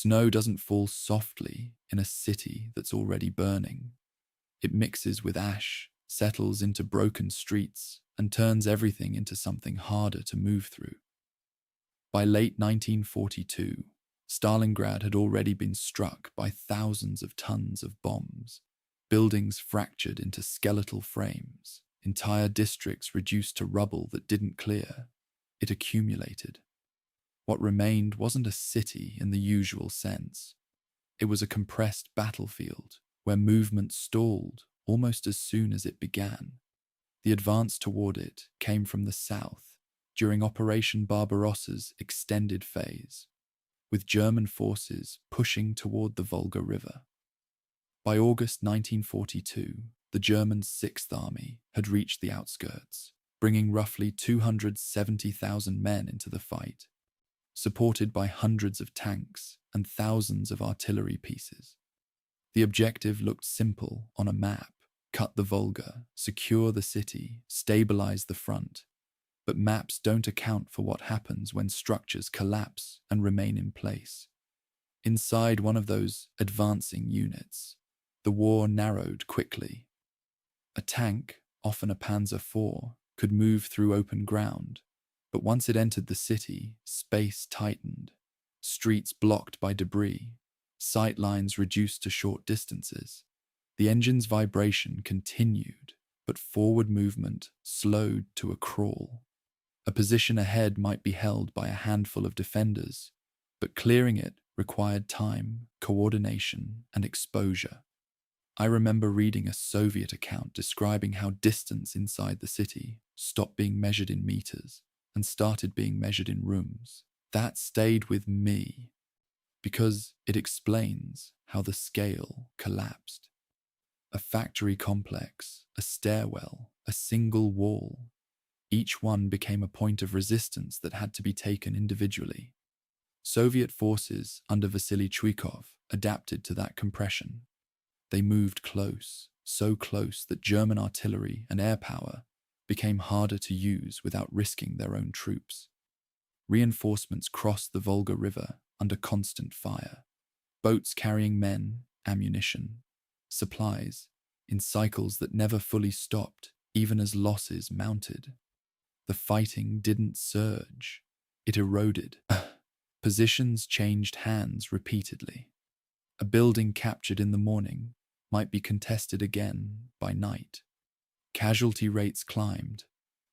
Snow doesn't fall softly in a city that's already burning. It mixes with ash, settles into broken streets, and turns everything into something harder to move through. By late 1942, Stalingrad had already been struck by thousands of tons of bombs, buildings fractured into skeletal frames, entire districts reduced to rubble that didn't clear. It accumulated. What remained wasn't a city in the usual sense. It was a compressed battlefield where movement stalled almost as soon as it began. The advance toward it came from the south during Operation Barbarossa's extended phase, with German forces pushing toward the Volga River. By August 1942, the German Sixth Army had reached the outskirts, bringing roughly 270,000 men into the fight, supported by hundreds of tanks and thousands of artillery pieces. The objective looked simple on a map: cut the Volga, secure the city, stabilize the front. But maps don't account for what happens when structures collapse and remain in place. Inside one of those advancing units, the war narrowed quickly. A tank, often a Panzer IV, could move through open ground, but once it entered the city, space tightened. Streets blocked by debris, sight lines reduced to short distances. The engine's vibration continued, but forward movement slowed to a crawl. A position ahead might be held by a handful of defenders, but clearing it required time, coordination, and exposure. I remember reading a Soviet account describing how distance inside the city stopped being measured in meters and started being measured in rooms. That stayed with me because it explains how the scale collapsed. A factory complex, a stairwell, a single wall. Each one became a point of resistance that had to be taken individually. Soviet forces under Vasily Chuikov adapted to that compression. They moved close, so close that German artillery and air power became harder to use without risking their own troops. Reinforcements crossed the Volga River under constant fire. Boats carrying men, ammunition, supplies, in cycles that never fully stopped, even as losses mounted. The fighting didn't surge, it eroded. Positions changed hands repeatedly. A building captured in the morning might be contested again by night. Casualty rates climbed,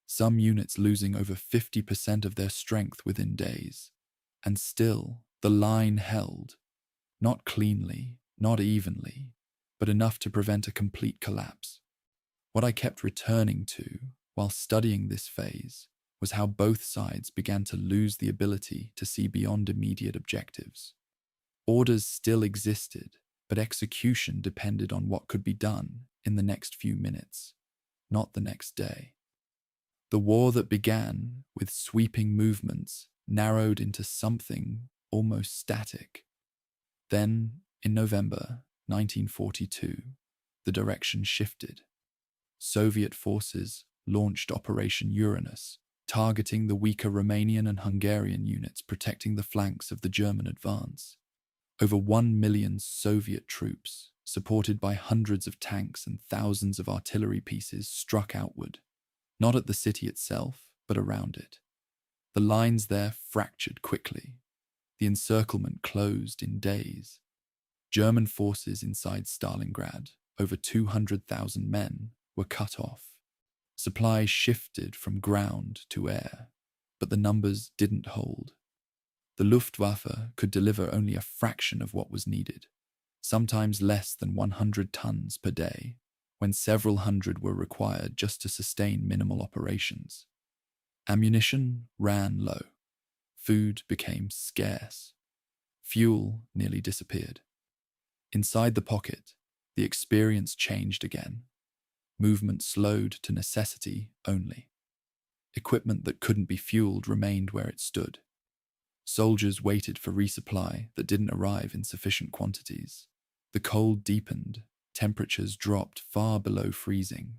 some units losing over 50% of their strength within days. And still, the line held. Not cleanly, not evenly, but enough to prevent a complete collapse. What I kept returning to while studying this phase was how both sides began to lose the ability to see beyond immediate objectives. Orders still existed, but execution depended on what could be done in the next few minutes, not the next day. The war that began with sweeping movements narrowed into something almost static. Then, in November 1942, the direction shifted. Soviet forces launched Operation Uranus, targeting the weaker Romanian and Hungarian units protecting the flanks of the German advance. Over 1 million Soviet troops, supported by hundreds of tanks and thousands of artillery pieces, struck outward, not at the city itself, but around it. The lines there fractured quickly. The encirclement closed in days. German forces inside Stalingrad, over 200,000 men, were cut off. Supplies shifted from ground to air, but the numbers didn't hold. The Luftwaffe could deliver only a fraction of what was needed, sometimes less than 100 tons per day, when several hundred were required just to sustain minimal operations. Ammunition ran low. Food became scarce. Fuel nearly disappeared. Inside the pocket, the experience changed again. Movement slowed to necessity only. Equipment that couldn't be fueled remained where it stood. Soldiers waited for resupply that didn't arrive in sufficient quantities. The cold deepened, temperatures dropped far below freezing.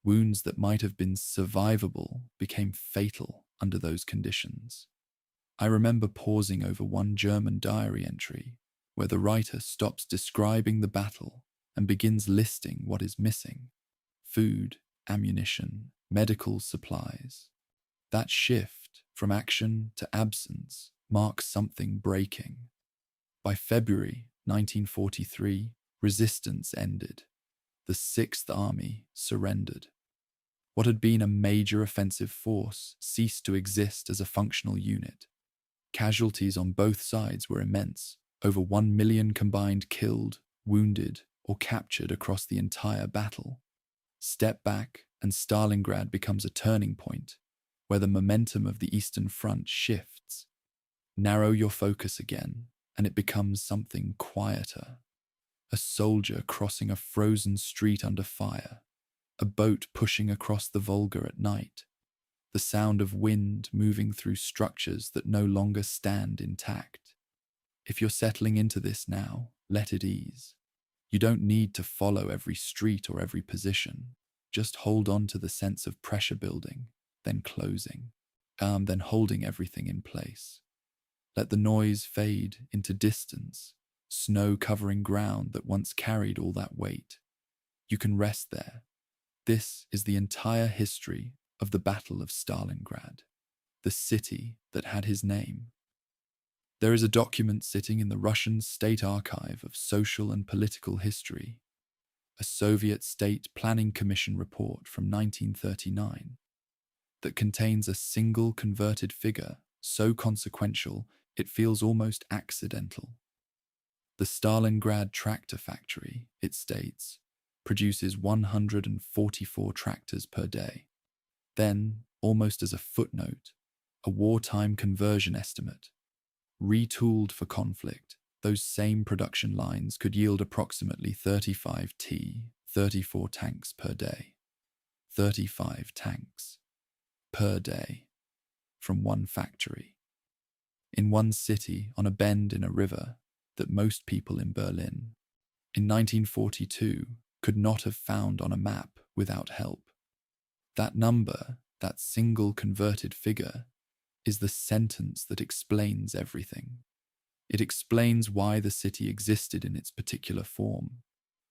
Wounds that might have been survivable became fatal under those conditions. I remember pausing over one German diary entry where the writer stops describing the battle and begins listing what is missing: food, ammunition, medical supplies. That shift from action to absence marks something breaking. By February 1943, resistance ended. The Sixth Army surrendered. What had been a major offensive force ceased to exist as a functional unit. Casualties on both sides were immense, over 1 million combined killed, wounded, or captured across the entire battle. Step back, and Stalingrad becomes a turning point, where the momentum of the Eastern Front shifts. Narrow your focus again, and it becomes something quieter. A soldier crossing a frozen street under fire, a boat pushing across the Volga at night, the sound of wind moving through structures that no longer stand intact. If you're settling into this now, let it ease. You don't need to follow every street or every position. Just hold on to the sense of pressure building, then closing, then holding everything in place. Let the noise fade into distance, snow covering ground that once carried all that weight. You can rest there. This is the entire history of the Battle of Stalingrad, the city that had his name. There is a document sitting in the Russian State Archive of Social and Political History, a Soviet State Planning Commission report from 1939, that contains a single converted figure so consequential it feels almost accidental. The Stalingrad tractor factory, it states, produces 144 tractors per day. Then, almost as a footnote, a wartime conversion estimate. Retooled for conflict, those same production lines could yield approximately 35 T-34 tanks per day. 35 tanks per day from one factory. In one city on a bend in a river that most people in Berlin, in 1942, could not have found on a map without help. That number, that single converted figure, is the sentence that explains everything. It explains why the city existed in its particular form,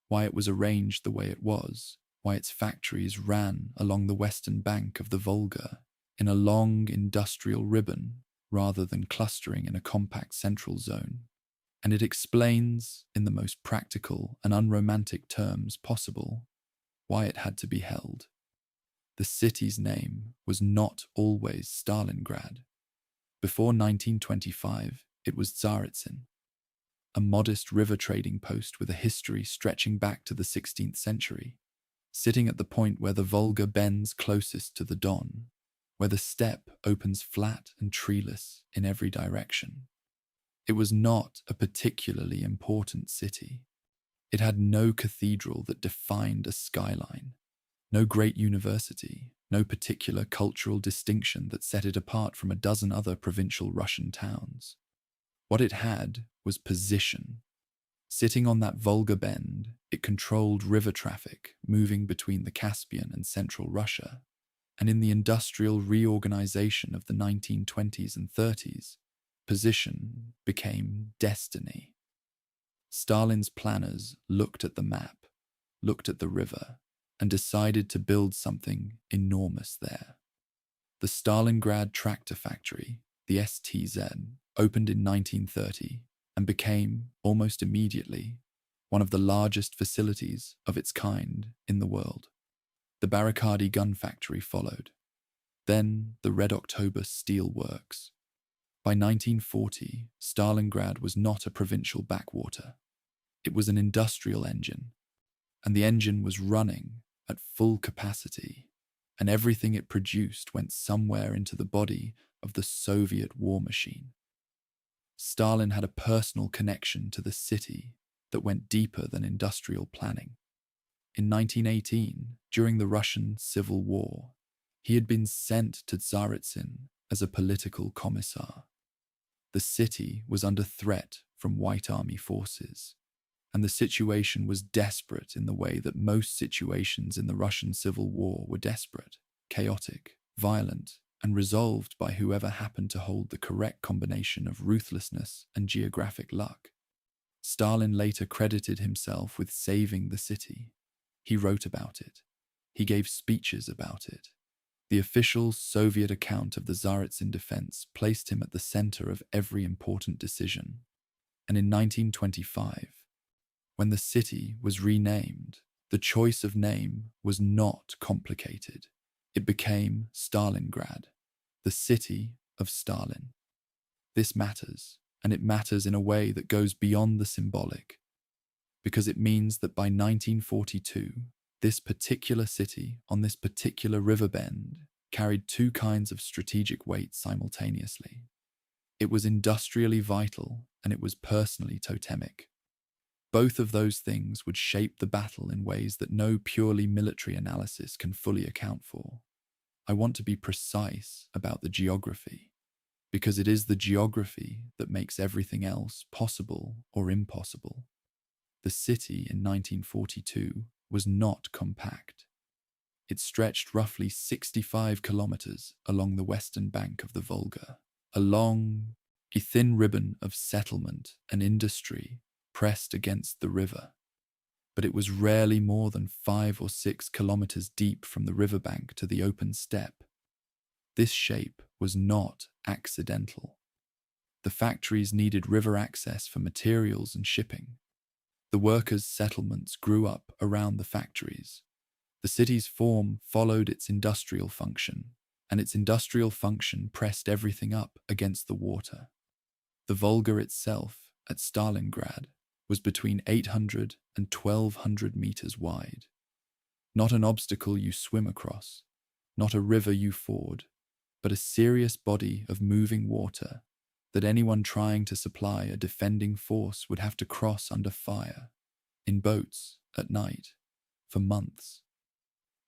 why it was arranged the way it was, why its factories ran along the western bank of the Volga in a long industrial ribbon rather than clustering in a compact central zone. And it explains, in the most practical and unromantic terms possible, why it had to be held. The city's name was not always Stalingrad. Before 1925, it was Tsaritsyn, a modest river trading post with a history stretching back to the 16th century, sitting at the point where the Volga bends closest to the Don, where the steppe opens flat and treeless in every direction. It was not a particularly important city. It had no cathedral that defined a skyline, no great university, no particular cultural distinction that set it apart from a dozen other provincial Russian towns. What it had was position. Sitting on that Volga bend, it controlled river traffic moving between the Caspian and central Russia, and in the industrial reorganization of the 1920s and 30s, position became destiny. Stalin's planners looked at the map, looked at the river, and decided to build something enormous there. The Stalingrad tractor factory, the STZ, opened in 1930 and became, almost immediately, one of the largest facilities of its kind in the world. The Barakadi gun factory followed. Then the Red October steel works. By 1940, Stalingrad was not a provincial backwater. It was an industrial engine, and the engine was running at full capacity, and everything it produced went somewhere into the body of the Soviet war machine. Stalin had a personal connection to the city that went deeper than industrial planning. In 1918, during the Russian Civil War, he had been sent to Tsaritsyn as a political commissar. The city was under threat from White Army forces, and the situation was desperate in the way that most situations in the Russian Civil War were desperate, chaotic, violent, and resolved by whoever happened to hold the correct combination of ruthlessness and geographic luck. Stalin later credited himself with saving the city. He wrote about it. He gave speeches about it. The official Soviet account of the Tsaritsyn defense placed him at the center of every important decision. And in 1925, when the city was renamed, the choice of name was not complicated. It became Stalingrad, the city of Stalin. This matters, and it matters in a way that goes beyond the symbolic, because it means that by 1942, this particular city on this particular river bend carried two kinds of strategic weight simultaneously. It was industrially vital and it was personally totemic. Both of those things would shape the battle in ways that no purely military analysis can fully account for. I want to be precise about the geography, because it is the geography that makes everything else possible or impossible. The city in 1942 was not compact. It stretched roughly 65 kilometers along the western bank of the Volga, a long, thin ribbon of settlement and industry pressed against the river. But it was rarely more than 5 or 6 kilometers deep from the riverbank to the open steppe. This shape was not accidental. The factories needed river access for materials and shipping. The workers' settlements grew up around the factories. The city's form followed its industrial function, and its industrial function pressed everything up against the water. The Volga itself, at Stalingrad, was between 800 and 1,200 meters wide. Not an obstacle you swim across, not a river you ford, but a serious body of moving water that anyone trying to supply a defending force would have to cross under fire, in boats, at night, for months.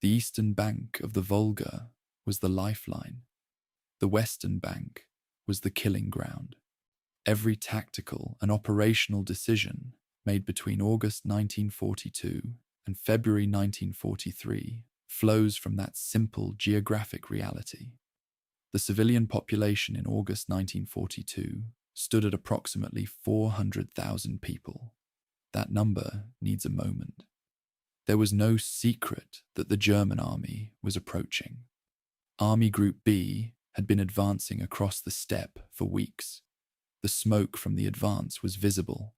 The eastern bank of the Volga was the lifeline. The western bank was the killing ground. Every tactical and operational decision made between August 1942 and February 1943 flows from that simple geographic reality. The civilian population in August 1942 stood at approximately 400,000 people. That number needs a moment. There was no secret that the German army was approaching. Army Group B had been advancing across the steppe for weeks. The smoke from the advance was visible,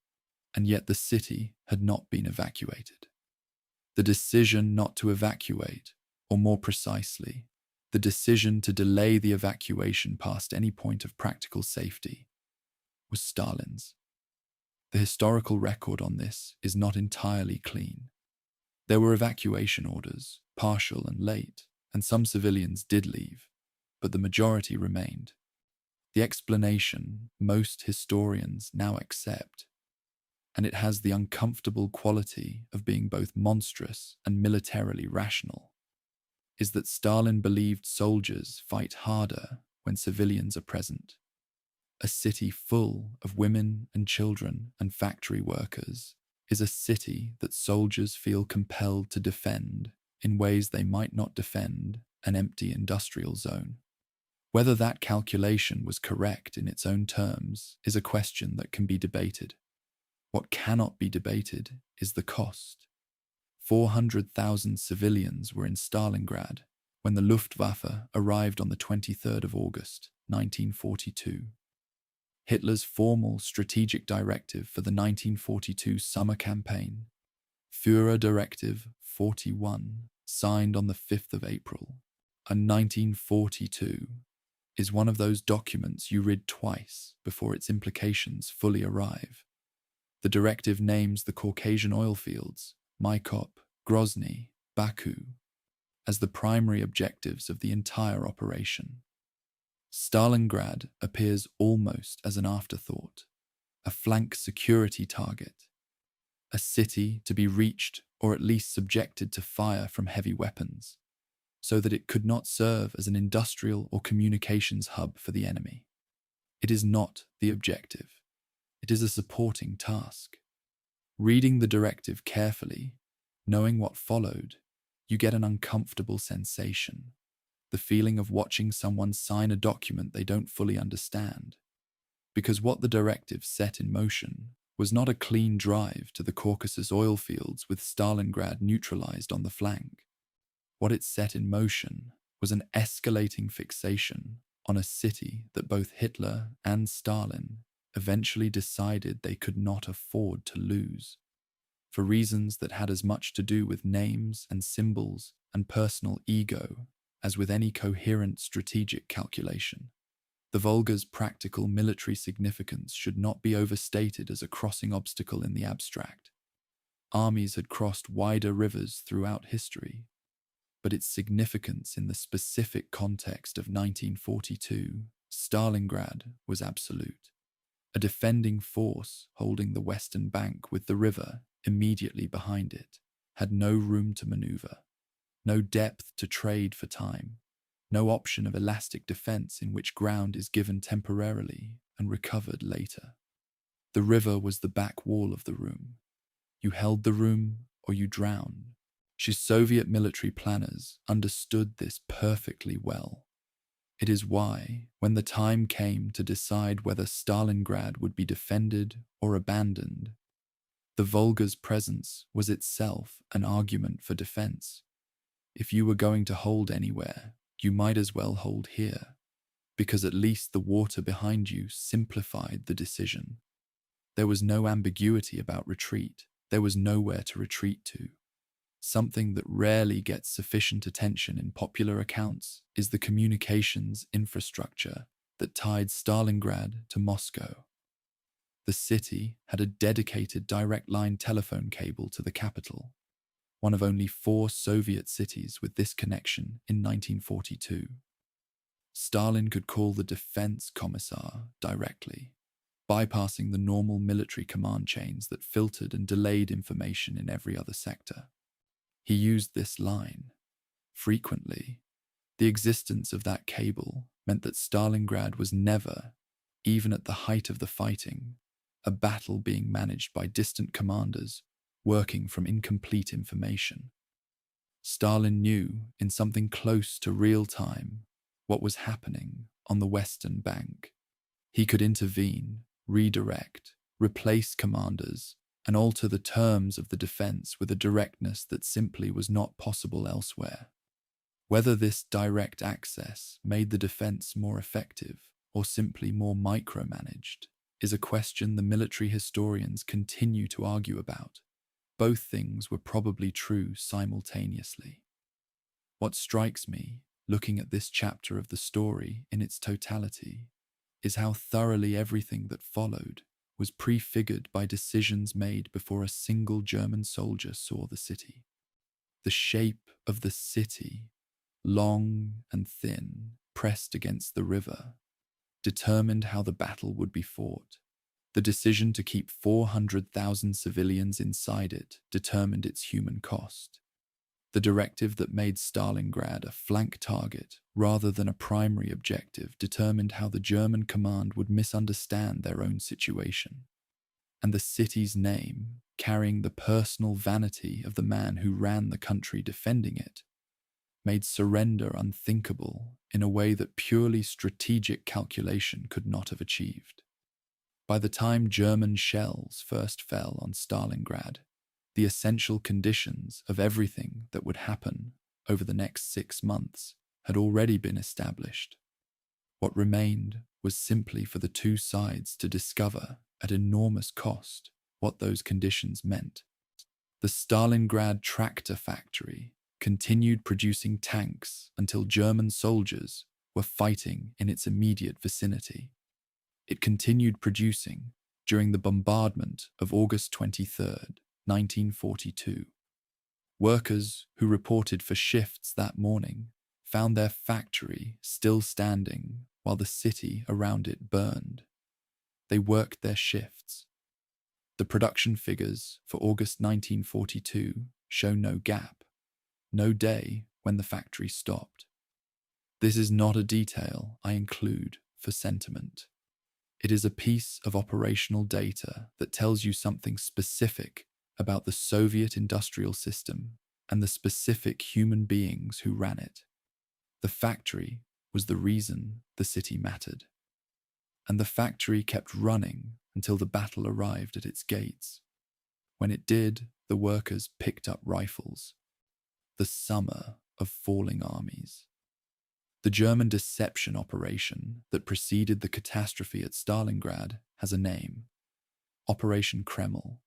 and yet the city had not been evacuated. The decision not to evacuate, or more precisely, the decision to delay the evacuation past any point of practical safety, was Stalin's. The historical record on this is not entirely clean. There were evacuation orders, partial and late, and some civilians did leave, but the majority remained. The explanation most historians now accept, and it has the uncomfortable quality of being both monstrous and militarily rational, is that Stalin believed soldiers fight harder when civilians are present. A city full of women and children and factory workers is a city that soldiers feel compelled to defend in ways they might not defend an empty industrial zone. Whether that calculation was correct in its own terms is a question that can be debated. What cannot be debated is the cost. 400,000 civilians were in Stalingrad when the Luftwaffe arrived on the 23rd of August, 1942. Hitler's formal strategic directive for the 1942 summer campaign, Führer Directive 41, signed on the 5th of April, and 1942, is one of those documents you read twice before its implications fully arrive. The directive names the Caucasian oil fields, Maikop, Grozny, Baku, as the primary objectives of the entire operation. Stalingrad appears almost as an afterthought, a flank security target, a city to be reached or at least subjected to fire from heavy weapons, so that it could not serve as an industrial or communications hub for the enemy. It is not the objective. It is a supporting task. Reading the directive carefully, knowing what followed, you get an uncomfortable sensation. the feeling of watching someone sign a document they don't fully understand. Because what the directive set in motion was not a clean drive to the Caucasus oil fields with Stalingrad neutralized on the flank. What it set in motion was an escalating fixation on a city that both Hitler and Stalin eventually decided they could not afford to lose, for reasons that had as much to do with names and symbols and personal ego as with any coherent strategic calculation. The Volga's practical military significance should not be overstated as a crossing obstacle in the abstract. Armies had crossed wider rivers throughout history, but its significance in the specific context of 1942, Stalingrad, was absolute. A defending force holding the western bank with the river immediately behind it had no room to maneuver, no depth to trade for time, no option of elastic defense in which ground is given temporarily and recovered later. The river was the back wall of the room. You held the room or you drowned. Soviet military planners understood this perfectly well. It is why, when the time came to decide whether Stalingrad would be defended or abandoned, the Volga's presence was itself an argument for defense. If you were going to hold anywhere, you might as well hold here, because at least the water behind you simplified the decision. There was no ambiguity about retreat. There was nowhere to retreat to. Something that rarely gets sufficient attention in popular accounts is the communications infrastructure that tied Stalingrad to Moscow. The city had a dedicated direct line telephone cable to the capital, one of only 4 Soviet cities with this connection in 1942. Stalin could call the defense commissar directly, bypassing the normal military command chains that filtered and delayed information in every other sector. He used this line frequently. The existence of that cable meant that Stalingrad was never, even at the height of the fighting, a battle being managed by distant commanders working from incomplete information. Stalin knew, in something close to real time, what was happening on the western bank. He could intervene, redirect, replace commanders, and alter the terms of the defense with a directness that simply was not possible elsewhere. Whether this direct access made the defense more effective or simply more micromanaged is a question the military historians continue to argue about. Both things were probably true simultaneously. What strikes me, looking at this chapter of the story in its totality, is how thoroughly everything that followed was prefigured by decisions made before a single German soldier saw the city. The shape of the city, long and thin, pressed against the river, determined how the battle would be fought. The decision to keep 400,000 civilians inside it determined its human cost. The directive that made Stalingrad a flank target rather than a primary objective determined how the German command would misunderstand their own situation. And the city's name, carrying the personal vanity of the man who ran the country defending it, made surrender unthinkable in a way that purely strategic calculation could not have achieved. By the time German shells first fell on Stalingrad, the essential conditions of everything that would happen over the next 6 months had already been established. What remained was simply for the two sides to discover at enormous cost what those conditions meant. The Stalingrad tractor factory continued producing tanks until German soldiers were fighting in its immediate vicinity. It continued producing during the bombardment of August 23rd, 1942. Workers who reported for shifts that morning found their factory still standing while the city around it burned. They worked their shifts. The production figures for August 1942 show no gap, no day when the factory stopped. This is not a detail I include for sentiment. It is a piece of operational data that tells you something specific about the Soviet industrial system and the specific human beings who ran it. The factory was the reason the city mattered. And the factory kept running until the battle arrived at its gates. When it did, the workers picked up rifles. The summer of falling armies. The German deception operation that preceded the catastrophe at Stalingrad has a name, Operation Kreml,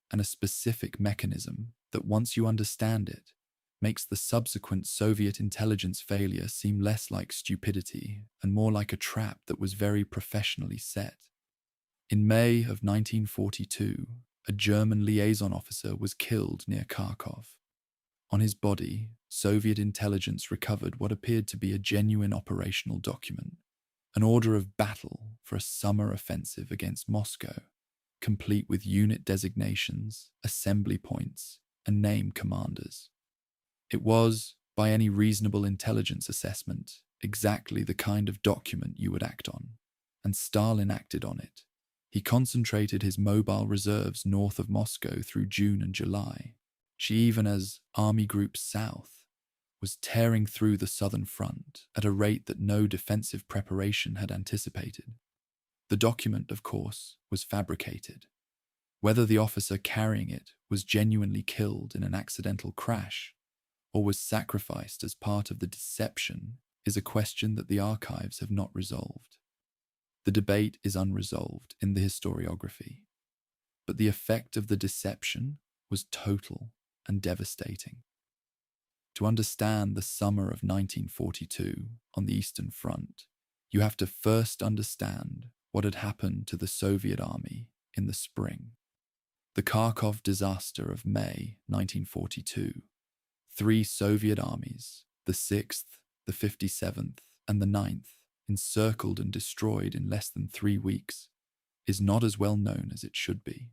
and a specific mechanism that, once you understand it, makes the subsequent Soviet intelligence failure seem less like stupidity and more like a trap that was very professionally set. In May of 1942, a German liaison officer was killed near Kharkov. On his body, Soviet intelligence recovered what appeared to be a genuine operational document, an order of battle for a summer offensive against Moscow, complete with unit designations, assembly points, and named commanders. It was, by any reasonable intelligence assessment, exactly the kind of document you would act on, and Stalin acted on it. He concentrated his mobile reserves north of Moscow through June and July. She, even as Army Group South, was tearing through the southern front at a rate that no defensive preparation had anticipated. The document, of course, was fabricated. Whether the officer carrying it was genuinely killed in an accidental crash or was sacrificed as part of the deception is a question that the archives have not resolved. The debate is unresolved in the historiography, but the effect of the deception was total and devastating. To understand the summer of 1942 on the Eastern Front, you have to first understand what had happened to the Soviet army in the spring. The Kharkov disaster of May 1942. 3 Soviet armies, the 6th, the 57th, and the 9th, encircled and destroyed in less than 3 weeks, is not as well known as it should be.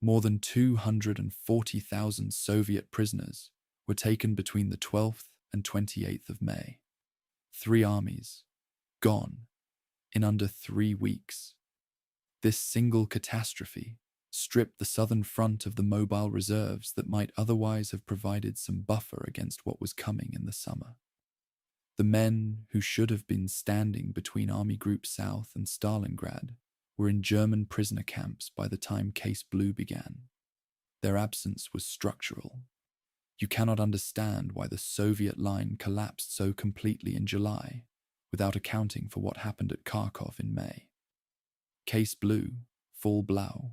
More than 240,000 Soviet prisoners were taken between the 12th and 28th of May. 3 armies, gone, in under 3 weeks. This single catastrophe stripped the southern front of the mobile reserves that might otherwise have provided some buffer against what was coming in the summer. The men who should have been standing between Army Group South and Stalingrad were in German prisoner camps by the time Case Blue began. Their absence was structural. You cannot understand why the Soviet line collapsed so completely in July without accounting for what happened at Kharkov in May. Case Blue, Fall Blau,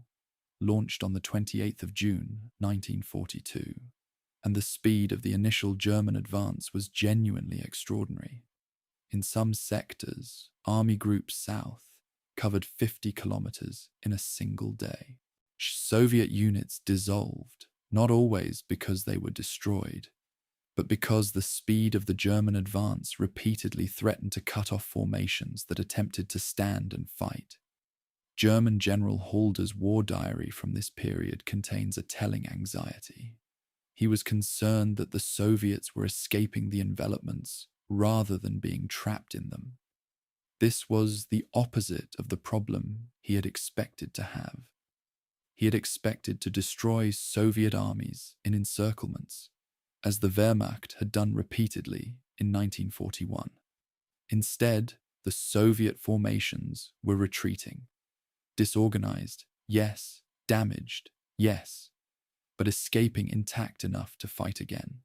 launched on the 28th of June, 1942, and the speed of the initial German advance was genuinely extraordinary. In some sectors, Army Group South covered 50 kilometers in a single day. Soviet units dissolved, not always because they were destroyed, but because the speed of the German advance repeatedly threatened to cut off formations that attempted to stand and fight. German General Halder's war diary from this period contains a telling anxiety. He was concerned that the Soviets were escaping the envelopments rather than being trapped in them. This was the opposite of the problem he had expected to have. He had expected to destroy Soviet armies in encirclements, as the Wehrmacht had done repeatedly in 1941. Instead, the Soviet formations were retreating. Disorganized, yes. Damaged, yes. But escaping intact enough to fight again.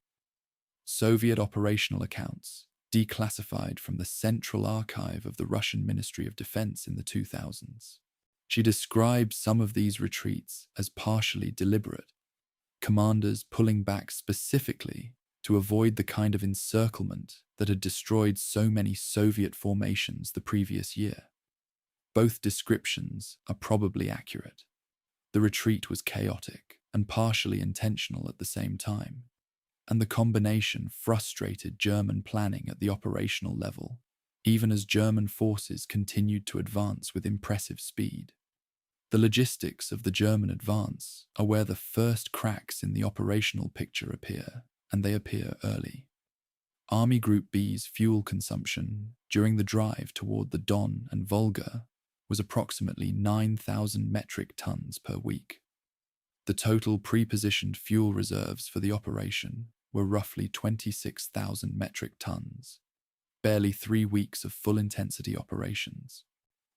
Soviet operational accounts, declassified from the Central Archive of the Russian Ministry of Defense in the 2000s. She described some of these retreats as partially deliberate, commanders pulling back specifically to avoid the kind of encirclement that had destroyed so many Soviet formations the previous year. Both descriptions are probably accurate. The retreat was chaotic and partially intentional at the same time, and the combination frustrated German planning at the operational level, even as German forces continued to advance with impressive speed. The logistics of the German advance are where the first cracks in the operational picture appear, and they appear early. Army Group B's fuel consumption during the drive toward the Don and Volga was approximately 9,000 metric tons per week. The total pre-positioned fuel reserves for the operation were roughly 26,000 metric tons. barely 3 weeks of full-intensity operations.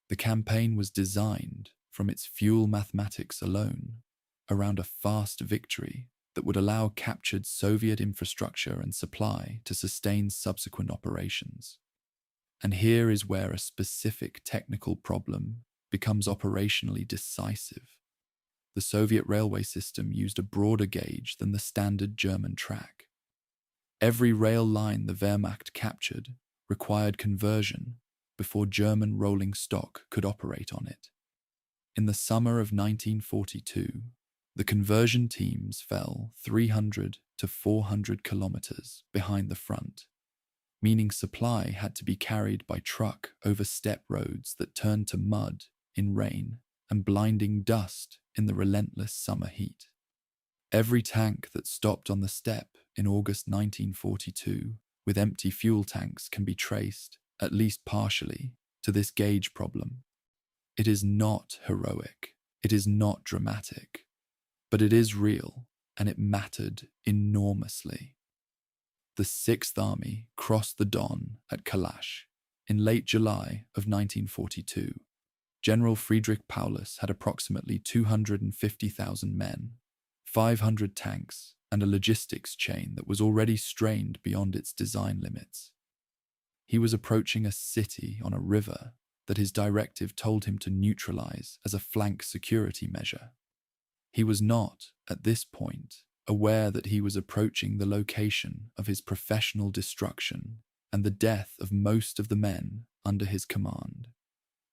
The campaign was designed, from its fuel mathematics alone, around a fast victory that would allow captured Soviet infrastructure and supply to sustain subsequent operations. And here is where a specific technical problem becomes operationally decisive. The Soviet railway system used a broader gauge than the standard German track. Every rail line the Wehrmacht captured required conversion before German rolling stock could operate on it. In the summer of 1942, the conversion teams fell 300 to 400 kilometers behind the front, meaning supply had to be carried by truck over steppe roads that turned to mud in rain and blinding dust in the relentless summer heat. Every tank that stopped on the steppe in August 1942 with empty fuel tanks can be traced, at least partially, to this gauge problem. It is not heroic, it is not dramatic, but it is real, and it mattered enormously. The Sixth Army crossed the Don at Kalash in late July of 1942. General Friedrich Paulus had approximately 250,000 men, 500 tanks, and a logistics chain that was already strained beyond its design limits. He was approaching a city on a river that his directive told him to neutralize as a flank security measure. He was not, at this point, aware that he was approaching the location of his professional destruction and the death of most of the men under his command.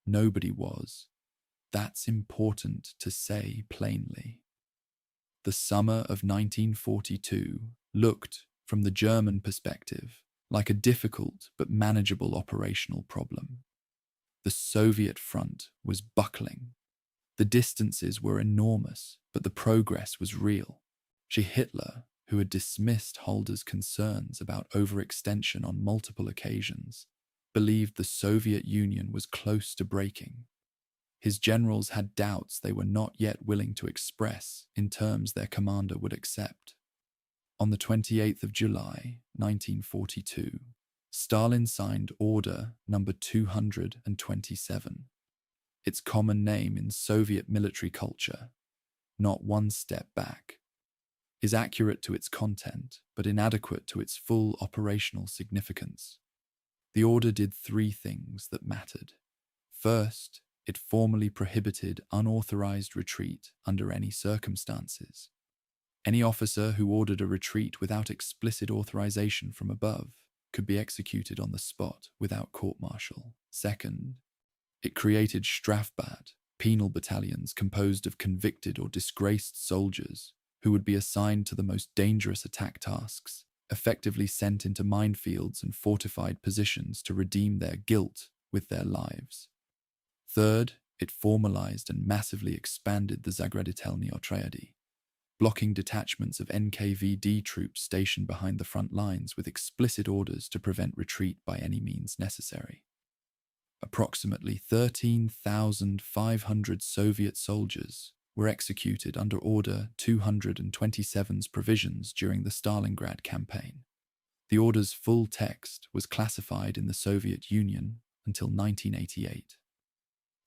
Nobody was. That's important to say plainly. The summer of 1942 looked, from the German perspective, like a difficult but manageable operational problem. The Soviet front was buckling. The distances were enormous, but the progress was real. Hitler, who had dismissed Halder's concerns about overextension on multiple occasions, believed the Soviet Union was close to breaking. His generals had doubts they were not yet willing to express in terms their commander would accept. On the 28th of July, 1942, Stalin signed Order Number 227, its common name in Soviet military culture, not one step back, is accurate to its content but inadequate to its full operational significance. The order did 3 things that mattered. First, it formally prohibited unauthorized retreat under any circumstances. Any officer who ordered a retreat without explicit authorization from above could be executed on the spot without court-martial. Second, it created Strafbat, penal battalions composed of convicted or disgraced soldiers who would be assigned to the most dangerous attack tasks, effectively sent into minefields and fortified positions to redeem their guilt with their lives. Third, it formalized and massively expanded the Zagraditelny Otrяды, blocking detachments of NKVD troops stationed behind the front lines with explicit orders to prevent retreat by any means necessary. Approximately 13,500 Soviet soldiers were executed under Order 227's provisions during the Stalingrad campaign. The order's full text was classified in the Soviet Union until 1988.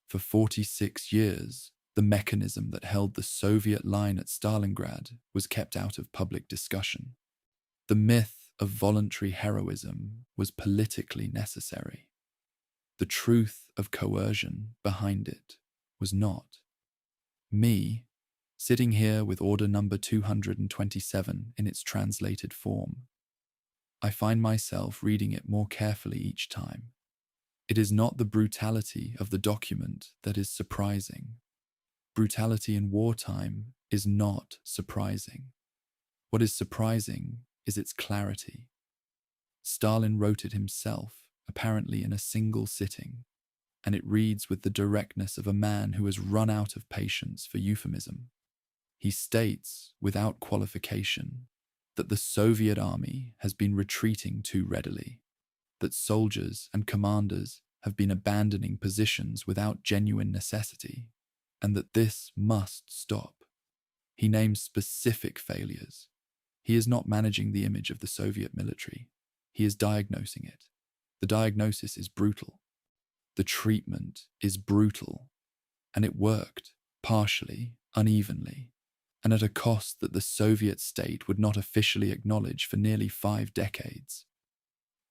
For 46 years, the mechanism that held the Soviet line at Stalingrad was kept out of public discussion. The myth of voluntary heroism was politically necessary. The truth of coercion behind it was not. Me, sitting here with Order Number 227 in its translated form, I find myself reading it more carefully each time. It is not the brutality of the document that is surprising. Brutality in wartime is not surprising. What is surprising is its clarity. Stalin wrote it himself, apparently in a single sitting, and it reads with the directness of a man who has run out of patience for euphemism. He states, without qualification, that the Soviet army has been retreating too readily, that soldiers and commanders have been abandoning positions without genuine necessity, and that this must stop. He names specific failures. He is not managing the image of the Soviet military. He is diagnosing it. The diagnosis is brutal. The treatment is brutal. And it worked, partially, unevenly, and at a cost that the Soviet state would not officially acknowledge for nearly 5 decades.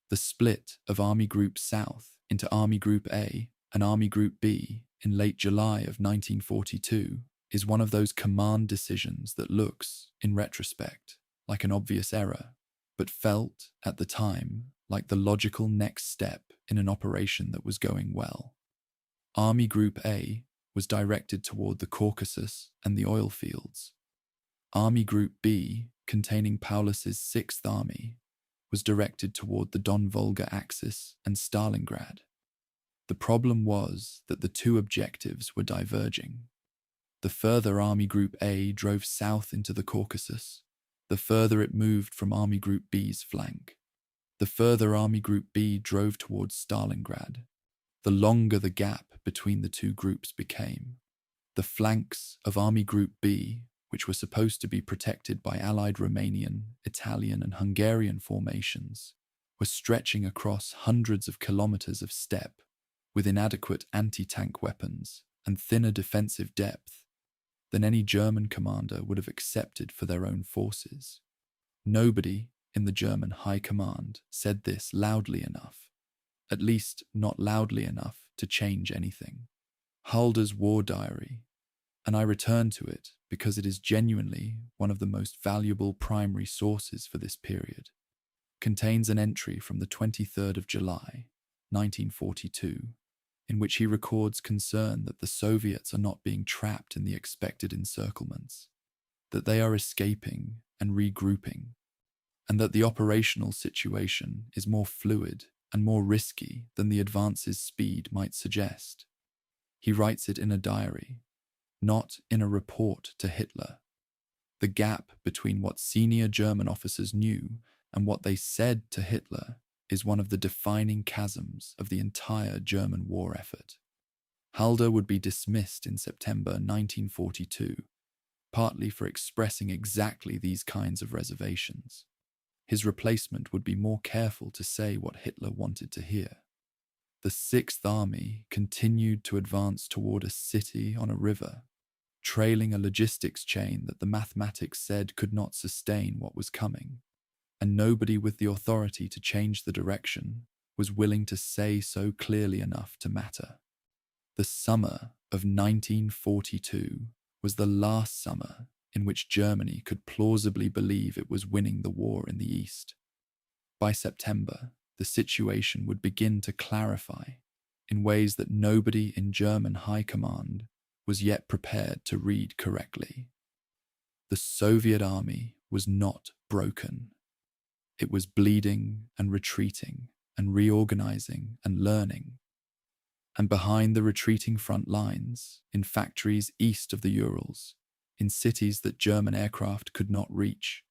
The split of Army Group South into Army Group A and Army Group B in late July of 1942 is one of those command decisions that looks, in retrospect, like an obvious error, but felt, at the time, like the logical next step in an operation that was going well. Army Group A was directed toward the Caucasus and the oil fields. Army Group B, containing Paulus's 6th Army, was directed toward the Don-Volga axis and Stalingrad. The problem was that the two objectives were diverging. The further Army Group A drove south into the Caucasus, the further it moved from Army Group B's flank. The further Army Group B drove towards Stalingrad, the longer the gap between the two groups became. The flanks of Army Group B, which were supposed to be protected by Allied Romanian, Italian and Hungarian formations, were stretching across hundreds of kilometers of steppe with inadequate anti-tank weapons and thinner defensive depth than any German commander would have accepted for their own forces. Nobody in the German High Command said this loudly enough, at least not loudly enough to change anything. Halder's war diary, and I return to it because it is genuinely one of the most valuable primary sources for this period, contains an entry from the 23rd of July, 1942, in which he records concern that the Soviets are not being trapped in the expected encirclements, that they are escaping and regrouping, and that the operational situation is more fluid and more risky than the advance's speed might suggest. He writes it in a diary, not in a report to Hitler. The gap between what senior German officers knew and what they said to Hitler is one of the defining chasms of the entire German war effort. Halder would be dismissed in September 1942, partly for expressing exactly these kinds of reservations. His replacement would be more careful to say what Hitler wanted to hear. The 6th Army continued to advance toward a city on a river, trailing a logistics chain that the mathematics said could not sustain what was coming, and nobody with the authority to change the direction was willing to say so clearly enough to matter. The summer of 1942 was the last summer in which Germany could plausibly believe it was winning the war in the East. By September, the situation would begin to clarify in ways that nobody in German high command was yet prepared to read correctly. The Soviet army was not broken. It was bleeding and retreating and reorganizing and learning. And behind the retreating front lines, in factories east of the Urals, in cities that German aircraft could not reach,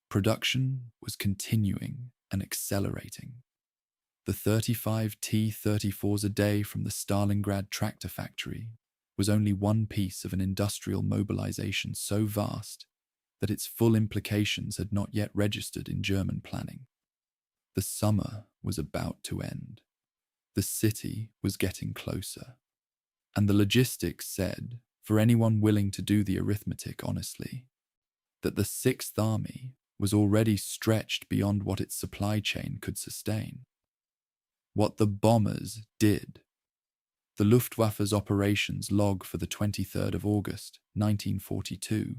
production was continuing and accelerating. The 35 T-34s a day from the Stalingrad tractor factory was only one piece of an industrial mobilization so vast that its full implications had not yet registered in German planning. The summer was about to end. The city was getting closer. And the logistics said, for anyone willing to do the arithmetic honestly, that the 6th Army was already stretched beyond what its supply chain could sustain. What the bombers did. The Luftwaffe's operations log for the 23rd of August, 1942,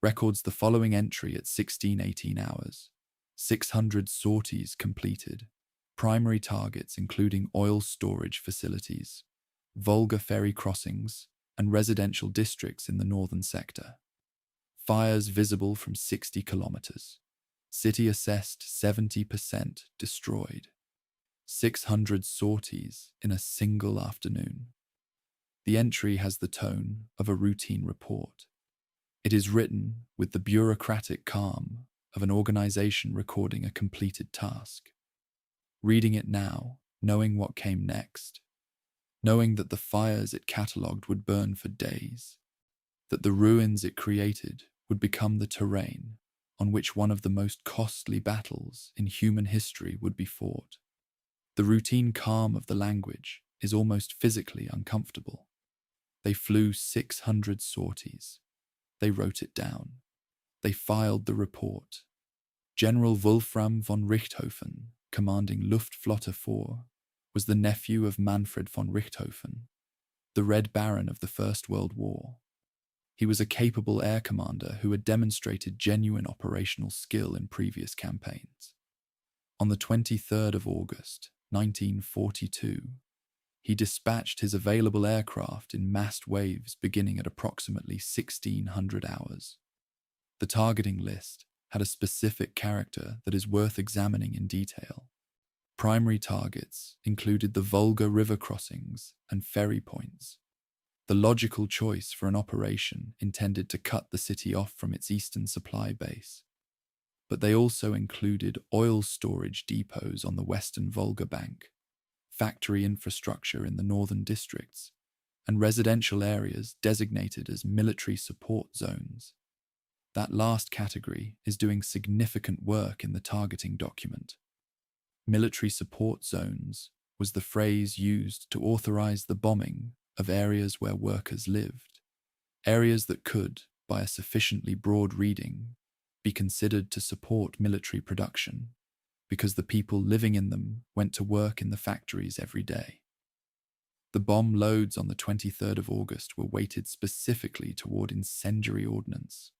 records the following entry at 16:18 hours. 600 sorties completed. Primary targets including oil storage facilities, Volga ferry crossings, and residential districts in the northern sector. Fires visible from 60 kilometers. City assessed 70% destroyed. 600 sorties in a single afternoon. The entry has the tone of a routine report. It is written with the bureaucratic calm of an organization recording a completed task. Reading it now, knowing what came next, knowing that the fires it catalogued would burn for days, that the ruins it created would become the terrain on which one of the most costly battles in human history would be fought. The routine calm of the language is almost physically uncomfortable. They flew 600 sorties. They wrote it down. They filed the report. General Wolfram von Richthofen, commanding Luftflotte 4, was the nephew of Manfred von Richthofen, the Red Baron of the First World War. He was a capable air commander who had demonstrated genuine operational skill in previous campaigns. On the 23rd of August, 1942, he dispatched his available aircraft in massed waves beginning at approximately 1600 hours. The targeting list had a specific character that is worth examining in detail. Primary targets included the Volga river crossings and ferry points, the logical choice for an operation intended to cut the city off from its eastern supply base. But they also included oil storage depots on the western Volga bank, factory infrastructure in the northern districts, and residential areas designated as military support zones. That last category is doing significant work in the targeting document. Military support zones was the phrase used to authorize the bombing of areas where workers lived, areas that could, by a sufficiently broad reading, be considered to support military production, because the people living in them went to work in the factories every day. The bomb loads on the 23rd of August were weighted specifically toward incendiary ordnance.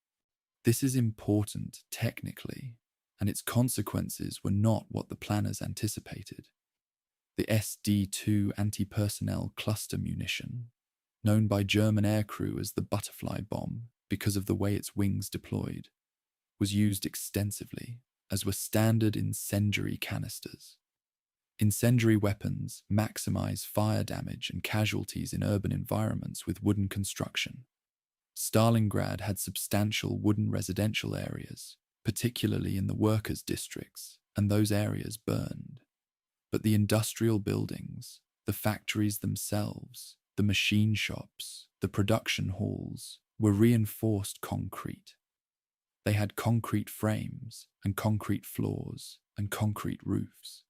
This is important technically, and its consequences were not what the planners anticipated. The SD-2 anti-personnel cluster munition, known by German aircrew as the butterfly bomb because of the way its wings deployed, was used extensively, as were standard incendiary canisters. Incendiary weapons maximize fire damage and casualties in urban environments with wooden construction. Stalingrad had substantial wooden residential areas, particularly in the workers' districts, and those areas burned. But the industrial buildings, the factories themselves, the machine shops, the production halls, were reinforced concrete. They had concrete frames and concrete floors and concrete roofs.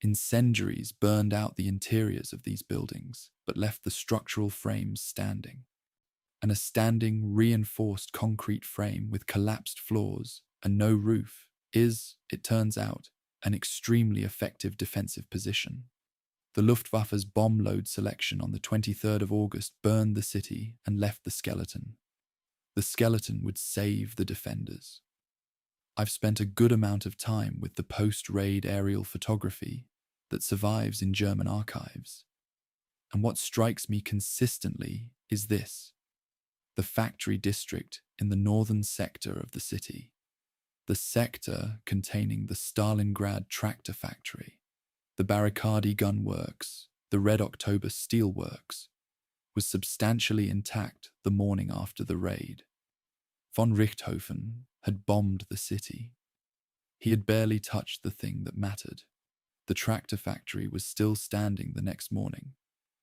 Incendiaries burned out the interiors of these buildings, but left the structural frames standing. And a standing, reinforced concrete frame with collapsed floors and no roof is, it turns out, an extremely effective defensive position. The Luftwaffe's bomb load selection on the 23rd of August burned the city and left the skeleton. The skeleton would save the defenders. I've spent a good amount of time with the post-raid aerial photography that survives in German archives. And what strikes me consistently is this: the factory district in the northern sector of the city, the sector containing the Stalingrad tractor factory, the Barricadi gun works, the Red October steel works, was substantially intact the morning after the raid. Von Richthofen had bombed the city. He had barely touched the thing that mattered. The tractor factory was still standing the next morning.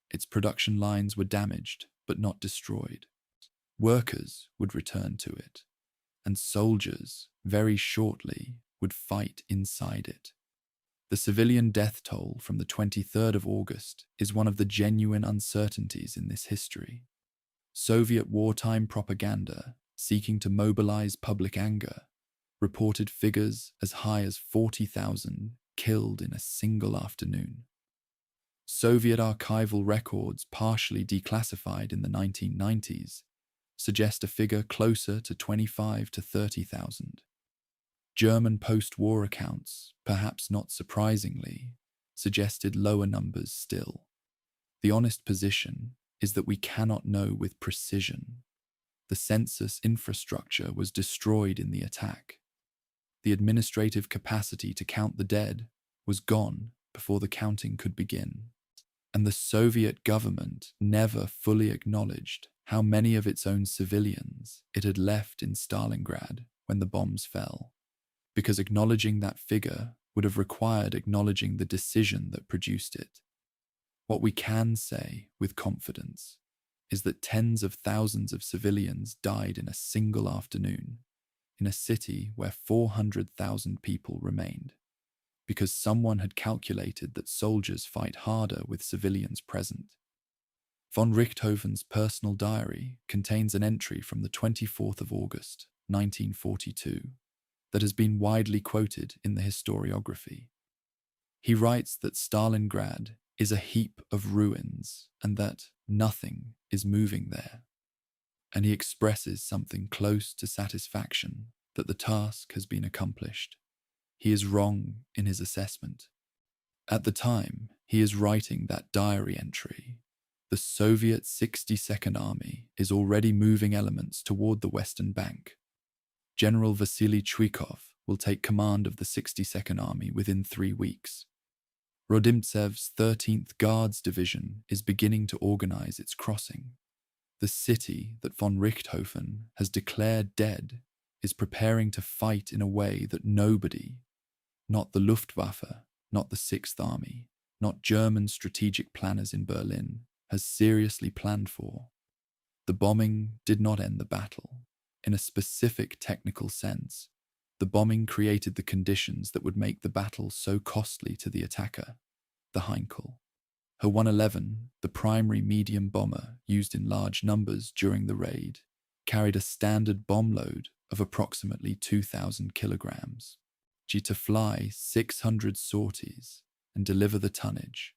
Its production lines were damaged, but not destroyed. Workers would return to it, and soldiers, very shortly, would fight inside it. The civilian death toll from the 23rd of August is one of the genuine uncertainties in this history. Soviet wartime propaganda, seeking to mobilize public anger, reported figures as high as 40,000 killed in a single afternoon. Soviet archival records, partially declassified in the 1990s, suggest a figure closer to 25 to 30,000. German post-war accounts, perhaps not surprisingly, suggested lower numbers still. The honest position is that we cannot know with precision. The census infrastructure was destroyed in the attack. The administrative capacity to count the dead was gone before the counting could begin. And the Soviet government never fully acknowledged how many of its own civilians it had left in Stalingrad when the bombs fell, because acknowledging that figure would have required acknowledging the decision that produced it. What we can say with confidence is that tens of thousands of civilians died in a single afternoon, in a city where 400,000 people remained. because someone had calculated that soldiers fight harder with civilians present. Von Richthofen's personal diary contains an entry from the 24th of August, 1942, that has been widely quoted in the historiography. He writes that Stalingrad is a heap of ruins and that nothing is moving there. And he expresses something close to satisfaction that the task has been accomplished. He is wrong in his assessment. At the time he is writing that diary entry, the Soviet 62nd Army is already moving elements toward the Western Bank. General Vasily Chuikov will take command of the 62nd Army within 3 weeks. Rodimtsev's 13th Guards Division is beginning to organize its crossing. The city that von Richthofen has declared dead is preparing to fight in a way that nobody, not the Luftwaffe, not the 6th Army, not German strategic planners in Berlin, has seriously planned for. The bombing did not end the battle. In a specific technical sense, the bombing created the conditions that would make the battle so costly to the attacker, the Heinkel. Her 111, the primary medium bomber used in large numbers during the raid, carried a standard bomb load of approximately 2,000 kilograms. She to fly 600 sorties and deliver the tonnage.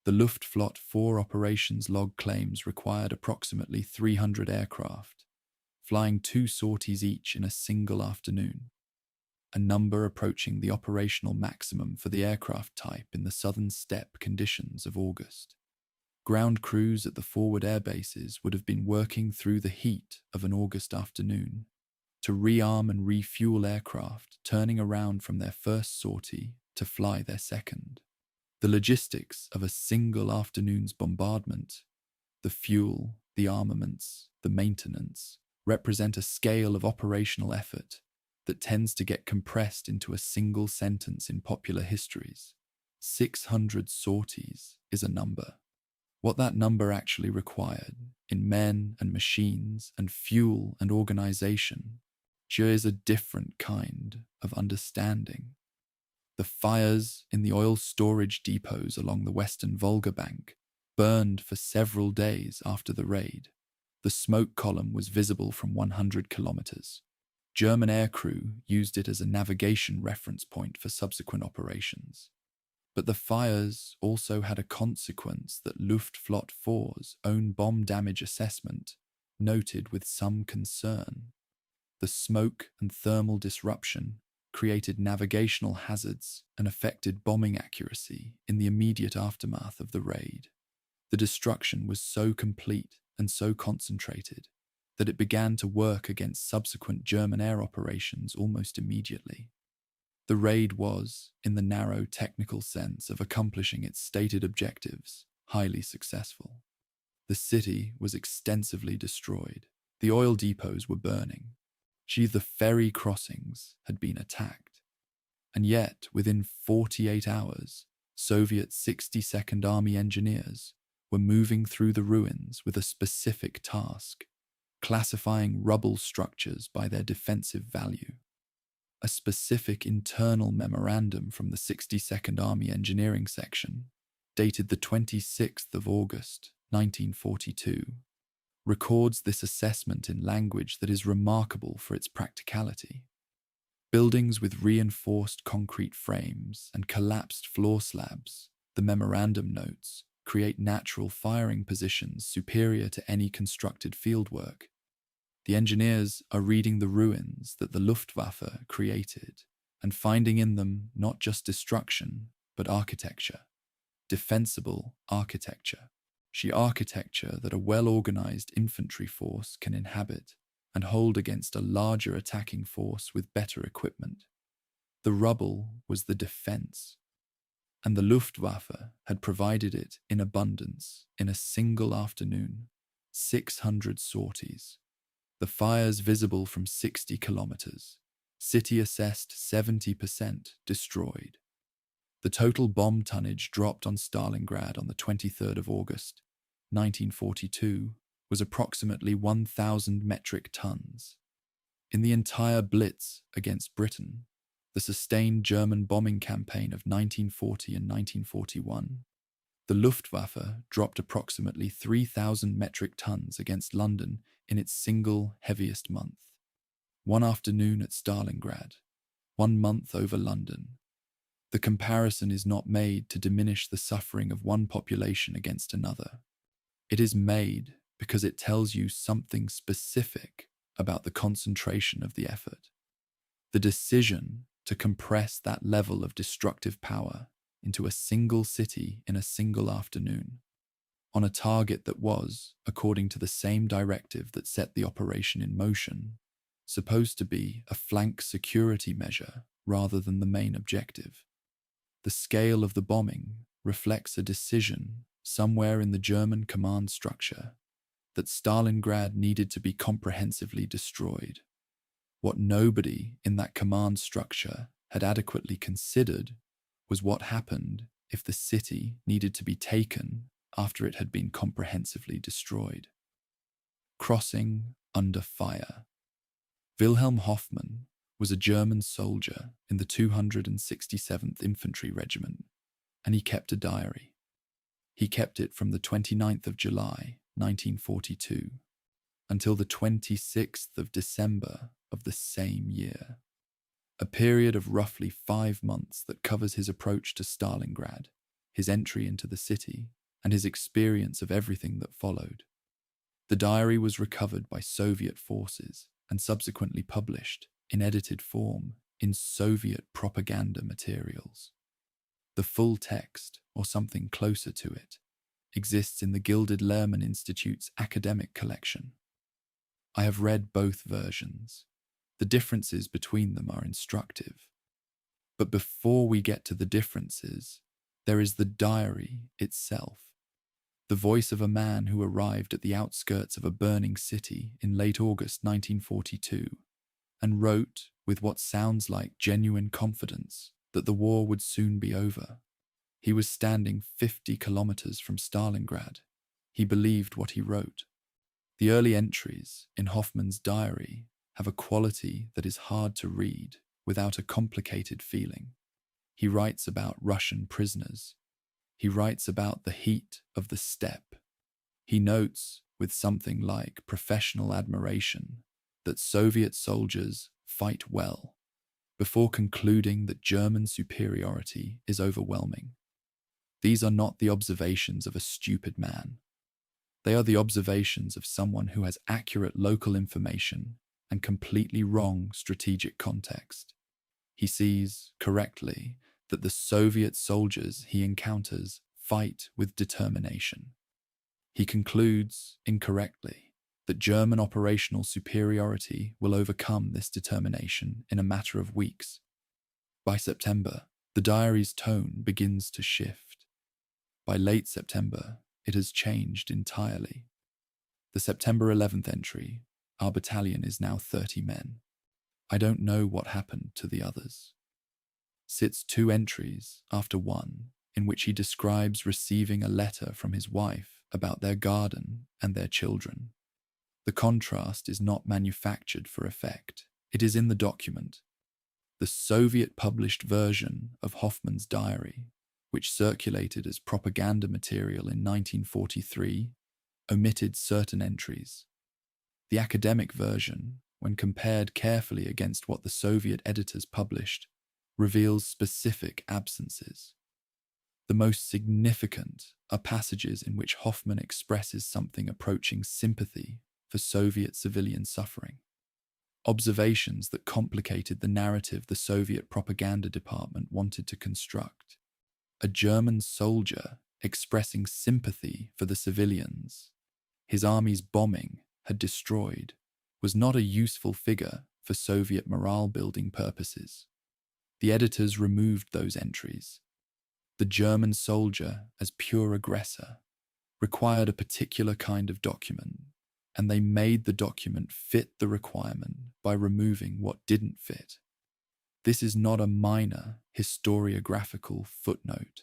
The Luftflotte 4 operations log claims required approximately 300 aircraft, flying 2 sorties each in a single afternoon, a number approaching the operational maximum for the aircraft type in the southern steppe conditions of August. Ground crews at the forward air bases would have been working through the heat of an August afternoon to rearm and refuel aircraft turning around from their first sortie to fly their second. The logistics of a single afternoon's bombardment, the fuel, the armaments, the maintenance, represent a scale of operational effort that tends to get compressed into a single sentence in popular histories. 600 sorties is a number. What that number actually required, in men and machines and fuel and organization, is a different kind of understanding. The fires in the oil storage depots along the western Volga bank burned for several days after the raid. The smoke column was visible from 100 kilometers. German aircrew used it as a navigation reference point for subsequent operations. But the fires also had a consequence that Luftflotte 4's own bomb damage assessment noted with some concern. The smoke and thermal disruption created navigational hazards and affected bombing accuracy in the immediate aftermath of the raid. The destruction was so complete and so concentrated that it began to work against subsequent German air operations almost immediately. The raid was, in the narrow technical sense of accomplishing its stated objectives, highly successful. The city was extensively destroyed. The oil depots were burning. The ferry crossings had been attacked. And yet, within 48 hours, Soviet 62nd Army engineers were moving through the ruins with a specific task, classifying rubble structures by their defensive value. A specific internal memorandum from the 62nd Army Engineering Section, dated the 26th of August, 1942, records this assessment in language that is remarkable for its practicality. Buildings with reinforced concrete frames and collapsed floor slabs, the memorandum notes, create natural firing positions superior to any constructed fieldwork. The engineers are reading the ruins that the Luftwaffe created and finding in them not just destruction, but architecture, defensible architecture. Architecture that a well-organized infantry force can inhabit and hold against a larger attacking force with better equipment. The rubble was the defense, and the Luftwaffe had provided it in abundance in a single afternoon, 600 sorties. The fires visible from 60 kilometers, city assessed 70% destroyed. The total bomb tonnage dropped on Stalingrad on the 23rd of August, 1942, was approximately 1,000 metric tons. In the entire blitz against Britain, The sustained German bombing campaign of 1940 and 1941. The Luftwaffe dropped approximately 3,000 metric tons against London in its single heaviest month. One afternoon at Stalingrad, 1 month over London. The comparison is not made to diminish the suffering of one population against another. It is made because it tells you something specific about the concentration of the effort. The decision to compress that level of destructive power into a single city in a single afternoon, on a target that was, according to the same directive that set the operation in motion, supposed to be a flank security measure rather than the main objective. The scale of the bombing reflects a decision somewhere in the German command structure that Stalingrad needed to be comprehensively destroyed. What nobody in that command structure had adequately considered was what happened if the city needed to be taken after it had been comprehensively destroyed. Crossing under fire. Wilhelm Hoffmann was a German soldier in the 267th Infantry Regiment, and he kept a diary. He kept it from the 29th of July, 1942, until the 26th of December of the same year. A period of roughly 5 months that covers his approach to Stalingrad, his entry into the city, and his experience of everything that followed. The diary was recovered by Soviet forces and subsequently published, in edited form, in Soviet propaganda materials. The full text, or something closer to it, exists in the Gilded Lehrman Institute's academic collection. I have read both versions. The differences between them are instructive. But before we get to the differences, there is the diary itself. The voice of a man who arrived at the outskirts of a burning city in late August 1942 and wrote with what sounds like genuine confidence that the war would soon be over. He was standing 50 kilometers from Stalingrad. He believed what he wrote. The early entries in Hoffmann's diary have a quality that is hard to read without a complicated feeling. He writes about Russian prisoners. He writes about the heat of the steppe. He notes, with something like professional admiration, that Soviet soldiers fight well, before concluding that German superiority is overwhelming. These are not the observations of a stupid man. They are the observations of someone who has accurate local information and completely wrong strategic context. He sees, correctly, that the Soviet soldiers he encounters fight with determination. He concludes, incorrectly, that German operational superiority will overcome this determination in a matter of weeks. By September, the diary's tone begins to shift. By late September, it has changed entirely. The September 11th entry, our battalion is now 30 men. I don't know what happened to the others. Sits 2 entries after one in which he describes receiving a letter from his wife about their garden and their children. The contrast is not manufactured for effect. It is in the document. The Soviet published version of Hoffmann's diary, which circulated as propaganda material in 1943, omitted certain entries. The academic version, when compared carefully against what the Soviet editors published, reveals specific absences. The most significant are passages in which Hoffmann expresses something approaching sympathy for Soviet civilian suffering. Observations that complicated the narrative the Soviet propaganda department wanted to construct. A German soldier expressing sympathy for the civilians his army's bombing had destroyed was not a useful figure for Soviet morale-building purposes. The editors removed those entries. The German soldier, as pure aggressor, required a particular kind of document, and they made the document fit the requirement by removing what didn't fit. This is not a minor historiographical footnote.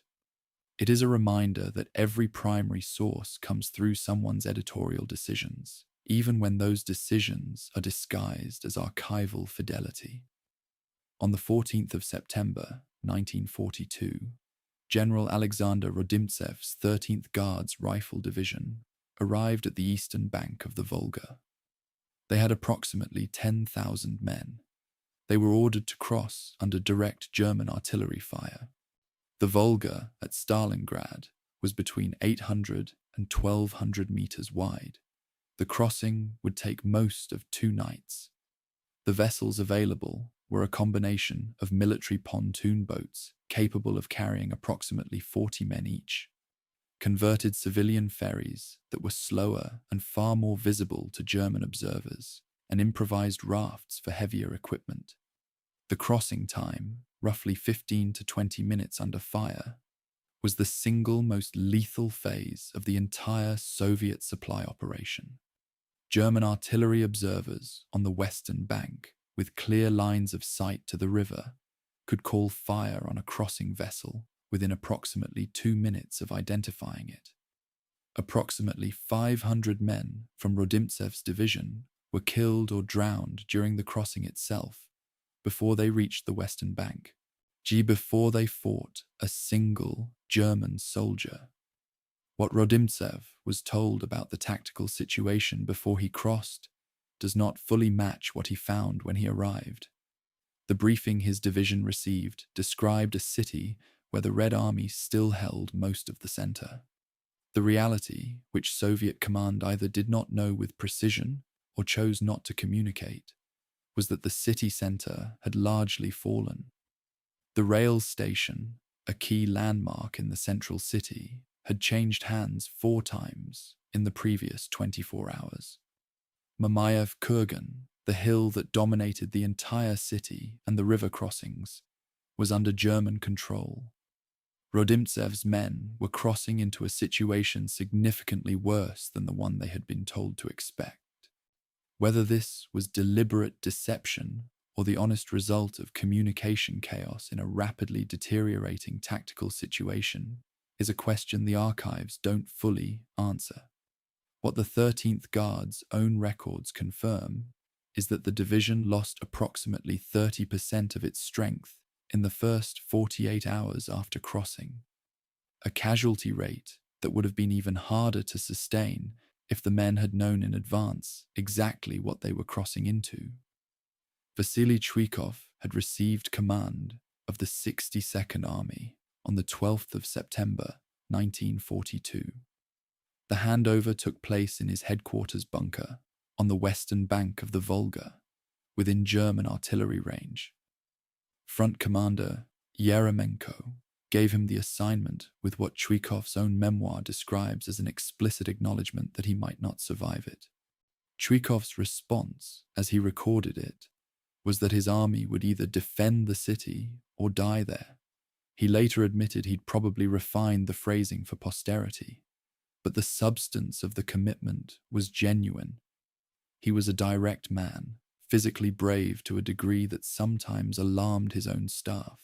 It is a reminder that every primary source comes through someone's editorial decisions, even when those decisions are disguised as archival fidelity. On the 14th of September, 1942, General Alexander Rodimtsev's 13th Guards Rifle Division arrived at the eastern bank of the Volga. They had approximately 10,000 men. They were ordered to cross under direct German artillery fire. The Volga at Stalingrad was between 800 and 1,200 meters wide. The crossing would take most of 2 nights. The vessels available were a combination of military pontoon boats capable of carrying approximately 40 men each, converted civilian ferries that were slower and far more visible to German observers, and improvised rafts for heavier equipment. The crossing time, roughly 15 to 20 minutes under fire, was the single most lethal phase of the entire Soviet supply operation. German artillery observers on the western bank, with clear lines of sight to the river, could call fire on a crossing vessel within approximately 2 minutes of identifying it. Approximately 500 men from Rodimtsev's division were killed or drowned during the crossing itself before they reached the western bank, before they fought a single German soldier. What Rodimtsev was told about the tactical situation before he crossed does not fully match what he found when he arrived. The briefing his division received described a city where the Red Army still held most of the center. The reality, which Soviet command either did not know with precision or chose not to communicate, was that the city center had largely fallen. The rail station, a key landmark in the central city, had changed hands 4 times in the previous 24 hours. Mamayev Kurgan, the hill that dominated the entire city and the river crossings, was under German control. Rodimtsev's men were crossing into a situation significantly worse than the one they had been told to expect. Whether this was deliberate deception or the honest result of communication chaos in a rapidly deteriorating tactical situation is a question the archives don't fully answer. What the 13th Guard's own records confirm is that the division lost approximately 30% of its strength in the first 48 hours after crossing, a casualty rate that would have been even harder to sustain if the men had known in advance exactly what they were crossing into. Vasily Chuikov had received command of the 62nd Army on the 12th of September, 1942. The handover took place in his headquarters bunker on the western bank of the Volga, within German artillery range. Front Commander Yeremenko gave him the assignment with what Chuikov's own memoir describes as an explicit acknowledgement that he might not survive it. Chuikov's response, as he recorded it, was that his army would either defend the city or die there. He later admitted he'd probably refined the phrasing for posterity, but the substance of the commitment was genuine. He was a direct man, physically brave to a degree that sometimes alarmed his own staff,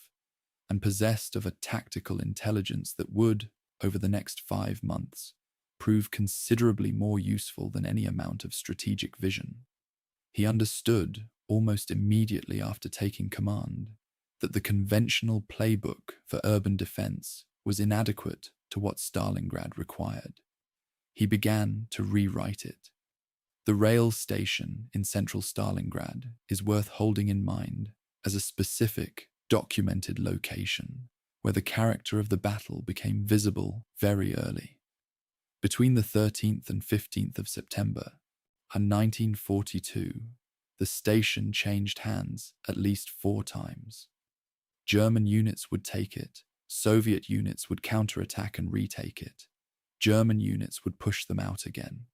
and possessed of a tactical intelligence that would, over the next 5 months, prove considerably more useful than any amount of strategic vision. He understood, almost immediately after taking command, that the conventional playbook for urban defense was inadequate to what Stalingrad required. He began to rewrite it. The rail station in central Stalingrad is worth holding in mind as a specific, documented location where the character of the battle became visible very early. Between the 13th and 15th of September, in 1942, the station changed hands at least 4 times. German units would take it, Soviet units would counterattack and retake it. German units would push them out again.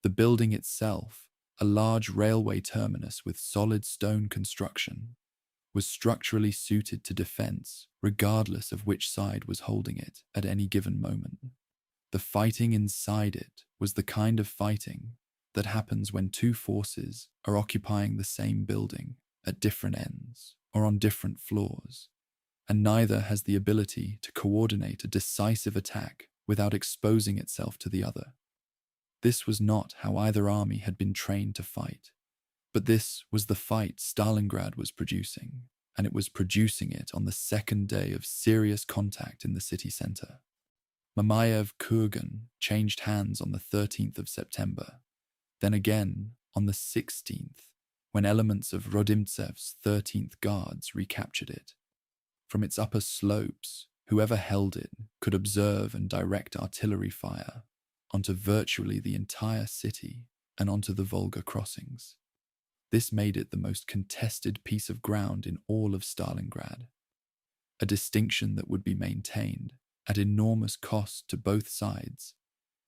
The building itself, a large railway terminus with solid stone construction, was structurally suited to defense regardless of which side was holding it at any given moment. The fighting inside it was the kind of fighting that happens when 2 forces are occupying the same building at different ends or on different floors, and neither has the ability to coordinate a decisive attack without exposing itself to the other. This was not how either army had been trained to fight, but this was the fight Stalingrad was producing, and it was producing it on the second day of serious contact in the city centre. Mamayev Kurgan changed hands on the 13th of September, then again on the 16th, when elements of Rodimtsev's 13th Guards recaptured it. From its upper slopes, whoever held it could observe and direct artillery fire onto virtually the entire city and onto the Volga crossings. This made it the most contested piece of ground in all of Stalingrad, a distinction that would be maintained at enormous cost to both sides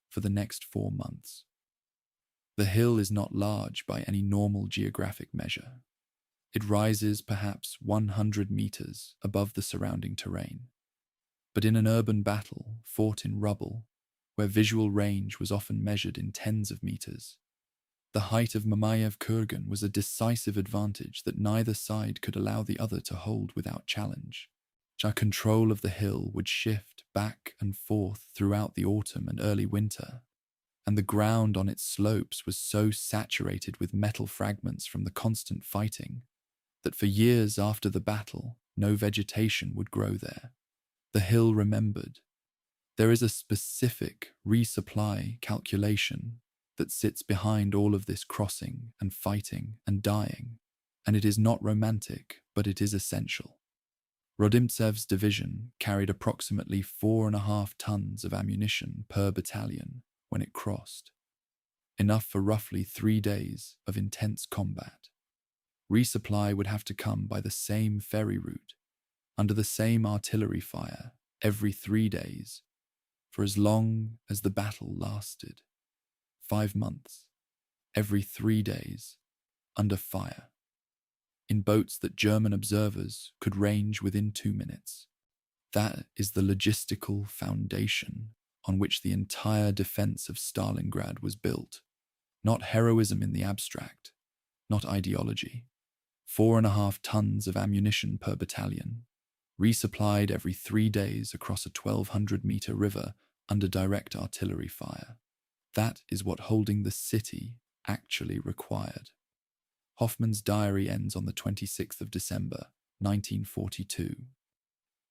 for the next 4 months. The hill is not large by any normal geographic measure. It rises perhaps 100 meters above the surrounding terrain. But in an urban battle fought in rubble, where visual range was often measured in tens of meters, the height of Mamayev Kurgan was a decisive advantage that neither side could allow the other to hold without challenge. Our control of the hill would shift back and forth throughout the autumn and early winter, and the ground on its slopes was so saturated with metal fragments from the constant fighting that for years after the battle, no vegetation would grow there. The hill remembered. There is a specific resupply calculation that sits behind all of this crossing and fighting and dying, and it is not romantic, but it is essential. Rodimtsev's division carried approximately 4.5 tons of ammunition per battalion when it crossed, enough for roughly 3 days of intense combat. Resupply would have to come by the same ferry route, under the same artillery fire, every 3 days, for as long as the battle lasted. 5 months, every 3 days, under fire, in boats that German observers could range within 2 minutes. That is the logistical foundation on which the entire defense of Stalingrad was built. Not heroism in the abstract, not ideology. 4.5 tons of ammunition per battalion, resupplied every 3 days across a 1,200-meter river under direct artillery fire. That is what holding the city actually required. Hoffman's diary ends on the 26th of December, 1942.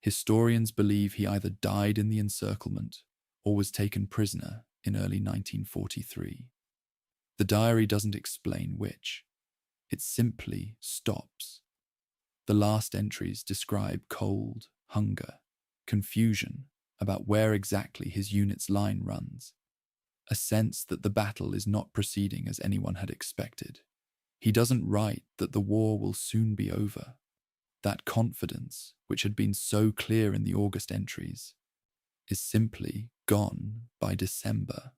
Historians believe he either died in the encirclement or was taken prisoner in early 1943. The diary doesn't explain which. It simply stops. The last entries describe cold, hunger, confusion about where exactly his unit's line runs, a sense that the battle is not proceeding as anyone had expected. He doesn't write that the war will soon be over. That confidence, which had been so clear in the August entries, is simply gone by December.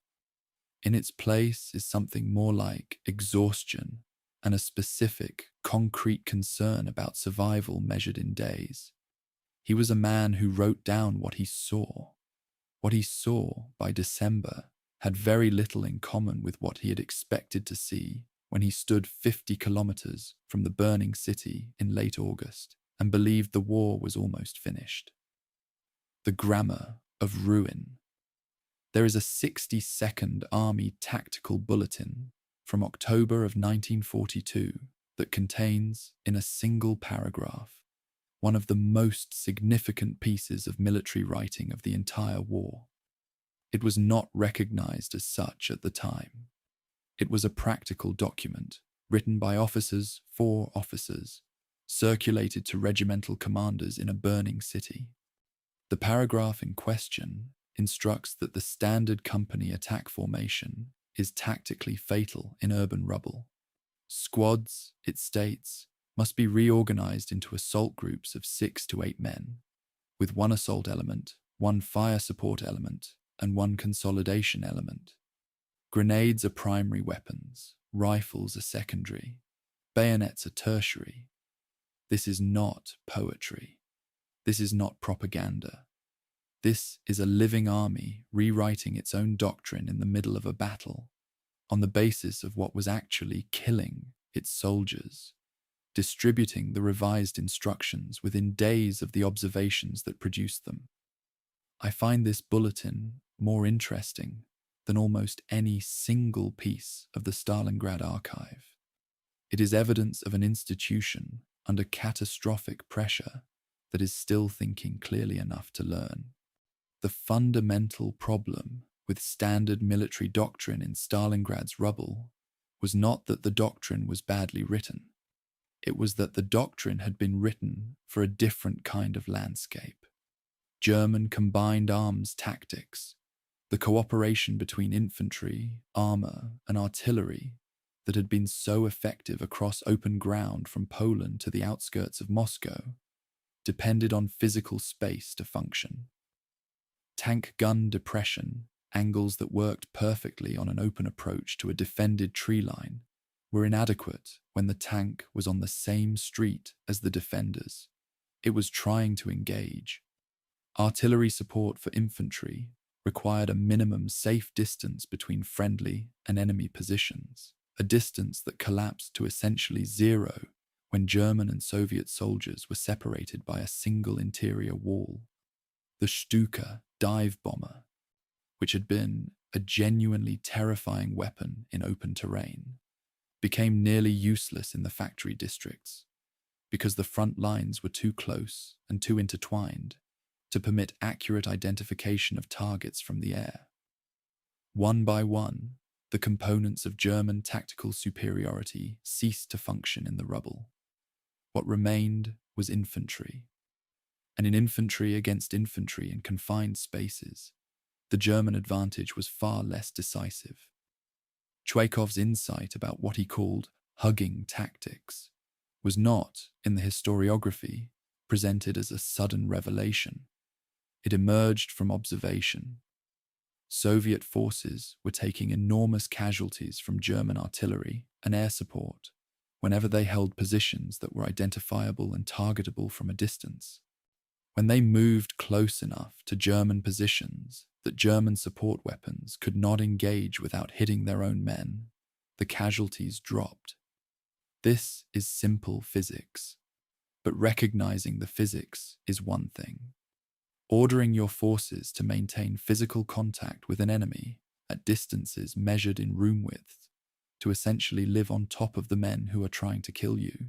In its place is something more like exhaustion and a specific, concrete concern about survival measured in days. He was a man who wrote down what he saw. What he saw by December had very little in common with what he had expected to see when he stood 50 kilometers from the burning city in late August and believed the war was almost finished. The grammar of ruin. There is a 60-second Army tactical bulletin from October of 1942 that contains, in a single paragraph, one of the most significant pieces of military writing of the entire war. It was not recognized as such at the time. It was a practical document, written by officers for officers, circulated to regimental commanders in a burning city. The paragraph in question instructs that the standard company attack formation is tactically fatal in urban rubble. Squads, it states, must be reorganized into assault groups of 6 to 8 men, with 1 assault element, 1 fire support element, and 1 consolidation element. Grenades are primary weapons, rifles are secondary, bayonets are tertiary. This is not poetry. This is not propaganda. This is a living army rewriting its own doctrine in the middle of a battle, on the basis of what was actually killing its soldiers, distributing the revised instructions within days of the observations that produced them. I find this bulletin more interesting than almost any single piece of the Stalingrad archive. It is evidence of an institution under catastrophic pressure that is still thinking clearly enough to learn. The fundamental problem with standard military doctrine in Stalingrad's rubble was not that the doctrine was badly written. It was that the doctrine had been written for a different kind of landscape. German combined arms tactics, the cooperation between infantry, armor, and artillery that had been so effective across open ground from Poland to the outskirts of Moscow, depended on physical space to function. Tank gun depression, angles that worked perfectly on an open approach to a defended tree line, were inadequate when the tank was on the same street as the defenders. It was trying to engage. Artillery support for infantry required a minimum safe distance between friendly and enemy positions, a distance that collapsed to essentially zero when German and Soviet soldiers were separated by a single interior wall. The Stuka dive bomber, which had been a genuinely terrifying weapon in open terrain, became nearly useless in the factory districts because the front lines were too close and too intertwined to permit accurate identification of targets from the air. One by one, the components of German tactical superiority ceased to function in the rubble. What remained was infantry. And in infantry against infantry in confined spaces, the German advantage was far less decisive. Chwaikov's insight about what he called hugging tactics was not, in the historiography, presented as a sudden revelation. It emerged from observation. Soviet forces were taking enormous casualties from German artillery and air support whenever they held positions that were identifiable and targetable from a distance. When they moved close enough to German positions that German support weapons could not engage without hitting their own men, the casualties dropped. This is simple physics, but recognizing the physics is one thing. Ordering your forces to maintain physical contact with an enemy at distances measured in room width, to essentially live on top of the men who are trying to kill you,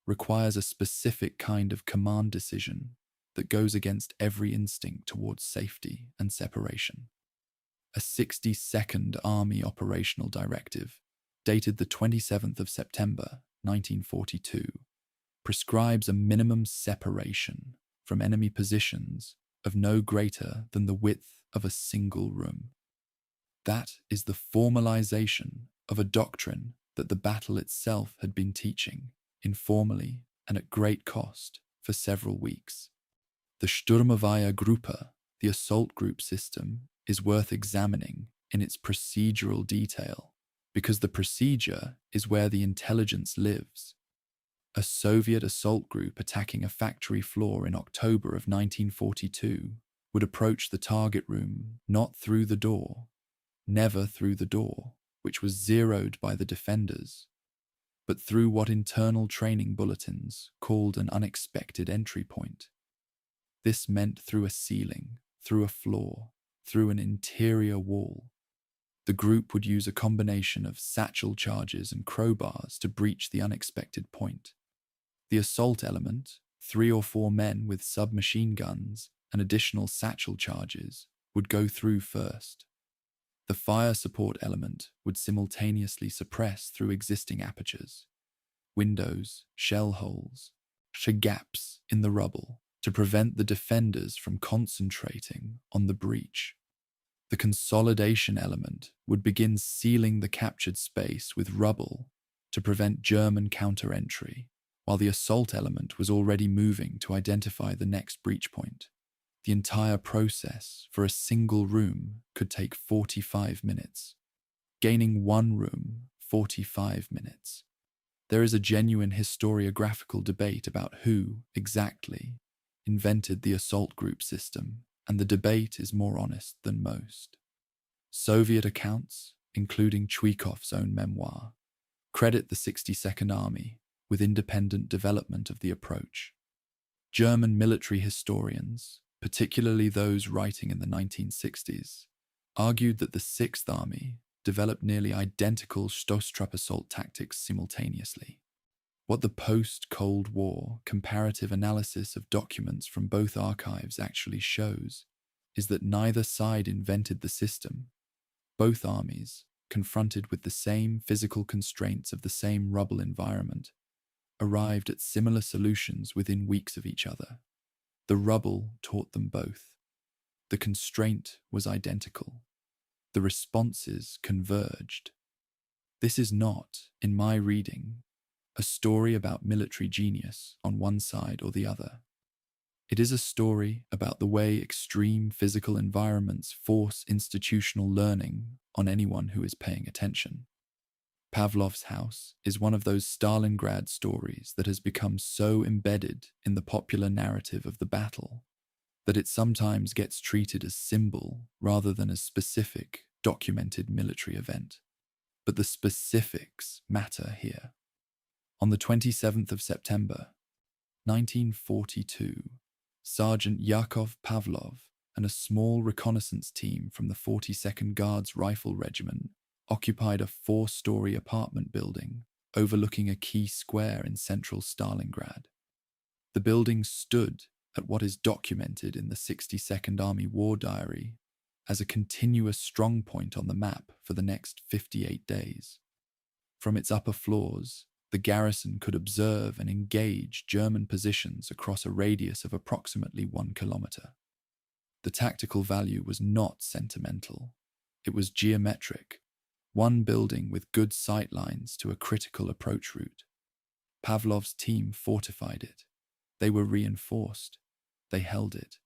requires a specific kind of command decision that goes against every instinct towards safety and separation. A 62nd Army Operational Directive, dated the 27th of September 1942, prescribes a minimum separation from enemy positions of no greater than the width of a single room. That is the formalization of a doctrine that the battle itself had been teaching, informally and at great cost, for several weeks. The Sturmovaya Gruppe, the assault group system, is worth examining in its procedural detail, because the procedure is where the intelligence lives. A Soviet assault group attacking a factory floor in October of 1942 would approach the target room not through the door, never through the door, which was zeroed by the defenders, but through what internal training bulletins called an unexpected entry point. This meant through a ceiling, through a floor, through an interior wall. The group would use a combination of satchel charges and crowbars to breach the unexpected point. The assault element, 3 or 4 men with submachine guns and additional satchel charges, would go through first. The fire support element would simultaneously suppress through existing apertures, windows, shell holes, gaps in the rubble, to prevent the defenders from concentrating on the breach. The consolidation element would begin sealing the captured space with rubble to prevent German counter-entry, while the assault element was already moving to identify the next breach point. The entire process for a single room could take 45 minutes. Gaining one room, 45 minutes. There is a genuine historiographical debate about who, exactly, invented the assault group system, and the debate is more honest than most. Soviet accounts, including Chwaikov's own memoir, credit the 62nd Army with independent development of the approach. German military historians, particularly those writing in the 1960s, argued that the 6th Army developed nearly identical Stoßtrupp assault tactics simultaneously. What the post-Cold War comparative analysis of documents from both archives actually shows is that neither side invented the system. Both armies, confronted with the same physical constraints of the same rubble environment, arrived at similar solutions within weeks of each other. The rubble taught them both. The constraint was identical. The responses converged. This is not, in my reading, a story about military genius on one side or the other. It is a story about the way extreme physical environments force institutional learning on anyone who is paying attention. Pavlov's house is one of those Stalingrad stories that has become so embedded in the popular narrative of the battle that it sometimes gets treated as symbol rather than as specific, documented military event. But the specifics matter here. On the 27th of September, 1942, Sergeant Yakov Pavlov and a small reconnaissance team from the 42nd Guards Rifle Regiment occupied a 4-story apartment building overlooking a key square in central Stalingrad. The building stood at what is documented in the 62nd Army War Diary as a continuous strongpoint on the map for the next 58 days. From its upper floors, the garrison could observe and engage German positions across a radius of approximately 1 kilometer. The tactical value was not sentimental. It was geometric, one building with good sight lines to a critical approach route. Pavlov's team fortified it. They were reinforced. They held it.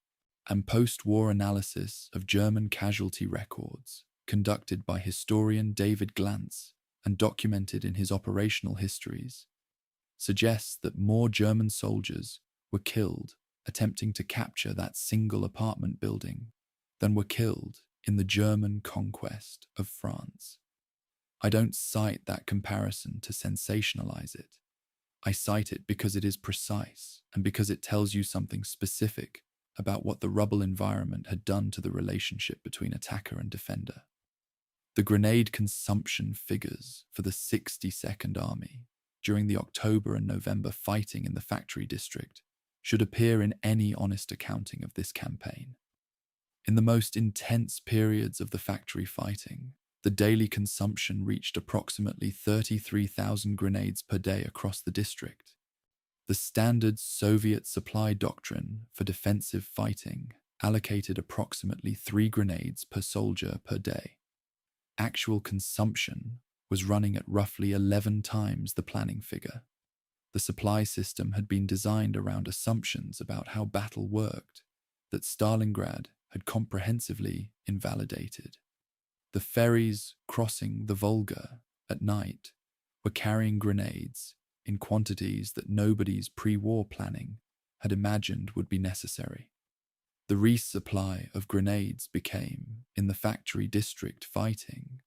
And post-war analysis of German casualty records, conducted by historian David Glantz and documented in his operational histories, suggests that more German soldiers were killed attempting to capture that single apartment building than were killed in the German conquest of France. I don't cite that comparison to sensationalize it. I cite it because it is precise and because it tells you something specific about what the rubble environment had done to the relationship between attacker and defender. The grenade consumption figures for the 62nd Army during the October and November fighting in the factory district should appear in any honest accounting of this campaign. In the most intense periods of the factory fighting, the daily consumption reached approximately 33,000 grenades per day across the district. The standard Soviet supply doctrine for defensive fighting allocated approximately 3 grenades per soldier per day. Actual consumption was running at roughly 11 times the planning figure. The supply system had been designed around assumptions about how battle worked that Stalingrad had comprehensively invalidated. The ferries crossing the Volga at night were carrying grenades in quantities that nobody's pre-war planning had imagined would be necessary. The resupply of grenades became, in the factory district fighting,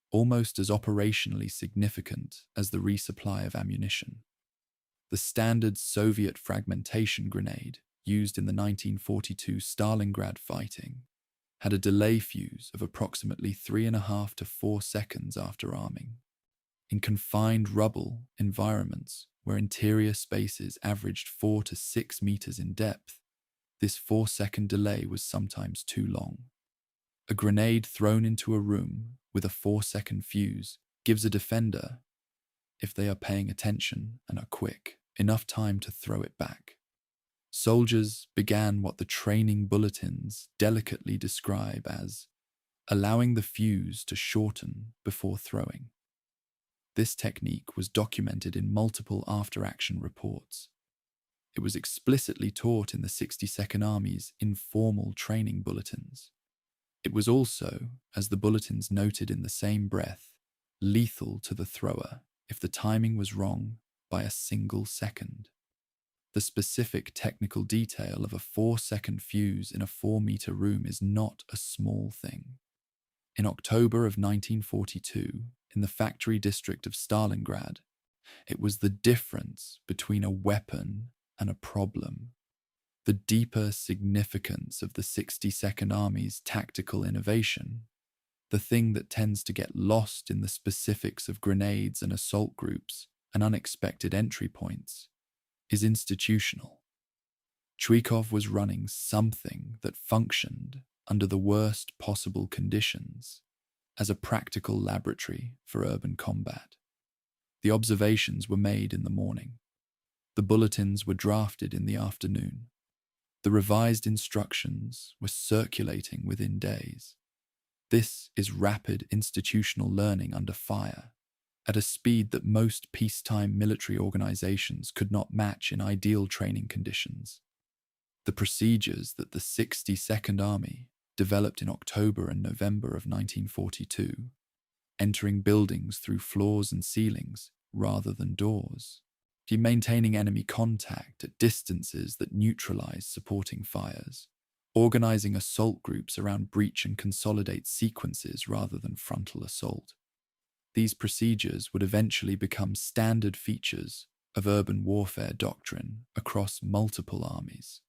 almost as operationally significant as the resupply of ammunition. The standard Soviet fragmentation grenade used in the 1942 Stalingrad fighting had a delay fuse of approximately 3.5 to 4 seconds after arming. In confined rubble environments where interior spaces averaged 4 to 6 meters in depth, this 4-second delay was sometimes too long. A grenade thrown into a room with a 4-second fuse gives a defender, if they are paying attention and are quick, enough time to throw it back. Soldiers began what the training bulletins delicately describe as allowing the fuse to shorten before throwing. This technique was documented in multiple after-action reports. It was explicitly taught in the 62nd Army's informal training bulletins. It was also, as the bulletins noted in the same breath, lethal to the thrower if the timing was wrong by a single second. The specific technical detail of a 4-second fuse in a 4-meter room is not a small thing. In October of 1942, in the factory district of Stalingrad, it was the difference between a weapon and a problem, the deeper significance of the 62nd Army's tactical innovation, the thing that tends to get lost in the specifics of grenades and assault groups, and unexpected entry points, is institutional. Chuikov was running something that functioned under the worst possible conditions as a practical laboratory for urban combat. The observations were made in the morning. The bulletins were drafted in the afternoon. The revised instructions were circulating within days. This is rapid institutional learning under fire, at a speed that most peacetime military organizations could not match in ideal training conditions. The procedures that the 62nd Army developed in October and November of 1942, entering buildings through floors and ceilings rather than doors, maintaining enemy contact at distances that neutralize supporting fires, organizing assault groups around breach and consolidate sequences rather than frontal assault. These procedures would eventually become standard features of urban warfare doctrine across multiple armies.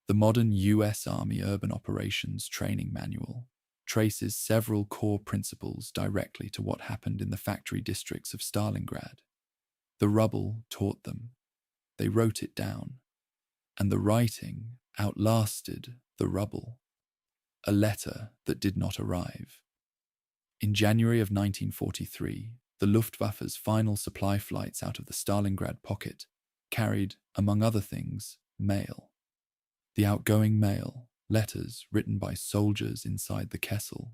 The modern U.S. Army Urban Operations Training Manual traces several core principles directly to what happened in the factory districts of Stalingrad. The rubble taught them. They wrote it down. And the writing outlasted the rubble. A letter that did not arrive. In January of 1943, the Luftwaffe's final supply flights out of the Stalingrad pocket carried, among other things, mail. The outgoing mail, letters written by soldiers inside the Kessel,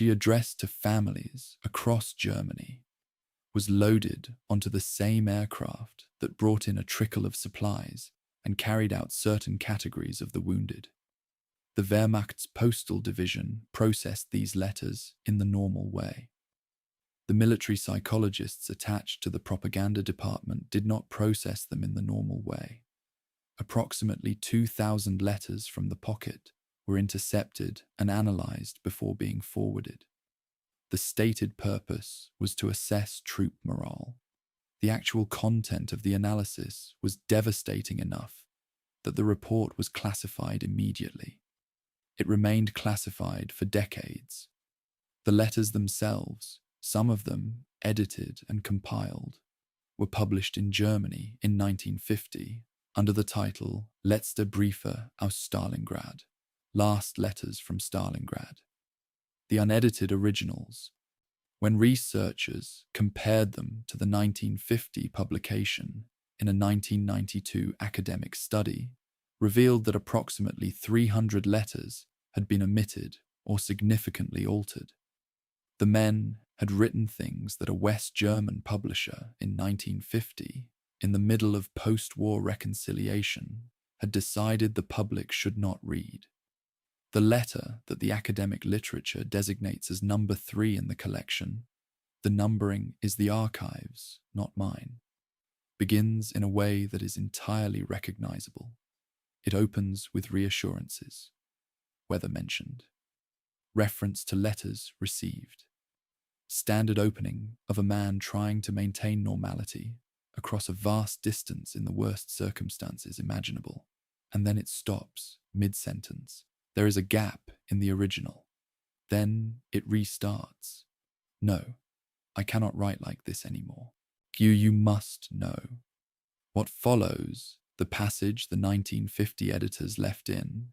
addressed to families across Germany, was loaded onto the same aircraft that brought in a trickle of supplies and carried out certain categories of the wounded. The Wehrmacht's postal division processed these letters in the normal way. The military psychologists attached to the propaganda department did not process them in the normal way. Approximately 2,000 letters from the pocket were intercepted and analyzed before being forwarded. The stated purpose was to assess troop morale. The actual content of the analysis was devastating enough that the report was classified immediately. It remained classified for decades. The letters themselves, some of them edited and compiled, were published in Germany in 1950 under the title Letzte Briefe aus Stalingrad, Last Letters from Stalingrad. The unedited originals, when researchers compared them to the 1950 publication in a 1992 academic study, revealed that approximately 300 letters had been omitted or significantly altered. The men had written things that a West German publisher in 1950, in the middle of post-war reconciliation, had decided the public should not read. The letter that the academic literature designates as number 3 in the collection, the numbering is the archive's, not mine, begins in a way that is entirely recognizable. It opens with reassurances, whether mentioned, reference to letters received, standard opening of a man trying to maintain normality across a vast distance in the worst circumstances imaginable, and then it stops mid-sentence. There is a gap in the original. Then it restarts. No, I cannot write like this anymore. You must know. What follows, the passage the 1950 editors left in,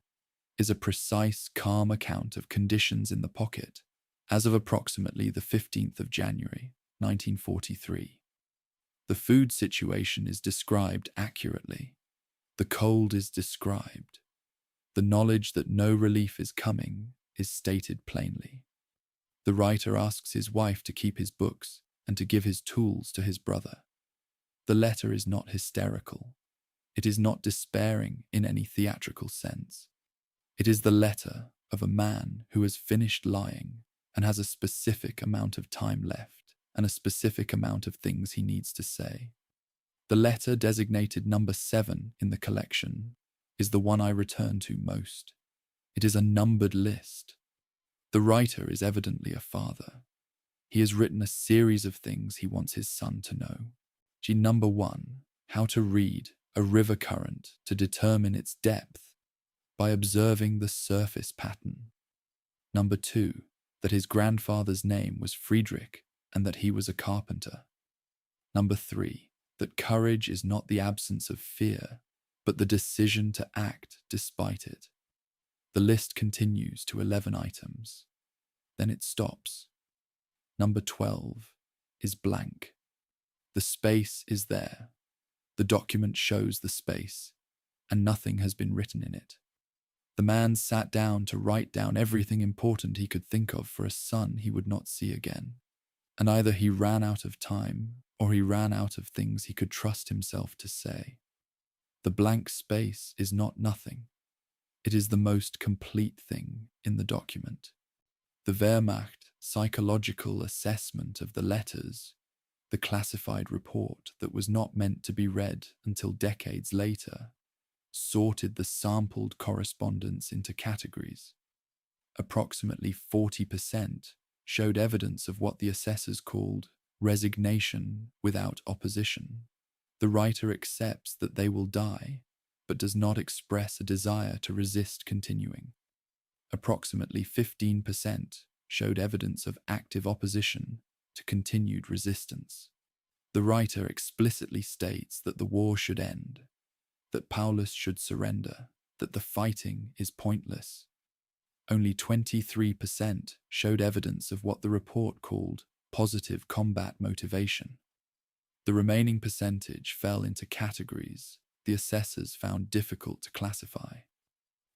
is a precise, calm account of conditions in the pocket as of approximately the 15th of January, 1943. The food situation is described accurately. The cold is described. The knowledge that no relief is coming is stated plainly. The writer asks his wife to keep his books and to give his tools to his brother. The letter is not hysterical. It is not despairing in any theatrical sense. It is the letter of a man who has finished lying and has a specific amount of time left and a specific amount of things he needs to say. The letter designated number 7 in the collection is the one I return to most. It is a numbered list. The writer is evidently a father. He has written a series of things he wants his son to know. Number 1, how to read a river current to determine its depth by observing the surface pattern. Number 2, that his grandfather's name was Friedrich and that he was a carpenter. Number 3, that courage is not the absence of fear, but the decision to act despite it. The list continues to 11 items. Then it stops. Number 12 is blank. The space is there. The document shows the space, and nothing has been written in it. The man sat down to write down everything important he could think of for a son he would not see again. And either he ran out of time, or he ran out of things he could trust himself to say. The blank space is not nothing. It is the most complete thing in the document. The Wehrmacht psychological assessment of the letters, the classified report that was not meant to be read until decades later, sorted the sampled correspondence into categories. Approximately 40% showed evidence of what the assessors called resignation without opposition. The writer accepts that they will die, but does not express a desire to resist continuing. Approximately 15% showed evidence of active opposition to continued resistance. The writer explicitly states that the war should end, that Paulus should surrender, that the fighting is pointless. Only 23% showed evidence of what the report called positive combat motivation. The remaining percentage fell into categories the assessors found difficult to classify.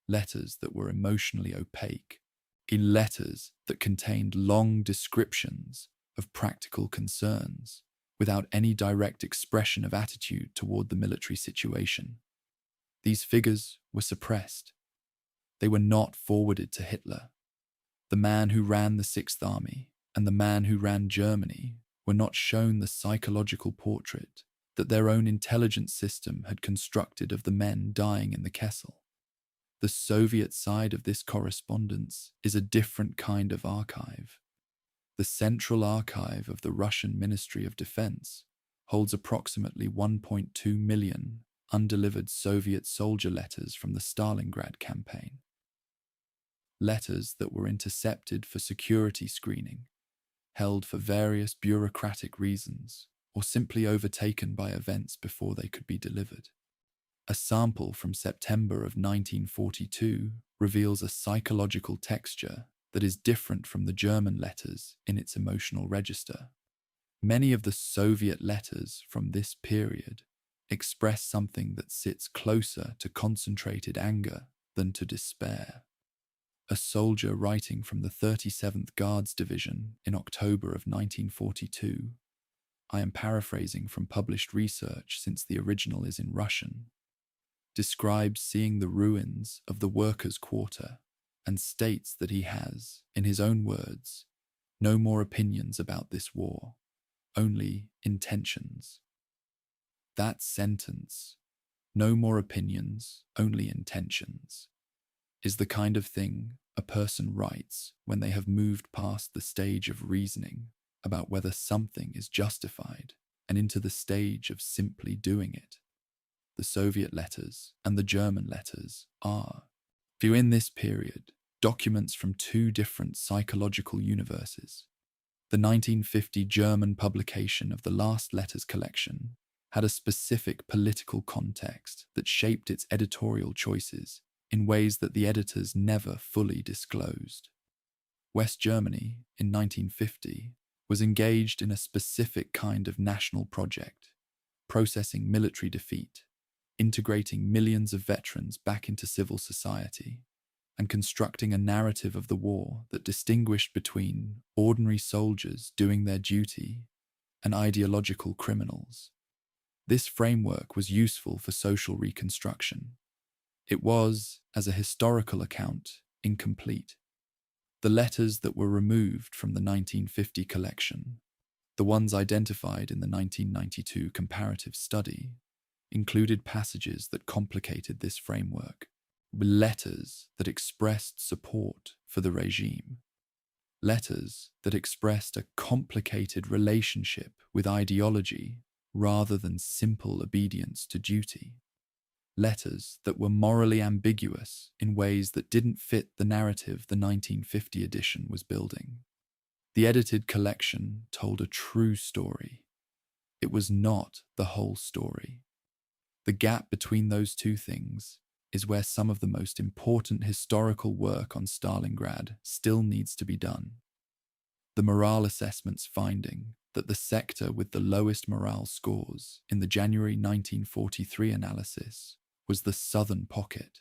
Letters that were emotionally opaque, in letters that contained long descriptions of practical concerns without any direct expression of attitude toward the military situation. These figures were suppressed. They were not forwarded to Hitler. The man who ran the Sixth Army and the man who ran Germany were not shown the psychological portrait that their own intelligence system had constructed of the men dying in the Kessel. The Soviet side of this correspondence is a different kind of archive. The Central Archive of the Russian Ministry of Defense holds approximately 1.2 million undelivered Soviet soldier letters from the Stalingrad campaign. Letters that were intercepted for security screening, held for various bureaucratic reasons, or simply overtaken by events before they could be delivered. A sample from September of 1942 reveals a psychological texture that is different from the German letters in its emotional register. Many of the Soviet letters from this period express something that sits closer to concentrated anger than to despair. A soldier writing from the 37th Guards Division in October of 1942, I am paraphrasing from published research since the original is in Russian, describes seeing the ruins of the workers' quarter and states that he has, in his own words, no more opinions about this war, only intentions. That sentence, no more opinions, only intentions, is the kind of thing a person writes when they have moved past the stage of reasoning about whether something is justified and into the stage of simply doing it. The Soviet letters and the German letters are, view in this period, documents from two different psychological universes. The 1950 German publication of the Last Letters collection had a specific political context that shaped its editorial choices in ways that the editors never fully disclosed. West Germany, in 1950, was engaged in a specific kind of national project, processing military defeat, integrating millions of veterans back into civil society, and constructing a narrative of the war that distinguished between ordinary soldiers doing their duty and ideological criminals. This framework was useful for social reconstruction. It was, as a historical account, incomplete. The letters that were removed from the 1950 collection, the ones identified in the 1992 comparative study, included passages that complicated this framework, letters that expressed support for the regime, letters that expressed a complicated relationship with ideology rather than simple obedience to duty, letters that were morally ambiguous in ways that didn't fit the narrative the 1950 edition was building. The edited collection told a true story. it was not the whole story. The gap between those two things is where some of the most important historical work on Stalingrad still needs to be done. The morale assessment's finding that the sector with the lowest morale scores in the January 1943 analysis was the southern pocket,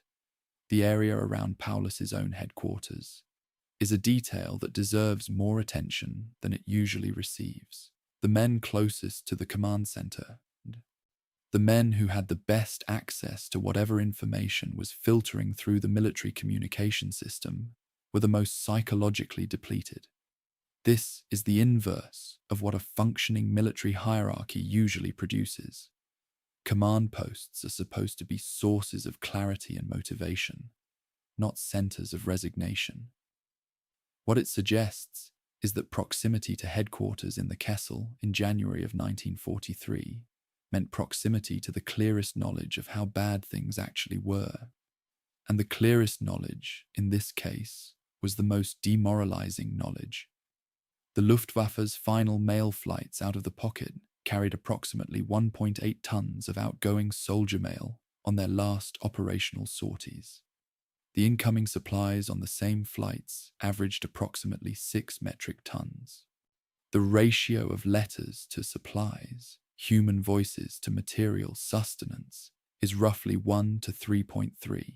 the area around Paulus's own headquarters, is a detail that deserves more attention than it usually receives. The men closest to the command center, the men who had the best access to whatever information was filtering through the military communication system, were the most psychologically depleted. This is the inverse of what a functioning military hierarchy usually produces. Command posts are supposed to be sources of clarity and motivation, not centers of resignation. What it suggests is that proximity to headquarters in the Kessel in January of 1943 meant proximity to the clearest knowledge of how bad things actually were. And the clearest knowledge, in this case, was the most demoralizing knowledge. The Luftwaffe's final mail flights out of the pocket carried approximately 1.8 tons of outgoing soldier mail on their last operational sorties. The incoming supplies on the same flights averaged approximately 6 metric tons. The ratio of letters to supplies, human voices to material sustenance, is roughly 1 to 3.3.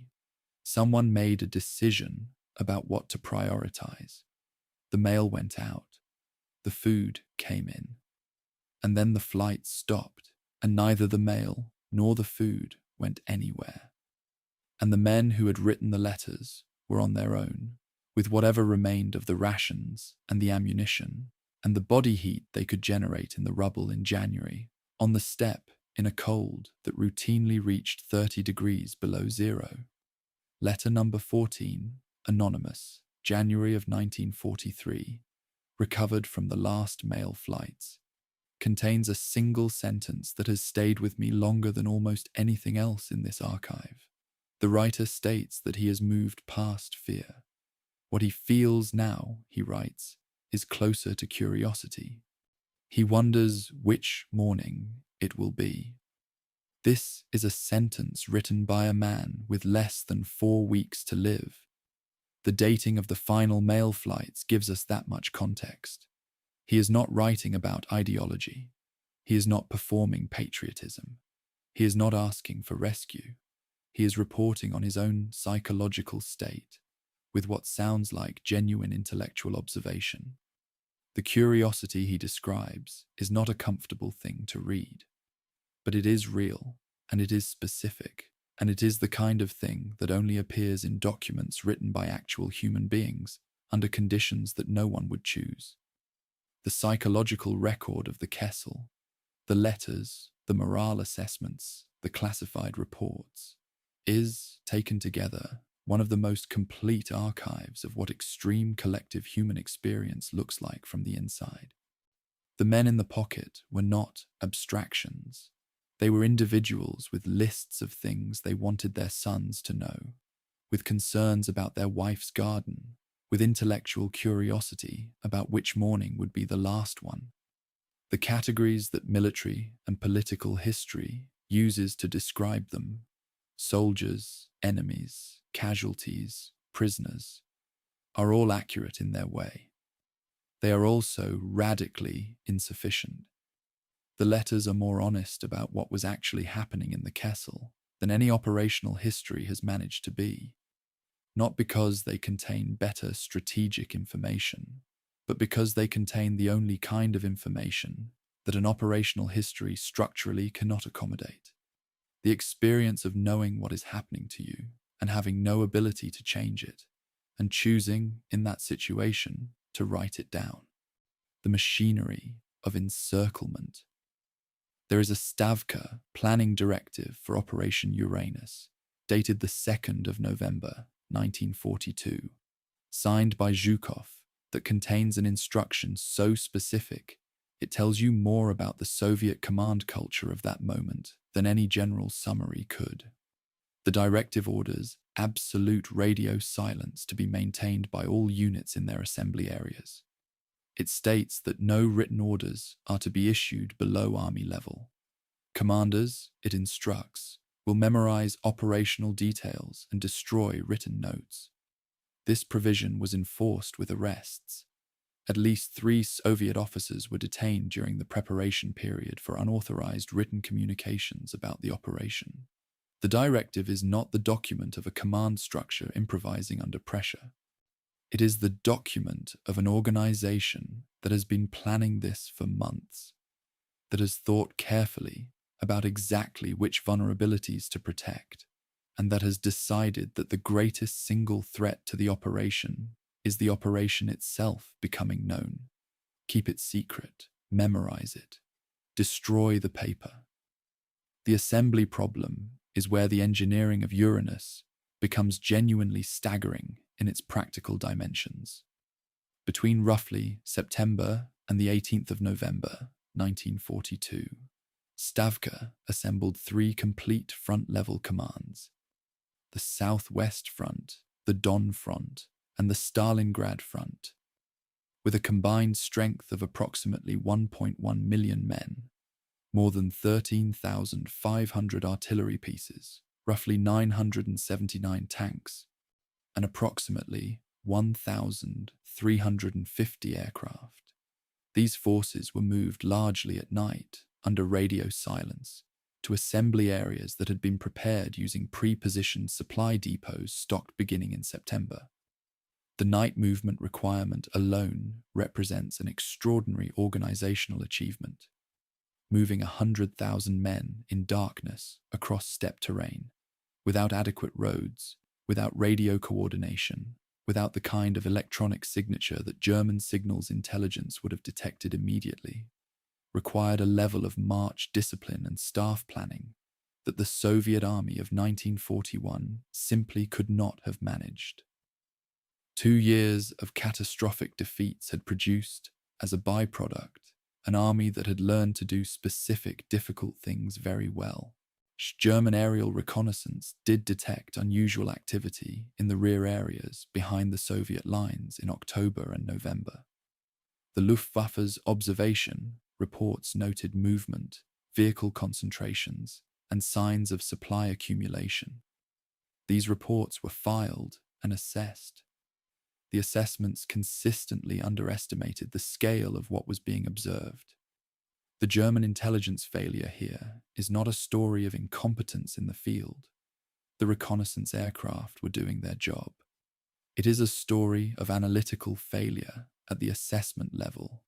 Someone made a decision about what to prioritize. The mail went out. The food came in. And then the flight stopped, and neither the mail nor the food went anywhere. And the men who had written the letters were on their own, with whatever remained of the rations and the ammunition, and the body heat they could generate in the rubble in January, on the steppe in a cold that routinely reached 30 degrees below zero. Letter number 14, anonymous, January of 1943, recovered from the last mail flights, contains a single sentence that has stayed with me longer than almost anything else in this archive. The writer states that he has moved past fear. What he feels now, he writes, is closer to curiosity. He wonders which morning it will be. This is a sentence written by a man with less than 4 weeks to live. The dating of the final mail flights gives us that much context. He is not writing about ideology. He is not performing patriotism. He is not asking for rescue. He is reporting on his own psychological state, with what sounds like genuine intellectual observation. The curiosity he describes is not a comfortable thing to read, but it is real, and it is specific, and it is the kind of thing that only appears in documents written by actual human beings under conditions that no one would choose. The psychological record of the Kessel, the letters, the morale assessments, the classified reports, is, taken together, one of the most complete archives of what extreme collective human experience looks like from the inside. The men in the pocket were not abstractions. They were individuals with lists of things they wanted their sons to know, with concerns about their wife's garden, with intellectual curiosity about which morning would be the last one. The categories that military and political history uses to describe them, soldiers, enemies, casualties, prisoners, are all accurate in their way. They are also radically insufficient. The letters are more honest about what was actually happening in the Kessel than any operational history has managed to be, not because they contain better strategic information, but because they contain the only kind of information that an operational history structurally cannot accommodate. The experience of knowing what is happening to you and having no ability to change it, and choosing, in that situation, to write it down. The machinery of encirclement. There is a Stavka planning directive for Operation Uranus, dated the 2nd of November, 1942, signed by Zhukov, that contains an instruction so specific it tells you more about the Soviet command culture of that moment than any general summary could. The directive orders absolute radio silence to be maintained by all units in their assembly areas. It states that no written orders are to be issued below army level. Commanders, it instructs, will memorize operational details and destroy written notes. This provision was enforced with arrests. At least 3 Soviet officers were detained during the preparation period for unauthorized written communications about the operation. The directive is not the document of a command structure improvising under pressure. It is the document of an organization that has been planning this for months, that has thought carefully about exactly which vulnerabilities to protect, and that has decided that the greatest single threat to the operation is the operation itself becoming known. Keep it secret, memorize it, destroy the paper. The assembly problem is where the engineering of Uranus becomes genuinely staggering in its practical dimensions. Between roughly September and the 18th of November, 1942, Stavka assembled 3 complete front-level commands: the Southwest Front, the Don Front, and the Stalingrad Front. With a combined strength of approximately 1.1 million men, more than 13,500 artillery pieces, roughly 979 tanks, and approximately 1,350 aircraft. These forces were moved largely at night, under radio silence, to assembly areas that had been prepared using pre-positioned supply depots stocked beginning in September. The night movement requirement alone represents an extraordinary organizational achievement, moving 100,000 men in darkness across steppe terrain, without adequate roads, without radio coordination, without the kind of electronic signature that German signals intelligence would have detected immediately, required a level of march discipline and staff planning that the Soviet army of 1941 simply could not have managed. 2 years of catastrophic defeats had produced, as a byproduct, an army that had learned to do specific, difficult things very well. German aerial reconnaissance did detect unusual activity in the rear areas behind the Soviet lines in October and November. The Luftwaffe's observation reports noted movement, vehicle concentrations, and signs of supply accumulation. These reports were filed and assessed. The assessments consistently underestimated the scale of what was being observed. The German intelligence failure here is not a story of incompetence in the field. The reconnaissance aircraft were doing their job. It is a story of analytical failure at the assessment level,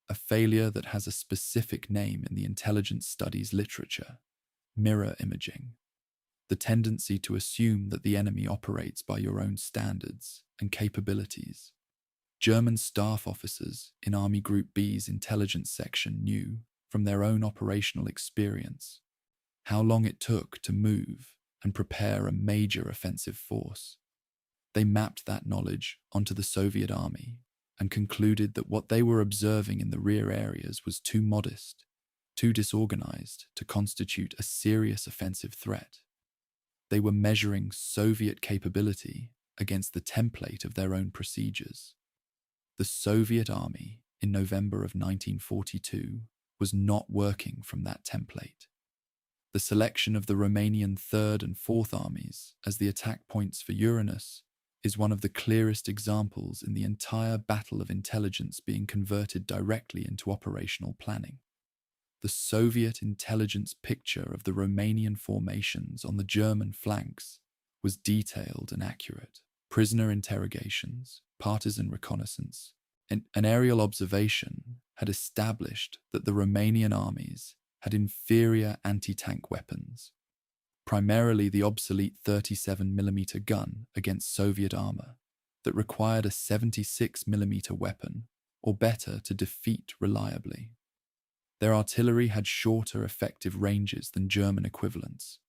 a failure that has a specific name in the intelligence studies literature: mirror imaging. The tendency to assume that the enemy operates by your own standards and capabilities. German staff officers in Army Group B's intelligence section knew, from their own operational experience, how long it took to move and prepare a major offensive force. They mapped that knowledge onto the Soviet army and concluded that what they were observing in the rear areas was too modest, too disorganized to constitute a serious offensive threat. They were measuring Soviet capability against the template of their own procedures. The Soviet army in November of 1942 was not working from that template. The selection of the Romanian 3rd and 4th armies as the attack points for Uranus is one of the clearest examples in the entire battle of intelligence being converted directly into operational planning. The Soviet intelligence picture of the Romanian formations on the German flanks was detailed and accurate. Prisoner interrogations, partisan reconnaissance, and an aerial observation had established that the Romanian armies had inferior anti-tank weapons, primarily the obsolete 37mm gun against Soviet armor that required a 76mm weapon or better to defeat reliably. Their artillery had shorter effective ranges than German equivalents.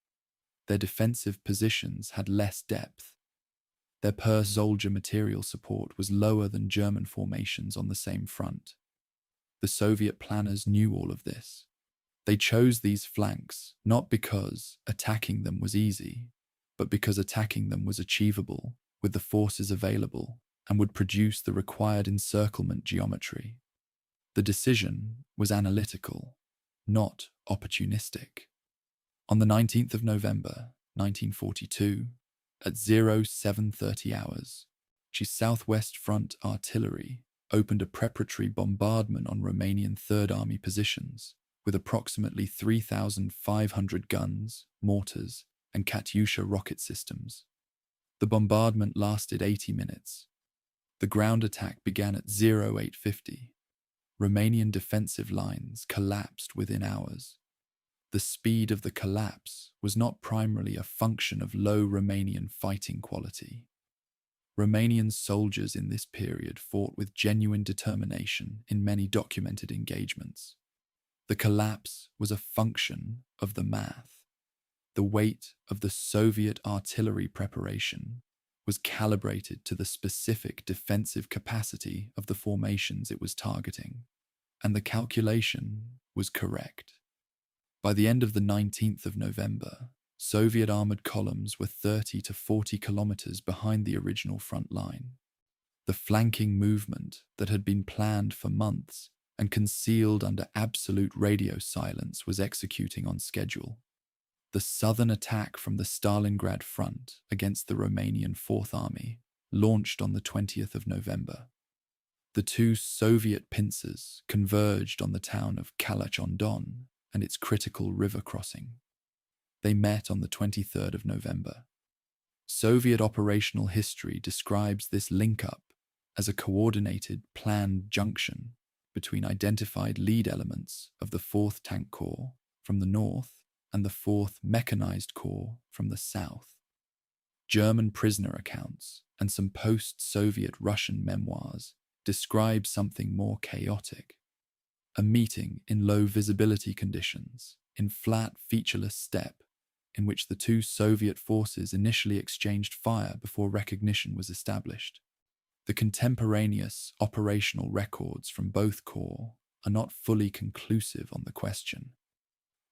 Their defensive positions had less depth. Their per-soldier material support was lower than German formations on the same front. The Soviet planners knew all of this. They chose these flanks not because attacking them was easy, but because attacking them was achievable with the forces available and would produce the required encirclement geometry. The decision was analytical, not opportunistic. On the 19th of November, 1942, at 0730 hours, Southwest Front artillery opened a preparatory bombardment on Romanian Third Army positions with approximately 3,500 guns, mortars, and Katyusha rocket systems. The bombardment lasted 80 minutes. The ground attack began at 0850. Romanian defensive lines collapsed within hours. The speed of the collapse was not primarily a function of low Romanian fighting quality. Romanian soldiers in this period fought with genuine determination in many documented engagements. The collapse was a function of the math. The weight of the Soviet artillery preparation was calibrated to the specific defensive capacity of the formations it was targeting, and the calculation was correct. By the end of the 19th of November, Soviet armored columns were 30 to 40 kilometers behind the original front line. The flanking movement that had been planned for months and concealed under absolute radio silence was executing on schedule. The southern attack from the Stalingrad front against the Romanian Fourth Army launched on the 20th of November. The two Soviet pincers converged on the town of Calaci-on-Don and its critical river crossing. They met on the 23rd of November. Soviet operational history describes this link-up as a coordinated, planned junction between identified lead elements of the 4th Tank Corps from the north and the 4th Mechanized Corps from the south. German prisoner accounts and some post-Soviet Russian memoirs describe something more chaotic. A meeting in low visibility conditions, in flat, featureless steppe, in which the two Soviet forces initially exchanged fire before recognition was established. The contemporaneous operational records from both corps are not fully conclusive on the question.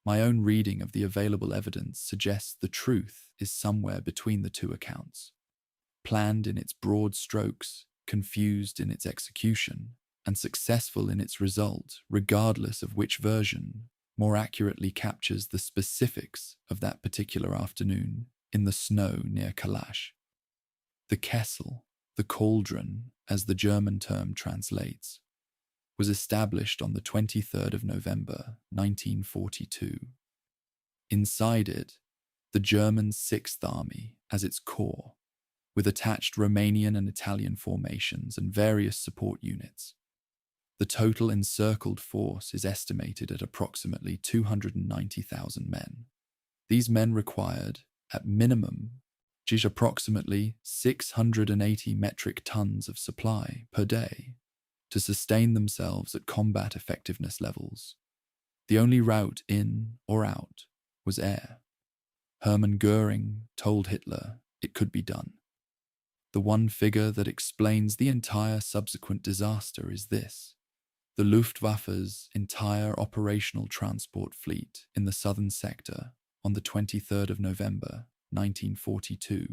My own reading of the available evidence suggests the truth is somewhere between the two accounts. Planned in its broad strokes, confused in its execution, and successful in its result, regardless of which version more accurately captures the specifics of that particular afternoon in the snow near Kalash. The Kessel, the cauldron, as the German term translates, was established on the 23rd of November, 1942. Inside it, the German Sixth Army as its core, with attached Romanian and Italian formations and various support units. The total encircled force is estimated at approximately 290,000 men. These men required, at minimum, approximately 680 metric tons of supply per day to sustain themselves at combat effectiveness levels. The only route in or out was air. Hermann Göring told Hitler it could be done. The one figure that explains the entire subsequent disaster is this: the Luftwaffe's entire operational transport fleet in the southern sector on the 23rd of November, 1942,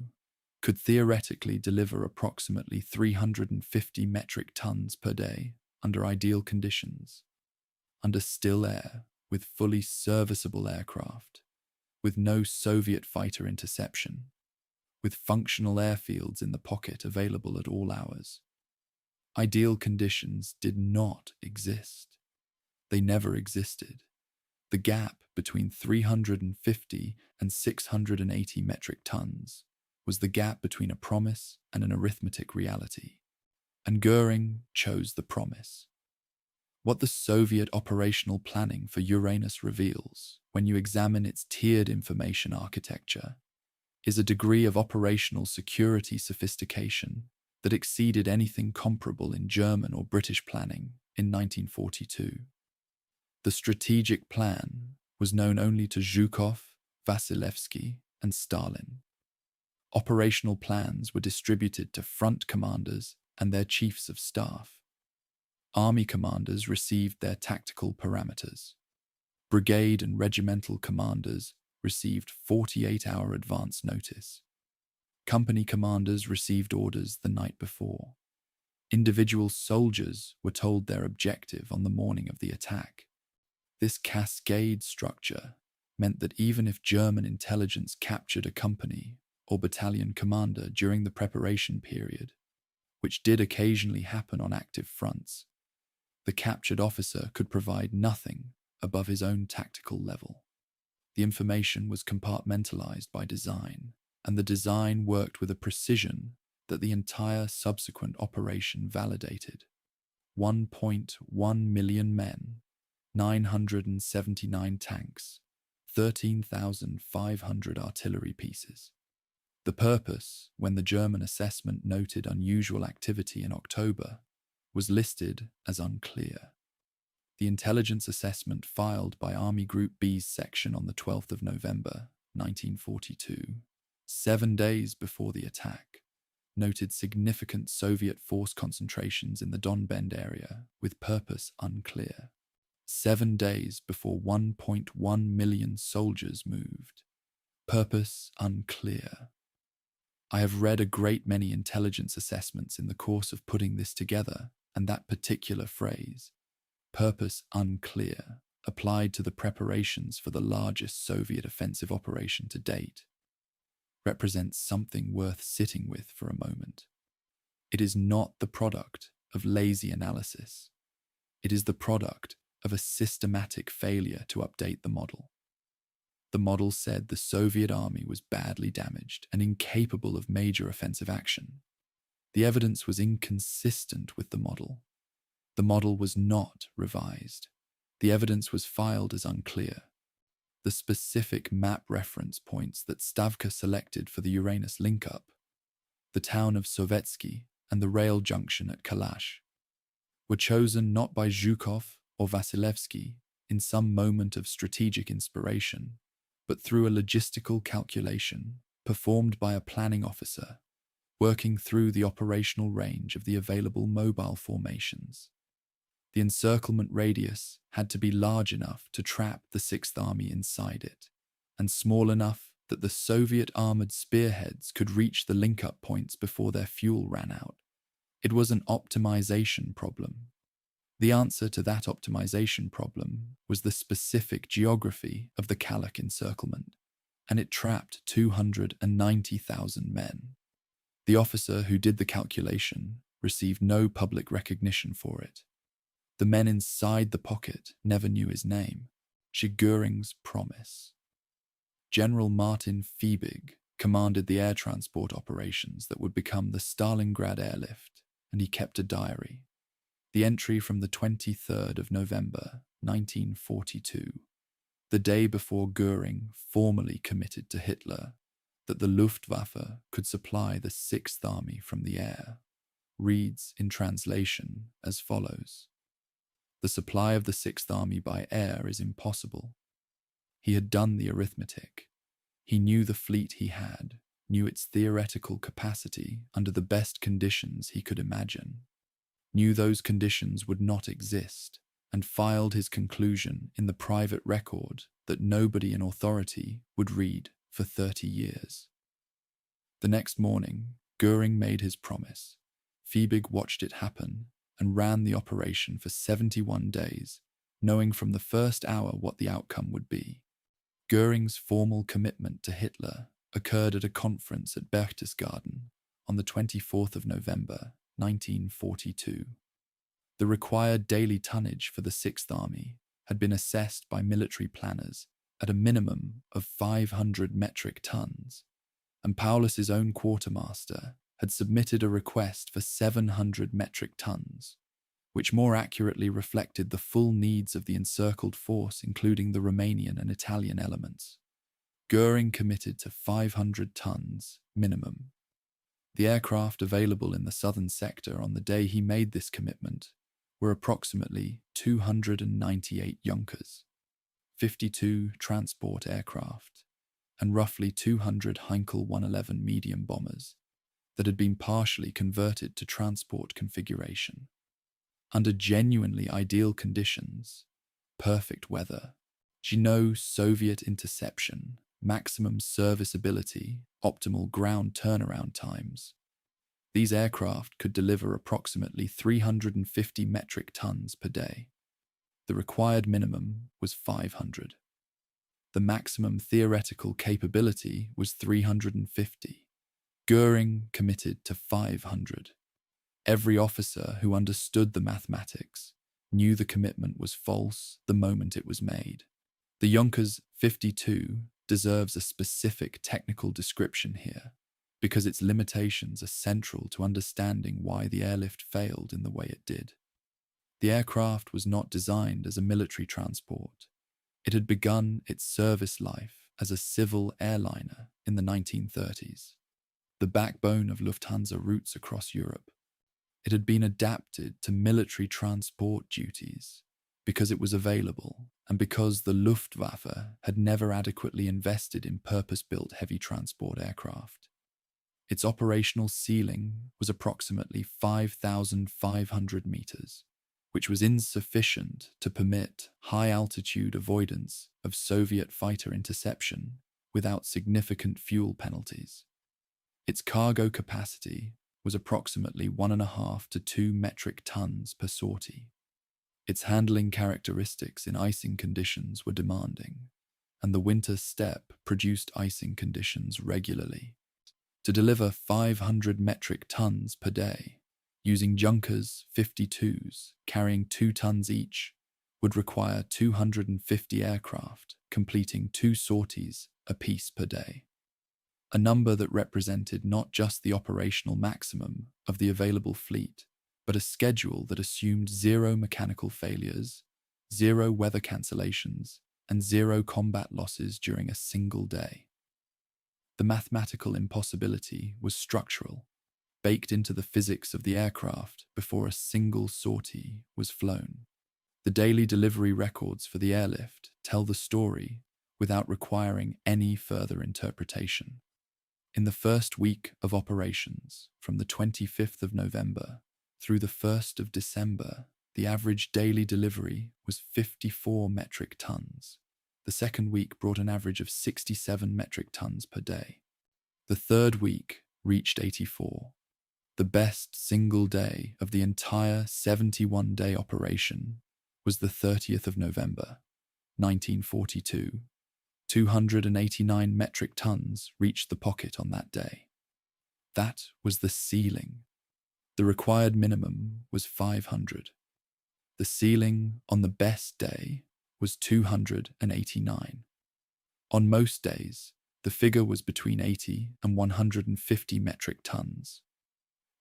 could theoretically deliver approximately 350 metric tons per day under ideal conditions, under still air, with fully serviceable aircraft, with no Soviet fighter interception, with functional airfields in the pocket available at all hours. Ideal conditions did not exist. They never existed. The gap between 350 and 680 metric tons was the gap between a promise and an arithmetic reality. And Göring chose the promise. What the Soviet operational planning for Uranus reveals, when you examine its tiered information architecture, is a degree of operational security sophistication that exceeded anything comparable in German or British planning in 1942. The strategic plan was known only to Zhukov, Vasilevsky, and Stalin. Operational plans were distributed to front commanders and their chiefs of staff. Army commanders received their tactical parameters. Brigade and regimental commanders received 48-hour advance notice. Company commanders received orders the night before. Individual soldiers were told their objective on the morning of the attack. This cascade structure meant that even if German intelligence captured a company or battalion commander during the preparation period, which did occasionally happen on active fronts, the captured officer could provide nothing above his own tactical level. The information was compartmentalized by design, and the design worked with a precision that the entire subsequent operation validated. 1.1 million men, 979 tanks, 13,500 artillery pieces. The purpose, when the German assessment noted unusual activity in October, was listed as unclear. The intelligence assessment filed by Army Group B's section on the 12th of November, 1942, 7 days before the attack, noted significant Soviet force concentrations in the Donbend area with purpose unclear. 7 days before 1.1 million soldiers moved. Purpose unclear. I have read a great many intelligence assessments in the course of putting this together, and that particular phrase, purpose unclear, applied to the preparations for the largest Soviet offensive operation to date, represents something worth sitting with for a moment. It is not the product of lazy analysis. It is the product of a systematic failure to update the model. The model said the Soviet army was badly damaged and incapable of major offensive action. The evidence was inconsistent with the model. The model was not revised. The evidence was filed as unclear. The specific map reference points that Stavka selected for the Uranus link-up, the town of Sovetski and the rail junction at Kalash, were chosen not by Zhukov or Vasilevsky in some moment of strategic inspiration, but through a logistical calculation performed by a planning officer working through the operational range of the available mobile formations. The encirclement radius had to be large enough to trap the Sixth Army inside it, and small enough that the Soviet armored spearheads could reach the link-up points before their fuel ran out. It was an optimization problem. The answer to that optimization problem was the specific geography of the Kalach encirclement, and it trapped 290,000 men. The officer who did the calculation received no public recognition for it. The men inside the pocket never knew his name. Göring's promise. General Martin Fiebig commanded the air transport operations that would become the Stalingrad airlift, and he kept a diary. The entry from the 23rd of November, 1942, the day before Göring formally committed to Hitler that the Luftwaffe could supply the Sixth Army from the air, reads in translation as follows. The supply of the Sixth Army by air is impossible. He had done the arithmetic. He knew the fleet he had, knew its theoretical capacity under the best conditions he could imagine, knew those conditions would not exist, and filed his conclusion in the private record that nobody in authority would read for 30 years. The next morning, Göring made his promise. Fiebig watched it happen and ran the operation for 71 days, knowing from the first hour what the outcome would be. Göring's formal commitment to Hitler occurred at a conference at Berchtesgaden on the 24th of November, 1942. The required daily tonnage for the Sixth Army had been assessed by military planners at a minimum of 500 metric tons, and Paulus's own quartermaster had submitted a request for 700 metric tons, which more accurately reflected the full needs of the encircled force, including the Romanian and Italian elements. Göring committed to 500 tons minimum. The aircraft available in the southern sector on the day he made this commitment were approximately 298 Junkers, 52 transport aircraft, and roughly 200 Heinkel 111 medium bombers that had been partially converted to transport configuration. Under genuinely ideal conditions, perfect weather, no Soviet interception, maximum serviceability, optimal ground turnaround times, These aircraft could deliver approximately 350 metric tons per day. The required minimum was 500. The maximum theoretical capability was 350. Göring committed to 500. Every officer who understood the mathematics knew the commitment was false the moment it was made. The Junkers 52 deserves a specific technical description here, because its limitations are central to understanding why the airlift failed in the way it did. The aircraft was not designed as a military transport. It had begun its service life as a civil airliner in the 1930s, the backbone of Lufthansa routes across Europe. It had been adapted to military transport duties because it was available and because the Luftwaffe had never adequately invested in purpose-built heavy transport aircraft. Its operational ceiling was approximately 5,500 meters, which was insufficient to permit high-altitude avoidance of Soviet fighter interception without significant fuel penalties. Its cargo capacity was approximately 1.5 to 2 metric tons per sortie. Its handling characteristics in icing conditions were demanding, and the winter steppe produced icing conditions regularly. To deliver 500 metric tons per day, using Junkers 52s carrying 2 tons each, would require 250 aircraft completing 2 sorties apiece per day. A number that represented not just the operational maximum of the available fleet, but a schedule that assumed 0 mechanical failures, 0 weather cancellations, and 0 combat losses during a single day. The mathematical impossibility was structural, baked into the physics of the aircraft before a single sortie was flown. The daily delivery records for the airlift tell the story without requiring any further interpretation. In the first week of operations, from the 25th of November through the 1st of December, the average daily delivery was 54 metric tons. The second week brought an average of 67 metric tons per day. The third week reached 84. The best single day of the entire 71-day operation was the 30th of November, 1942. 289 metric tons reached the pocket on that day. That was the ceiling. The required minimum was 500. The ceiling on the best day was 289. On most days, the figure was between 80 and 150 metric tons.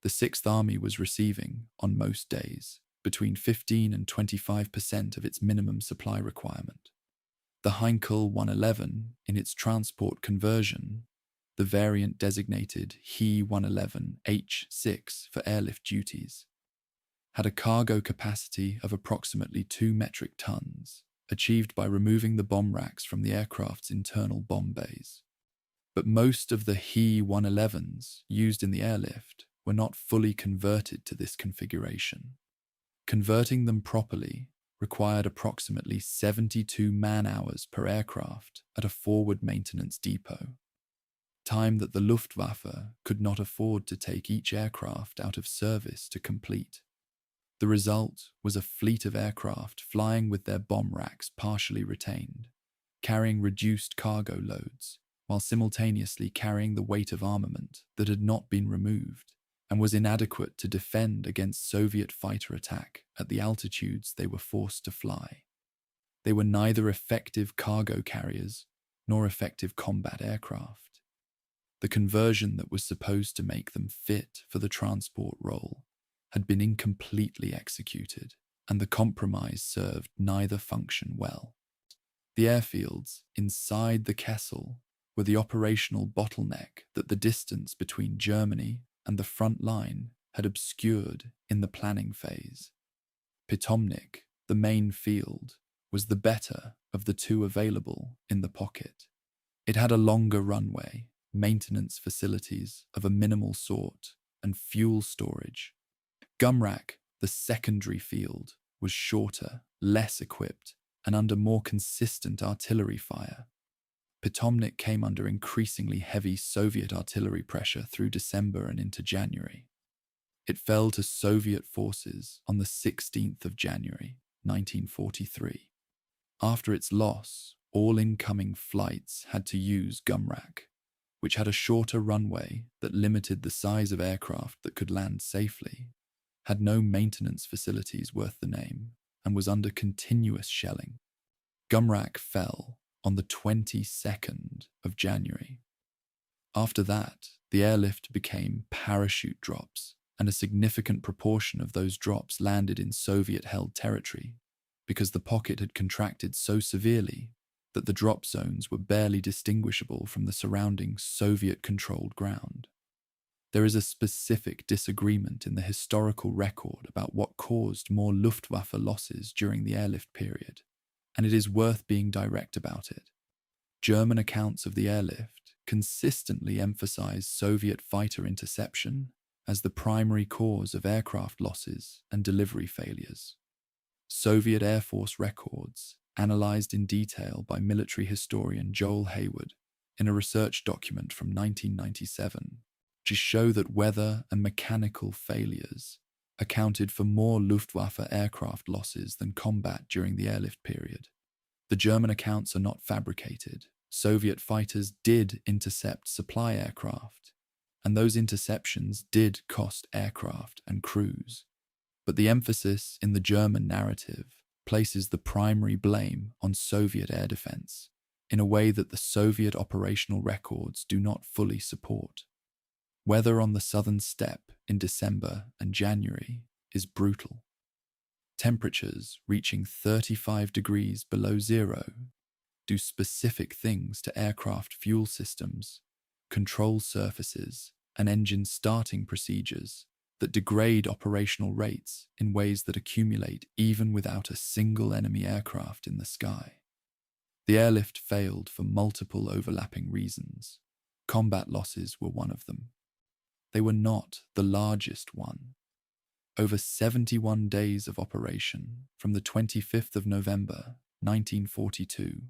The Sixth Army was receiving, on most days, between 15 and 25% of its minimum supply requirement. The Heinkel 111, in its transport conversion, the variant designated He 111H6 for airlift duties, had a cargo capacity of approximately 2 metric tons, achieved by removing the bomb racks from the aircraft's internal bomb bays. But most of the He 111s used in the airlift were not fully converted to this configuration. Converting them properly required approximately 72 man-hours per aircraft at a forward maintenance depot, time that the Luftwaffe could not afford to take each aircraft out of service to complete. The result was a fleet of aircraft flying with their bomb racks partially retained, carrying reduced cargo loads, while simultaneously carrying the weight of armament that had not been removed and was inadequate to defend against Soviet fighter attack at the altitudes they were forced to fly. They were neither effective cargo carriers nor effective combat aircraft. The conversion that was supposed to make them fit for the transport role had been incompletely executed, and the compromise served neither function well. The airfields inside the Kessel were the operational bottleneck that the distance between Germany and the front line had obscured in the planning phase. Pitomnik, the main field, was the better of the two available in the pocket. It had a longer runway, maintenance facilities of a minimal sort, and fuel storage. Gumrak, the secondary field, was shorter, less equipped, and under more consistent artillery fire. Pitomnik came under increasingly heavy Soviet artillery pressure through December and into January. It fell to Soviet forces on the 16th of January, 1943. After its loss, all incoming flights had to use Gumrak, which had a shorter runway that limited the size of aircraft that could land safely, had no maintenance facilities worth the name, and was under continuous shelling. Gumrak fell on the 22nd of January. After that, the airlift became parachute drops, and a significant proportion of those drops landed in Soviet-held territory, because the pocket had contracted so severely that the drop zones were barely distinguishable from the surrounding Soviet-controlled ground. There is a specific disagreement in the historical record about what caused more Luftwaffe losses during the airlift period, and it is worth being direct about it. German accounts of the airlift consistently emphasize Soviet fighter interception as the primary cause of aircraft losses and delivery failures. Soviet Air Force records, analyzed in detail by military historian Joel Hayward in a research document from 1997, just show that weather and mechanical failures accounted for more Luftwaffe aircraft losses than combat during the airlift period. The German accounts are not fabricated. Soviet fighters did intercept supply aircraft, and those interceptions did cost aircraft and crews. But the emphasis in the German narrative places the primary blame on Soviet air defense in a way that the Soviet operational records do not fully support. Weather on the southern steppe in December and January is brutal. Temperatures reaching 35 degrees below zero do specific things to aircraft fuel systems, control surfaces, and engine starting procedures that degrade operational rates in ways that accumulate even without a single enemy aircraft in the sky. The airlift failed for multiple overlapping reasons. Combat losses were one of them. They were not the largest one. Over 71 days of operation, from the 25th of November, 1942,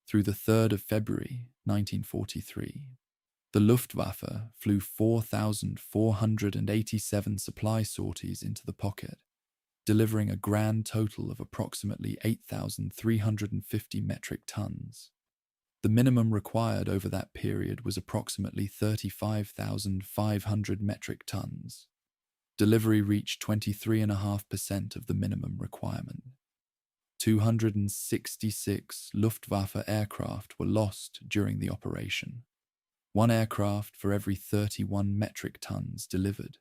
through the 3rd of February, 1943, the Luftwaffe flew 4,487 supply sorties into the pocket, delivering a grand total of approximately 8,350 metric tons. The minimum required over that period was approximately 35,500 metric tons. Delivery reached 23.5% of the minimum requirement. 266 Luftwaffe aircraft were lost during the operation. One aircraft for every 31 metric tons delivered.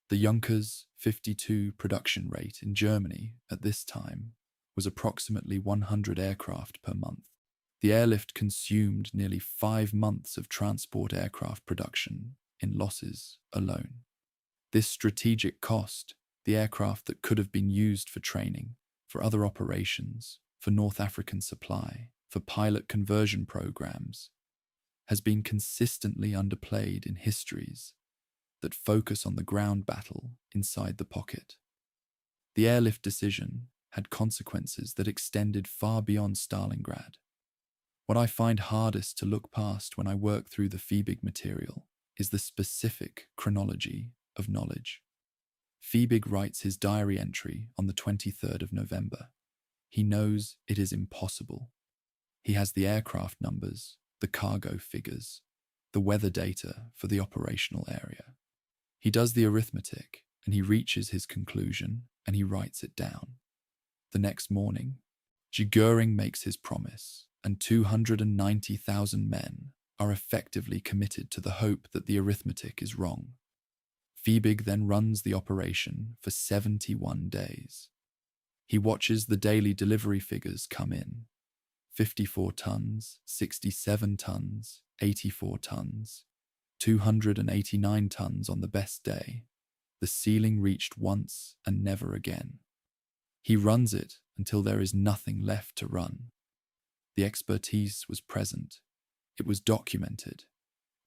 The Junkers 52 production rate in Germany at this time was approximately 100 aircraft per month. The airlift consumed nearly 5 months of transport aircraft production in losses alone. This strategic cost, the aircraft that could have been used for training, for other operations, for North African supply, for pilot conversion programs, has been consistently underplayed in histories that focus on the ground battle inside the pocket. The airlift decision had consequences that extended far beyond Stalingrad. What I find hardest to look past when I work through the Fiebig material is the specific chronology of knowledge. Fiebig writes his diary entry on the 23rd of November. He knows it is impossible. He has the aircraft numbers, the cargo figures, the weather data for the operational area. He does the arithmetic, and he reaches his conclusion, and he writes it down. The next morning, Göring makes his promise, and 290,000 men are effectively committed to the hope that the arithmetic is wrong. Fiebig then runs the operation for 71 days. He watches the daily delivery figures come in: 54 tons, 67 tons, 84 tons, 289 tons on the best day. The ceiling reached once and never again. He runs it until there is nothing left to run. The expertise was present. It was documented.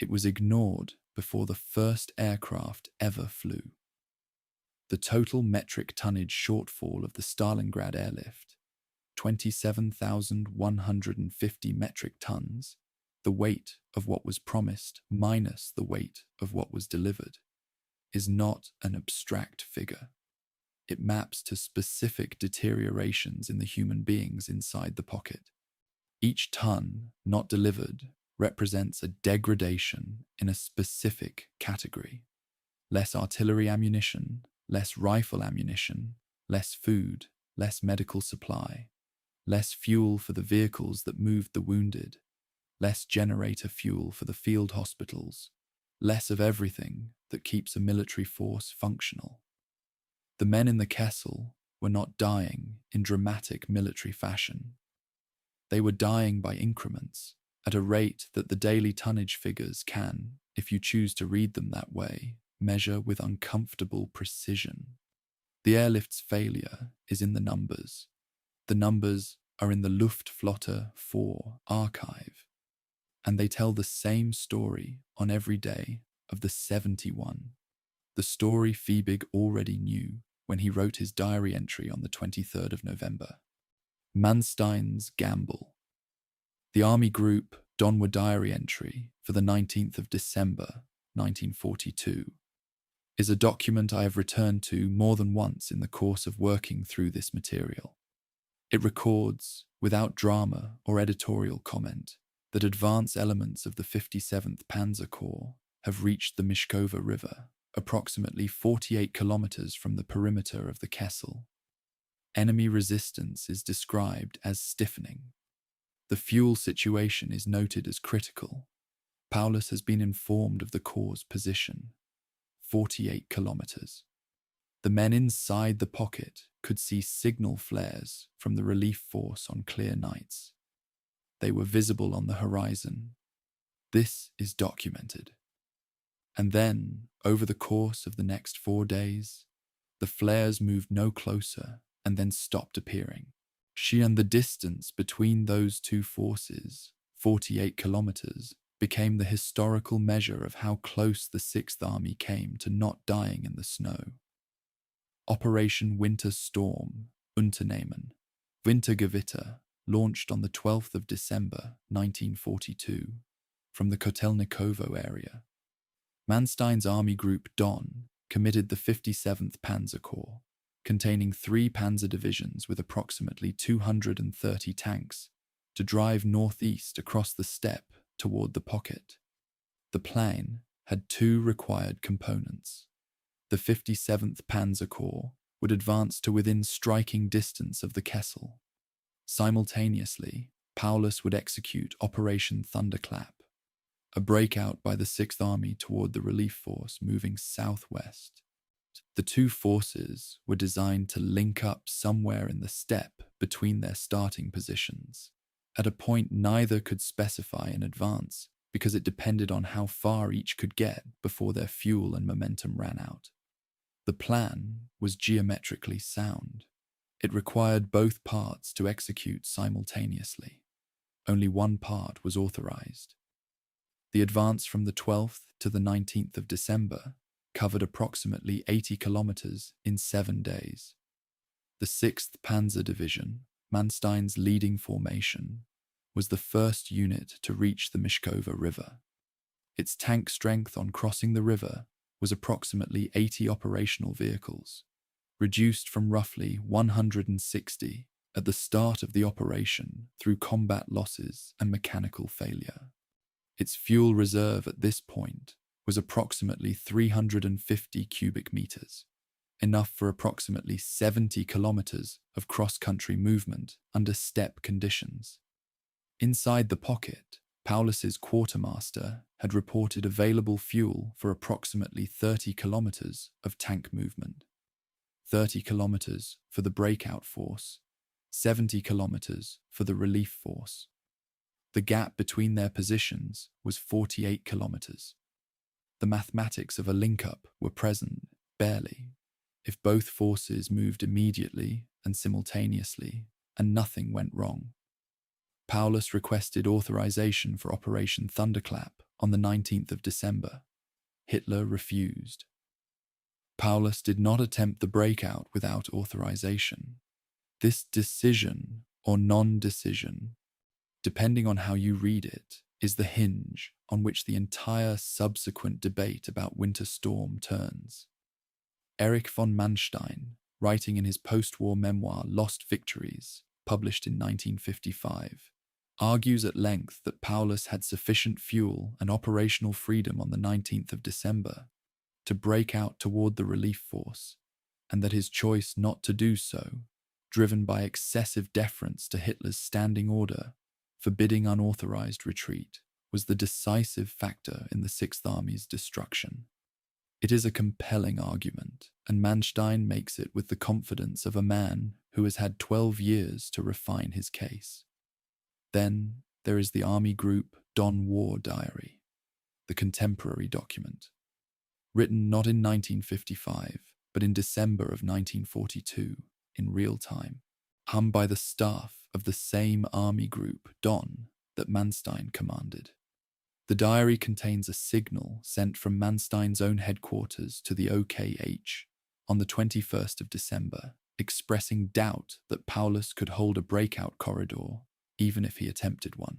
It was ignored before the first aircraft ever flew. The total metric tonnage shortfall of the Stalingrad airlift, 27,150 metric tons, the weight of what was promised minus the weight of what was delivered, is not an abstract figure. It maps to specific deteriorations in the human beings inside the pocket. Each ton not delivered represents a degradation in a specific category. Less artillery ammunition, less rifle ammunition, less food, less medical supply, less fuel for the vehicles that moved the wounded, less generator fuel for the field hospitals, less of everything that keeps a military force functional. The men in the Kessel were not dying in dramatic military fashion. They were dying by increments, at a rate that the daily tonnage figures can, if you choose to read them that way, measure with uncomfortable precision. The airlift's failure is in the numbers. The numbers are in the Luftflotte 4 archive, and they tell the same story on every day of the 71. The story Fiebig already knew when he wrote his diary entry on the 23rd of November. Manstein's Gamble. The Army Group Donwa diary entry for the 19th of December, 1942, is a document I have returned to more than once in the course of working through this material. It records, without drama or editorial comment, that advance elements of the 57th Panzer Corps have reached the Mishkova River, approximately 48 kilometers from the perimeter of the Kessel. Enemy resistance is described as stiffening. The fuel situation is noted as critical. Paulus has been informed of the Corps' position. 48 kilometers. The men inside the pocket could see signal flares from the relief force on clear nights. They were visible on the horizon. This is documented. And then, over the course of the next 4 days, the flares moved no closer and then stopped appearing. And the distance between those two forces, 48 kilometers, became the historical measure of how close the 6th Army came to not dying in the snow. Operation Winter Storm, Unternehmen, Wintergewitter, launched on the 12th of December, 1942, from the Kotelnikovo area. Manstein's Army Group Don committed the 57th Panzer Corps, containing 3 panzer divisions with approximately 230 tanks, to drive northeast across the steppe toward the pocket. The plan had 2 required components. The 57th Panzer Corps would advance to within striking distance of the Kessel. Simultaneously, Paulus would execute Operation Thunderclap, a breakout by the 6th Army toward the relief force moving southwest. The 2 forces were designed to link up somewhere in the steppe between their starting positions, at a point neither could specify in advance because it depended on how far each could get before their fuel and momentum ran out. The plan was geometrically sound. It required both parts to execute simultaneously. Only one part was authorized. The advance from the 12th to the 19th of December covered approximately 80 kilometers in 7 days. The 6th Panzer Division, Manstein's leading formation, was the first unit to reach the Mishkova River. Its tank strength on crossing the river was approximately 80 operational vehicles, reduced from roughly 160 at the start of the operation through combat losses and mechanical failure. Its fuel reserve at this point was approximately 350 cubic meters, enough for approximately 70 kilometers of cross-country movement under steppe conditions. Inside the pocket, Paulus's quartermaster had reported available fuel for approximately 30 kilometers of tank movement, 30 kilometers for the breakout force, 70 kilometers for the relief force. The gap between their positions was 48 kilometers. The mathematics of a link-up were present, barely, if both forces moved immediately and simultaneously, and nothing went wrong. Paulus requested authorization for Operation Thunderclap on the 19th of December. Hitler refused. Paulus did not attempt the breakout without authorization. This decision, or non-decision, depending on how you read it, is the hinge on which the entire subsequent debate about Winter Storm turns. Erich von Manstein, writing in his post-war memoir Lost Victories, published in 1955, argues at length that Paulus had sufficient fuel and operational freedom on the 19th of December to break out toward the relief force, and that his choice not to do so, driven by excessive deference to Hitler's standing order forbidding unauthorized retreat, was the decisive factor in the Sixth Army's destruction. It is a compelling argument, and Manstein makes it with the confidence of a man who has had 12 years to refine his case. Then there is the Army Group Don War Diary, the contemporary document. Written not in 1955, but in December of 1942, in real time, by the staff of the same Army Group Don that Manstein commanded. The diary contains a signal sent from Manstein's own headquarters to the OKH on the 21st of December, expressing doubt that Paulus could hold a breakout corridor, even if he attempted one.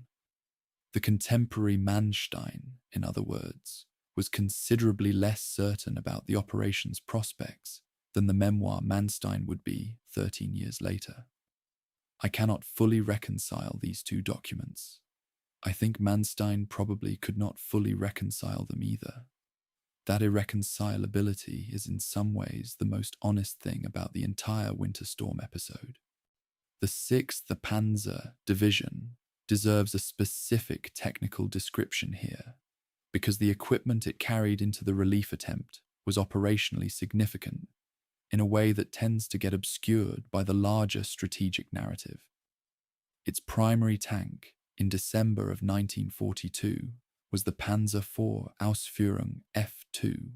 The contemporary Manstein, in other words, was considerably less certain about the operation's prospects than the memoir Manstein would be 13 years later. I cannot fully reconcile these two documents. I think Manstein probably could not fully reconcile them either. That irreconcilability is in some ways the most honest thing about the entire Winter Storm episode. The 6th Panzer Division deserves a specific technical description here, because the equipment it carried into the relief attempt was operationally significant in a way that tends to get obscured by the larger strategic narrative. Its primary tank in December of 1942 was the Panzer IV Ausführung F2,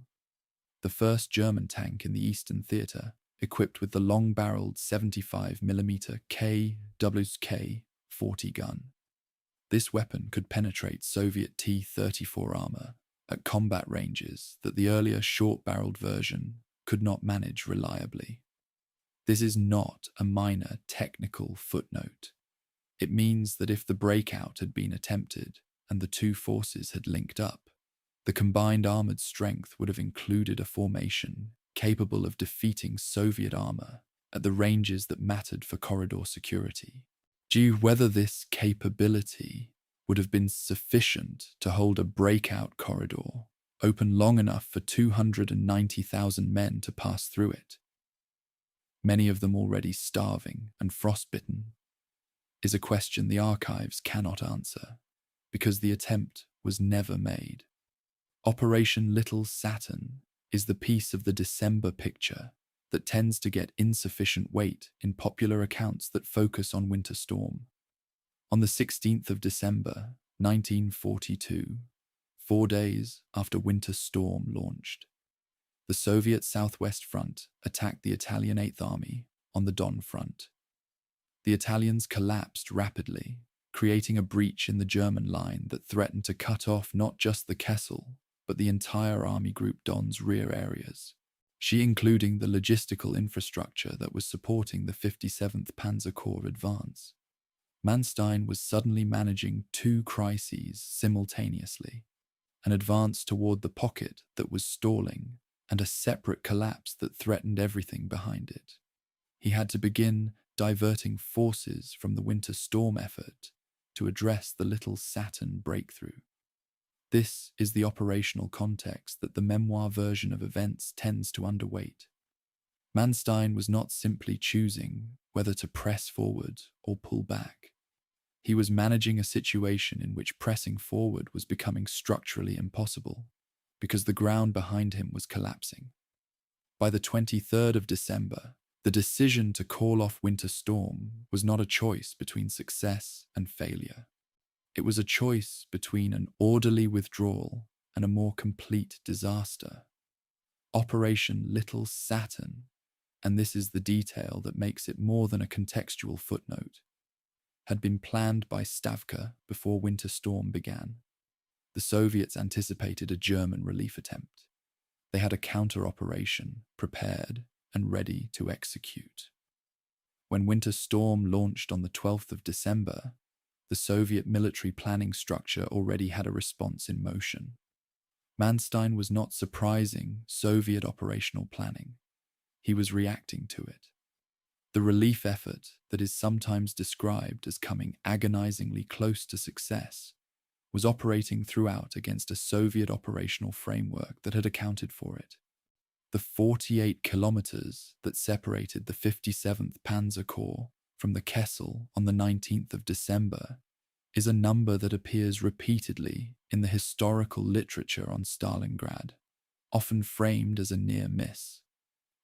the first German tank in the Eastern Theatre, equipped with the long-barreled 75mm KWK 40 gun. This weapon could penetrate Soviet T-34 armor at combat ranges that the earlier short-barreled version could not manage reliably. This is not a minor technical footnote. It means that if the breakout had been attempted and the two forces had linked up, the combined armored strength would have included a formation capable of defeating Soviet armor at the ranges that mattered for corridor security. Whether this capability would have been sufficient to hold a breakout corridor open long enough for 290,000 men to pass through it, many of them already starving and frostbitten, is a question the archives cannot answer, because the attempt was never made. Operation Little Saturn is the piece of the December picture that tends to get insufficient weight in popular accounts that focus on Winter Storm. On the 16th of December, 1942, 4 days after Winter Storm launched, the Soviet Southwest Front attacked the Italian Eighth Army on the Don Front. The Italians collapsed rapidly, creating a breach in the German line that threatened to cut off not just the Kessel, but the entire Army Group Don's rear areas, including the logistical infrastructure that was supporting the 57th Panzer Corps advance. Manstein was suddenly managing two crises simultaneously: an advance toward the pocket that was stalling and a separate collapse that threatened everything behind it. He had to begin diverting forces from the Winter Storm effort to address the Little Saturn breakthrough. This is the operational context that the memoir version of events tends to underweight. Manstein was not simply choosing whether to press forward or pull back. He was managing a situation in which pressing forward was becoming structurally impossible, because the ground behind him was collapsing. By the 23rd of December, the decision to call off Winter Storm was not a choice between success and failure. It was a choice between an orderly withdrawal and a more complete disaster. Operation Little Saturn, and this is the detail that makes it more than a contextual footnote, had been planned by Stavka before Winter Storm began. The Soviets anticipated a German relief attempt. They had a counter-operation prepared and ready to execute. When Winter Storm launched on the 12th of December, the Soviet military planning structure already had a response in motion. Manstein was not surprising Soviet operational planning. He was reacting to it. The relief effort that is sometimes described as coming agonizingly close to success was operating throughout against a Soviet operational framework that had accounted for it. The 48 kilometers that separated the 57th Panzer Corps from the Kessel on the 19th of December is a number that appears repeatedly in the historical literature on Stalingrad, often framed as a near miss,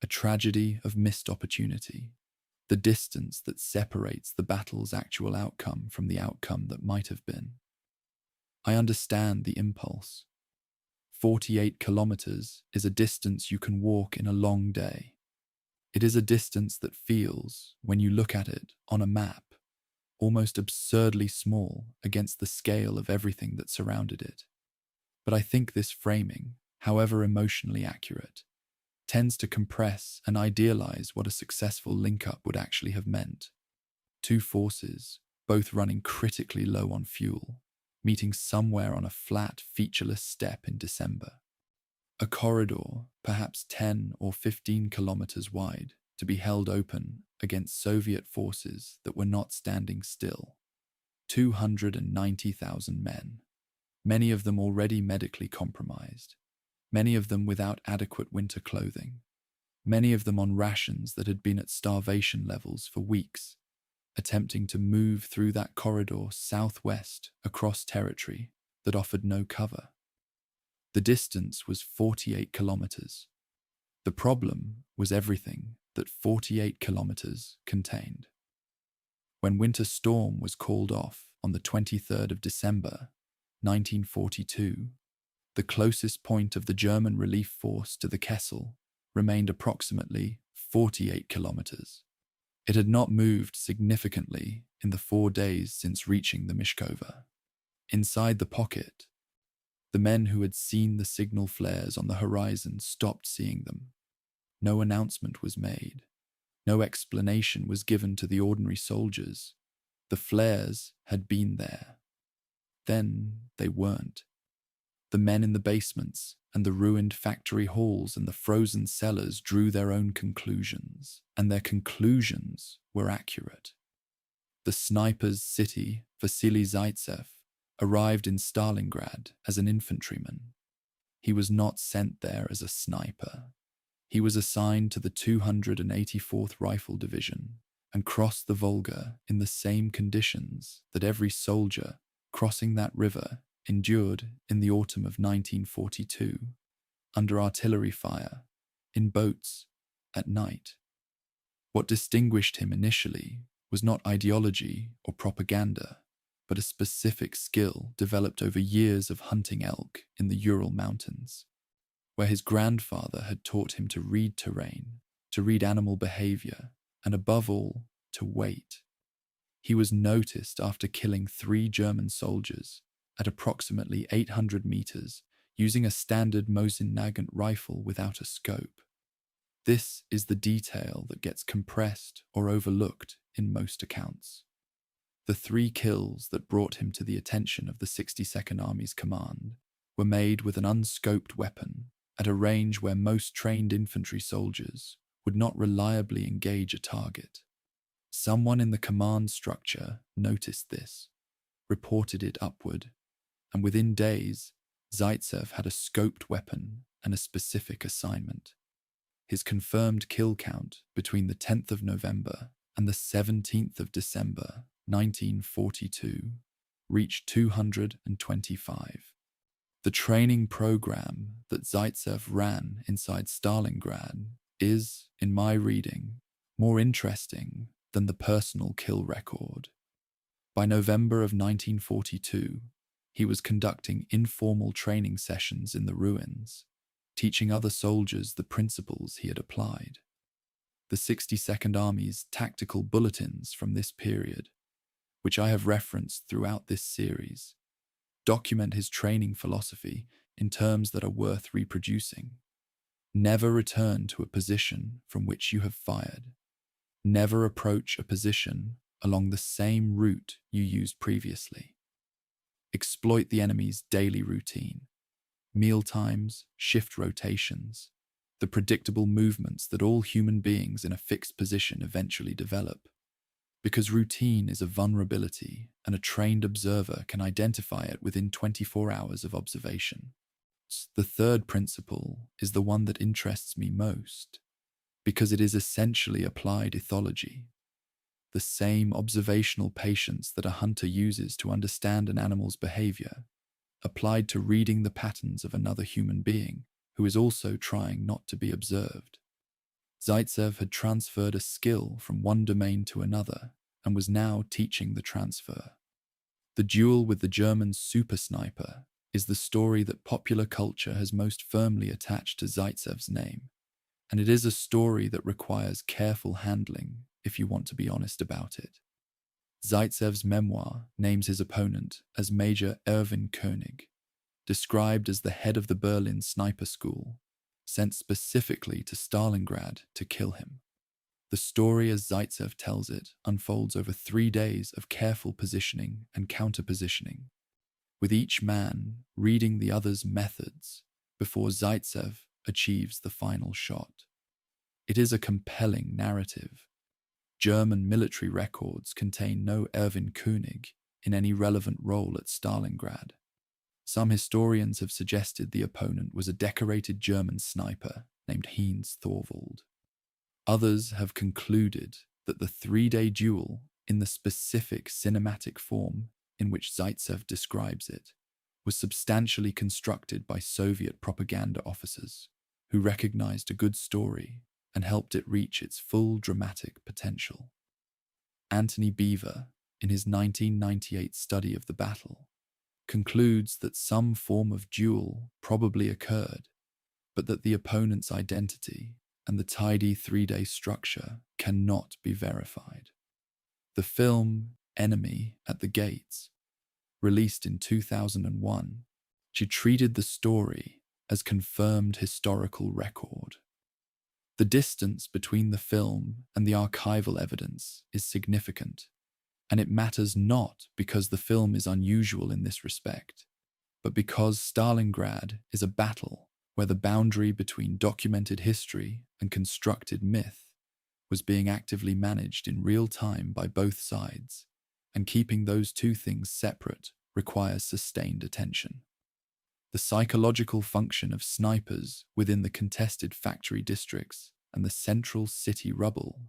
a tragedy of missed opportunity, the distance that separates the battle's actual outcome from the outcome that might have been. I understand the impulse. 48 kilometers is a distance you can walk in a long day. It is a distance that feels, when you look at it on a map, almost absurdly small against the scale of everything that surrounded it. But I think this framing, however emotionally accurate, tends to compress and idealize what a successful link-up would actually have meant. Two forces, both running critically low on fuel, meeting somewhere on a flat, featureless steppe in December. A corridor, perhaps 10 or 15 kilometers wide, to be held open against Soviet forces that were not standing still. 290,000 men, many of them already medically compromised, many of them without adequate winter clothing, many of them on rations that had been at starvation levels for weeks, attempting to move through that corridor southwest across territory that offered no cover. The distance was 48 kilometers. The problem was everything that 48 kilometers contained. When Winter Storm was called off on the 23rd of December, 1942, the closest point of the German relief force to the Kessel remained approximately 48 kilometers. It had not moved significantly in the 4 days since reaching the Mishkova. Inside the pocket, the men who had seen the signal flares on the horizon stopped seeing them. No announcement was made. No explanation was given to the ordinary soldiers. The flares had been there. Then they weren't. The men in the basements and the ruined factory halls and the frozen cellars drew their own conclusions, and their conclusions were accurate. The sniper's city, Vasily Zaitsev, arrived in Stalingrad as an infantryman. He was not sent there as a sniper. He was assigned to the 284th Rifle Division and crossed the Volga in the same conditions that every soldier crossing that river endured in the autumn of 1942, under artillery fire, in boats, at night. What distinguished him initially was not ideology or propaganda, but a specific skill developed over years of hunting elk in the Ural Mountains, where his grandfather had taught him to read terrain, to read animal behavior, and above all, to wait. He was noticed after killing 3 German soldiers at approximately 800 meters using a standard Mosin-Nagant rifle without a scope. This is the detail that gets compressed or overlooked in most accounts. The 3 kills that brought him to the attention of the 62nd Army's command were made with an unscoped weapon at a range where most trained infantry soldiers would not reliably engage a target. Someone in the command structure noticed this, reported it upward, and within days, Zaitsev had a scoped weapon and a specific assignment. His confirmed kill count between the 10th of November and the 17th of December 1942 reached 225. The training program that Zaitsev ran inside Stalingrad is, in my reading, more interesting than the personal kill record. By November of 1942, he was conducting informal training sessions in the ruins, teaching other soldiers the principles he had applied. The 62nd Army's tactical bulletins from this period, which I have referenced throughout this series, document his training philosophy in terms that are worth reproducing. Never return to a position from which you have fired. Never approach a position along the same route you used previously. Exploit the enemy's daily routine, meal times, shift rotations, the predictable movements that all human beings in a fixed position eventually develop. Because routine is a vulnerability and a trained observer can identify it within 24 hours of observation. The third principle is the one that interests me most, because it is essentially applied ethology, the same observational patience that a hunter uses to understand an animal's behavior, applied to reading the patterns of another human being who is also trying not to be observed. Zaitsev had transferred a skill from one domain to another and was now teaching the transfer. The duel with the German super sniper is the story that popular culture has most firmly attached to Zaitsev's name, and it is a story that requires careful handling if you want to be honest about it. Zaitsev's memoir names his opponent as Major Erwin König, described as the head of the Berlin sniper school, sent specifically to Stalingrad to kill him. The story as Zaitsev tells it unfolds over 3 days of careful positioning and counter-positioning, with each man reading the other's methods before Zaitsev achieves the final shot. It is a compelling narrative. German military records contain no Erwin König in any relevant role at Stalingrad. Some historians have suggested the opponent was a decorated German sniper named Heinz Thorwald. Others have concluded that the 3-day duel, in the specific cinematic form in which Zaitsev describes it, was substantially constructed by Soviet propaganda officers who recognized a good story and helped it reach its full dramatic potential. Anthony Beaver, in his 1998 study of the battle, concludes that some form of duel probably occurred, but that the opponent's identity and the tidy 3-day structure cannot be verified. The film Enemy at the Gates, released in 2001, she treated the story as confirmed historical record. The distance between the film and the archival evidence is significant, and it matters not because the film is unusual in this respect, but because Stalingrad is a battle where the boundary between documented history and constructed myth was being actively managed in real time by both sides, and keeping those two things separate requires sustained attention. The psychological function of snipers within the contested factory districts and the central city rubble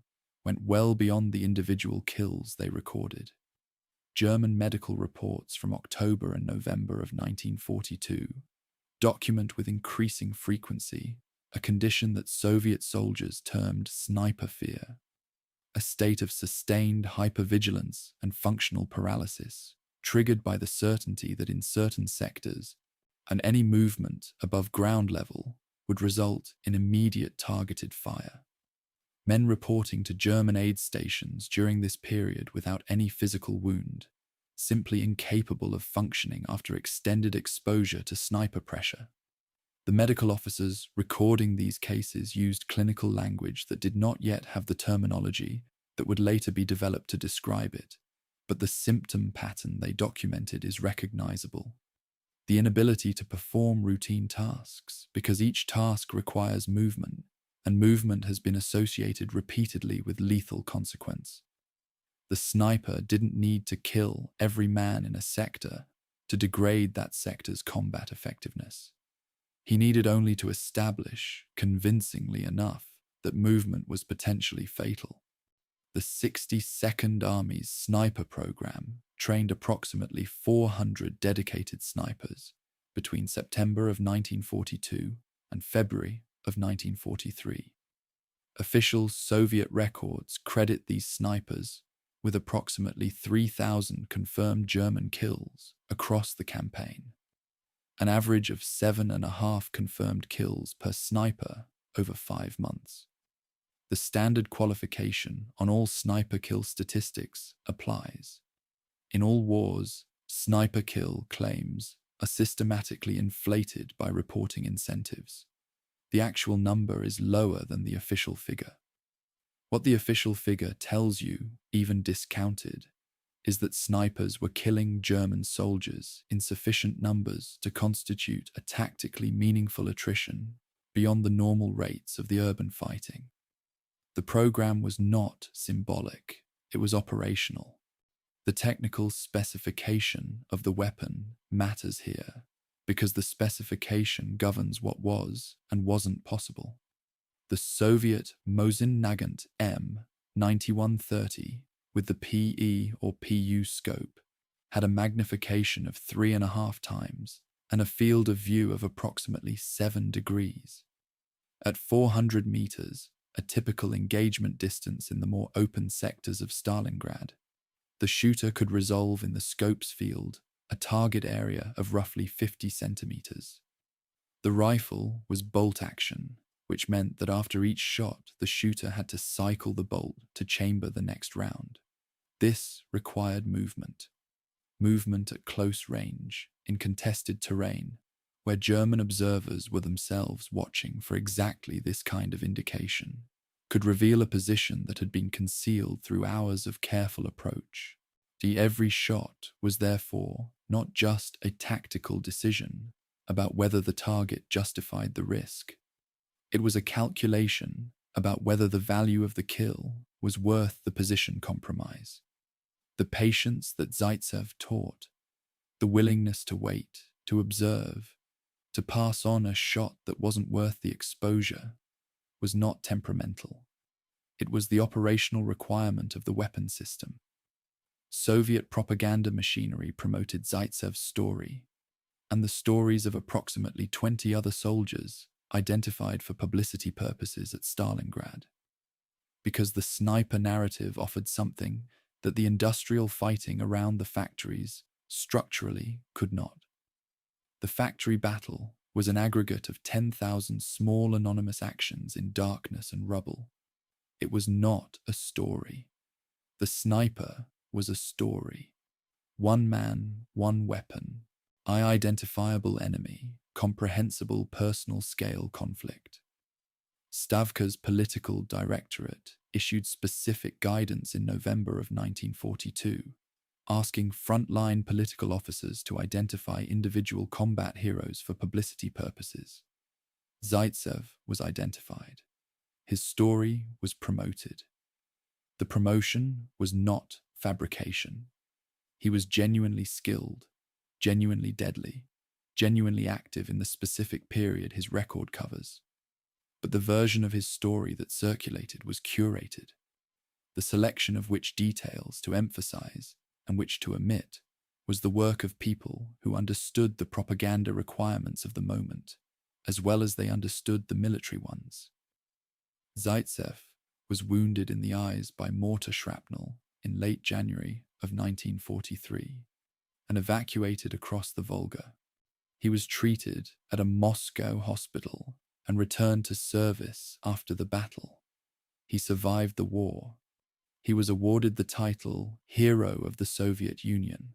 went well beyond the individual kills they recorded. German medical reports from October and November of 1942 document with increasing frequency a condition that Soviet soldiers termed sniper fear, a state of sustained hypervigilance and functional paralysis triggered by the certainty that in certain sectors, and any movement above ground level would result in immediate targeted fire. Men reporting to German aid stations during this period without any physical wound, simply incapable of functioning after extended exposure to sniper pressure. The medical officers recording these cases used clinical language that did not yet have the terminology that would later be developed to describe it, but the symptom pattern they documented is recognizable. The inability to perform routine tasks, because each task requires movement, and movement has been associated repeatedly with lethal consequence. The sniper didn't need to kill every man in a sector to degrade that sector's combat effectiveness. He needed only to establish, convincingly enough, that movement was potentially fatal. The 62nd Army's sniper program trained approximately 400 dedicated snipers between September of 1942 and February of 1943. Official Soviet records credit these snipers with approximately 3,000 confirmed German kills across the campaign, an average of 7.5 confirmed kills per sniper over 5 months. The standard qualification on all sniper kill statistics applies. In all wars, sniper kill claims are systematically inflated by reporting incentives. The actual number is lower than the official figure. What the official figure tells you, even discounted, is that snipers were killing German soldiers in sufficient numbers to constitute a tactically meaningful attrition beyond the normal rates of the urban fighting. The program was not symbolic, it was operational. The technical specification of the weapon matters here, because the specification governs what was and wasn't possible. The Soviet Mosin-Nagant M9130 with the PE or PU scope had a magnification of 3.5 times and a field of view of approximately 7 degrees. At 400 meters, a typical engagement distance in the more open sectors of Stalingrad, the shooter could resolve in the scope's field a target area of roughly 50 centimeters. The rifle was bolt action, which meant that after each shot, the shooter had to cycle the bolt to chamber the next round. This required movement. Movement at close range, in contested terrain, where German observers were themselves watching for exactly this kind of indication, could reveal a position that had been concealed through hours of careful approach. Every shot was therefore not just a tactical decision about whether the target justified the risk. It was a calculation about whether the value of the kill was worth the position compromise. The patience that Zaitsev taught, the willingness to wait, to observe, to pass on a shot that wasn't worth the exposure, was not temperamental. It was the operational requirement of the weapon system. Soviet propaganda machinery promoted Zaitsev's story, and the stories of approximately 20 other soldiers identified for publicity purposes at Stalingrad, because the sniper narrative offered something that the industrial fighting around the factories structurally could not. The factory battle was an aggregate of 10,000 small anonymous actions in darkness and rubble. It was not a story. The sniper was a story. One man, one weapon, identifiable enemy, comprehensible personal scale conflict. Stavka's political directorate issued specific guidance in November of 1942, asking frontline political officers to identify individual combat heroes for publicity purposes. Zaitsev was identified. His story was promoted. The promotion was not fabrication. He was genuinely skilled, genuinely deadly, genuinely active in the specific period his record covers. But the version of his story that circulated was curated. The selection of which details to emphasize and which to omit was the work of people who understood the propaganda requirements of the moment, as well as they understood the military ones. Zaitsev was wounded in the eyes by mortar shrapnel in late January of 1943 and evacuated across the Volga. He was treated at a Moscow hospital and returned to service after the battle. He survived the war. He was awarded the title Hero of the Soviet Union.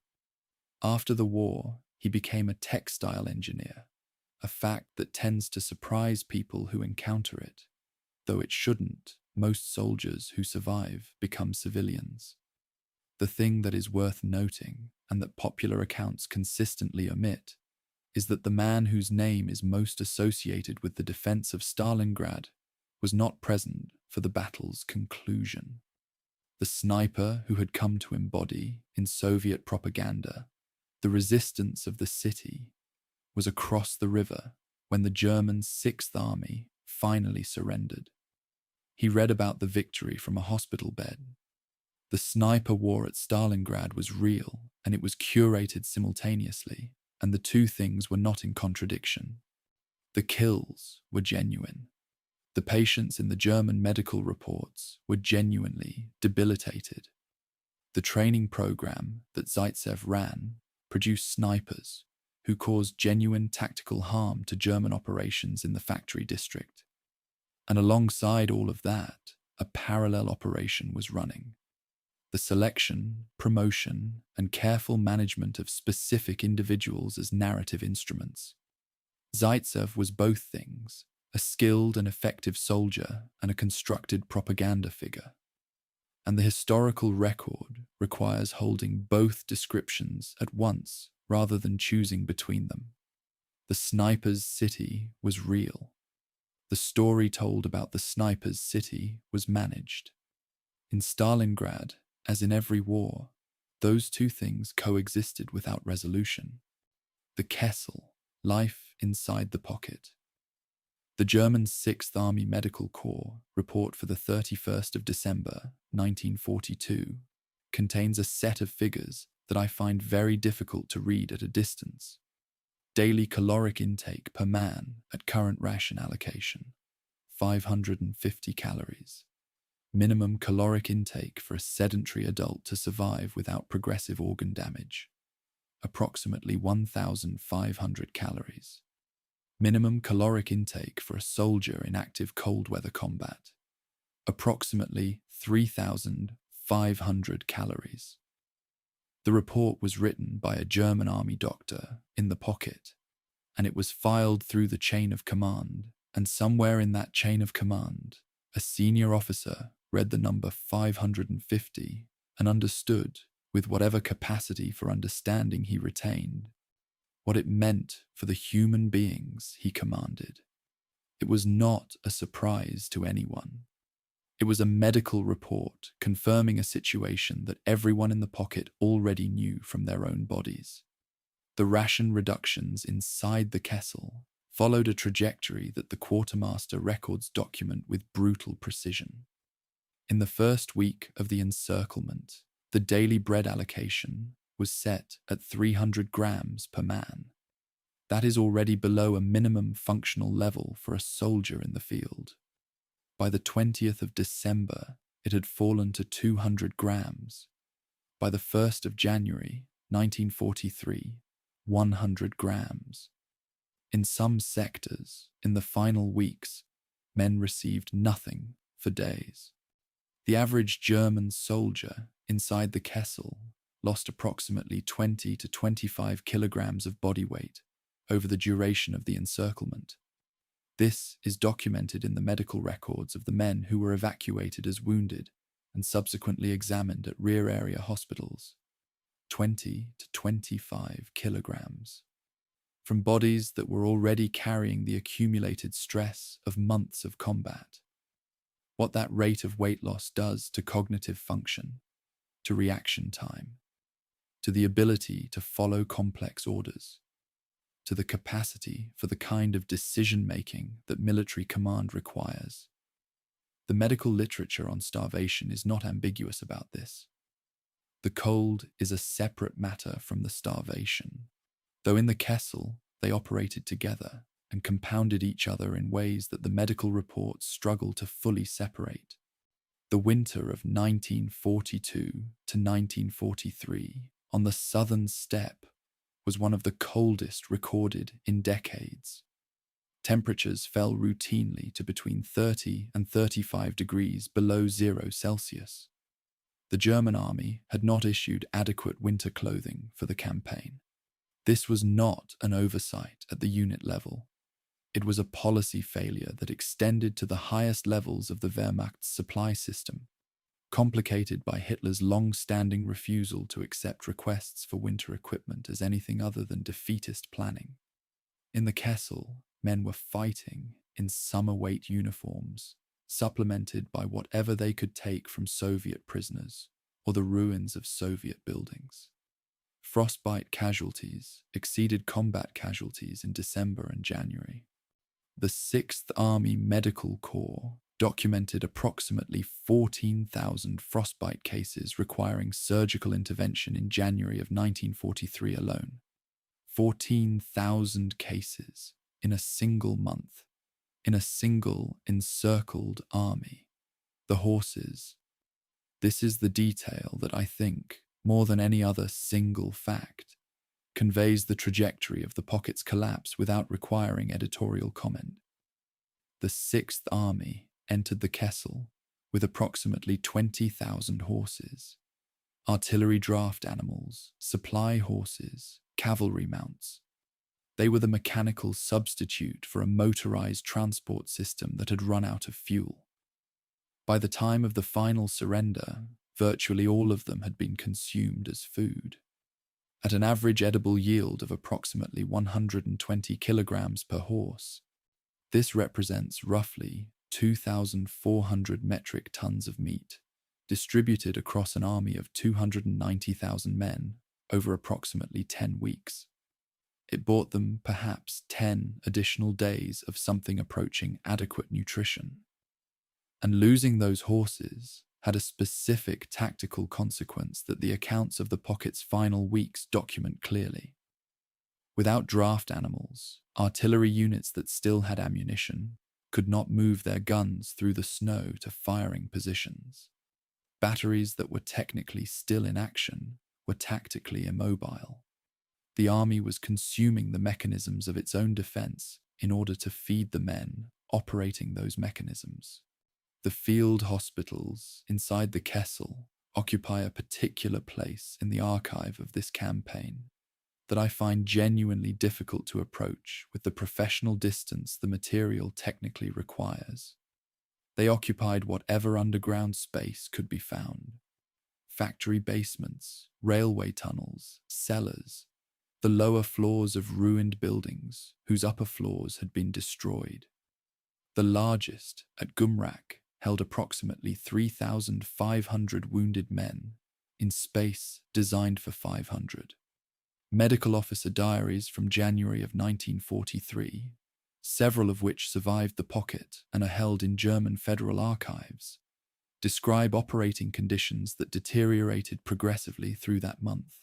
After the war, he became a textile engineer, a fact that tends to surprise people who encounter it. Though it shouldn't, most soldiers who survive become civilians. The thing that is worth noting, and that popular accounts consistently omit, is that the man whose name is most associated with the defense of Stalingrad was not present for the battle's conclusion. The sniper who had come to embody, in Soviet propaganda, the resistance of the city was across the river when the German Sixth Army finally surrendered. He read about the victory from a hospital bed. The sniper war at Stalingrad was real, and it was curated simultaneously, and the two things were not in contradiction. The kills were genuine. The patients in the German medical reports were genuinely debilitated. The training program that Zaitsev ran produced snipers who caused genuine tactical harm to German operations in the factory district. And alongside all of that, a parallel operation was running. The selection, promotion, and careful management of specific individuals as narrative instruments. Zaitsev was both things, a skilled and effective soldier and a constructed propaganda figure. And the historical record requires holding both descriptions at once rather than choosing between them. The sniper's city was real. The story told about the sniper's city was managed. In Stalingrad, as in every war, those two things coexisted without resolution. The Kessel, life inside the pocket. The German 6th Army Medical Corps report for the 31st of December 1942 contains a set of figures that I find very difficult to read at a distance. Daily caloric intake per man at current ration allocation, 550 calories. Minimum caloric intake for a sedentary adult to survive without progressive organ damage, approximately 1,500 calories. Minimum caloric intake for a soldier in active cold weather combat, approximately 3,500 calories. The report was written by a German army doctor in the pocket, and it was filed through the chain of command, and somewhere in that chain of command, a senior officer read the number 550 and understood, with whatever capacity for understanding he retained, what it meant for the human beings he commanded. It was not a surprise to anyone. It was a medical report confirming a situation that everyone in the pocket already knew from their own bodies. The ration reductions inside the Kessel followed a trajectory that the quartermaster records document with brutal precision. In the first week of the encirclement, the daily bread allocation was set at 300 grams per man. That is already below a minimum functional level for a soldier in the field. By the 20th of December, it had fallen to 200 grams. By the 1st of January, 1943, 100 grams. In some sectors, in the final weeks, men received nothing for days. The average German soldier inside the Kessel lost approximately 20 to 25 kilograms of body weight over the duration of the encirclement. This is documented in the medical records of the men who were evacuated as wounded and subsequently examined at rear area hospitals. 20 to 25 kilograms. From bodies that were already carrying the accumulated stress of months of combat. What that rate of weight loss does to cognitive function, to reaction time, to the ability to follow complex orders, to the capacity for the kind of decision-making that military command requires. The medical literature on starvation is not ambiguous about this. The cold is a separate matter from the starvation, though in the Kessel they operated together and compounded each other in ways that the medical reports struggle to fully separate. The winter of 1942 to 1943 on the southern steppe was one of the coldest recorded in decades. Temperatures fell routinely to between 30 and 35 degrees below 0 Celsius. The German army had not issued adequate winter clothing for the campaign. This was not an oversight at the unit level. It was a policy failure that extended to the highest levels of the Wehrmacht's supply system, complicated by Hitler's long-standing refusal to accept requests for winter equipment as anything other than defeatist planning. In the Kessel, men were fighting in summer weight uniforms, supplemented by whatever they could take from Soviet prisoners or the ruins of Soviet buildings. Frostbite casualties exceeded combat casualties in December and January. The 6th Army Medical Corps documented approximately 14,000 frostbite cases requiring surgical intervention in January of 1943 alone. 14,000 cases in a single month, in a single encircled army. The horses. This is the detail that I think, more than any other single fact, conveys the trajectory of the pocket's collapse without requiring editorial comment. The 6th Army entered the Kessel with approximately 20,000 horses, artillery draft animals, supply horses, cavalry mounts. They were the mechanical substitute for a motorized transport system that had run out of fuel. By the time of the final surrender, virtually all of them had been consumed as food. At an average edible yield of approximately 120 kilograms per horse, this represents roughly 2,400 metric tons of meat, distributed across an army of 290,000 men over approximately 10 weeks. It bought them perhaps 10 additional days of something approaching adequate nutrition. And losing those horses had a specific tactical consequence that the accounts of the pocket's final weeks document clearly. Without draft animals, artillery units that still had ammunition could not move their guns through the snow to firing positions. Batteries that were technically still in action were tactically immobile. The army was consuming the mechanisms of its own defense in order to feed the men operating those mechanisms. The field hospitals inside the Kessel occupy a particular place in the archive of this campaign that I find genuinely difficult to approach with the professional distance the material technically requires. They occupied whatever underground space could be found. Factory basements, railway tunnels, cellars, the lower floors of ruined buildings whose upper floors had been destroyed. The largest, at Gumrak, held approximately 3,500 wounded men in space designed for 500. Medical officer diaries from January of 1943, several of which survived the pocket and are held in German federal archives, describe operating conditions that deteriorated progressively through that month.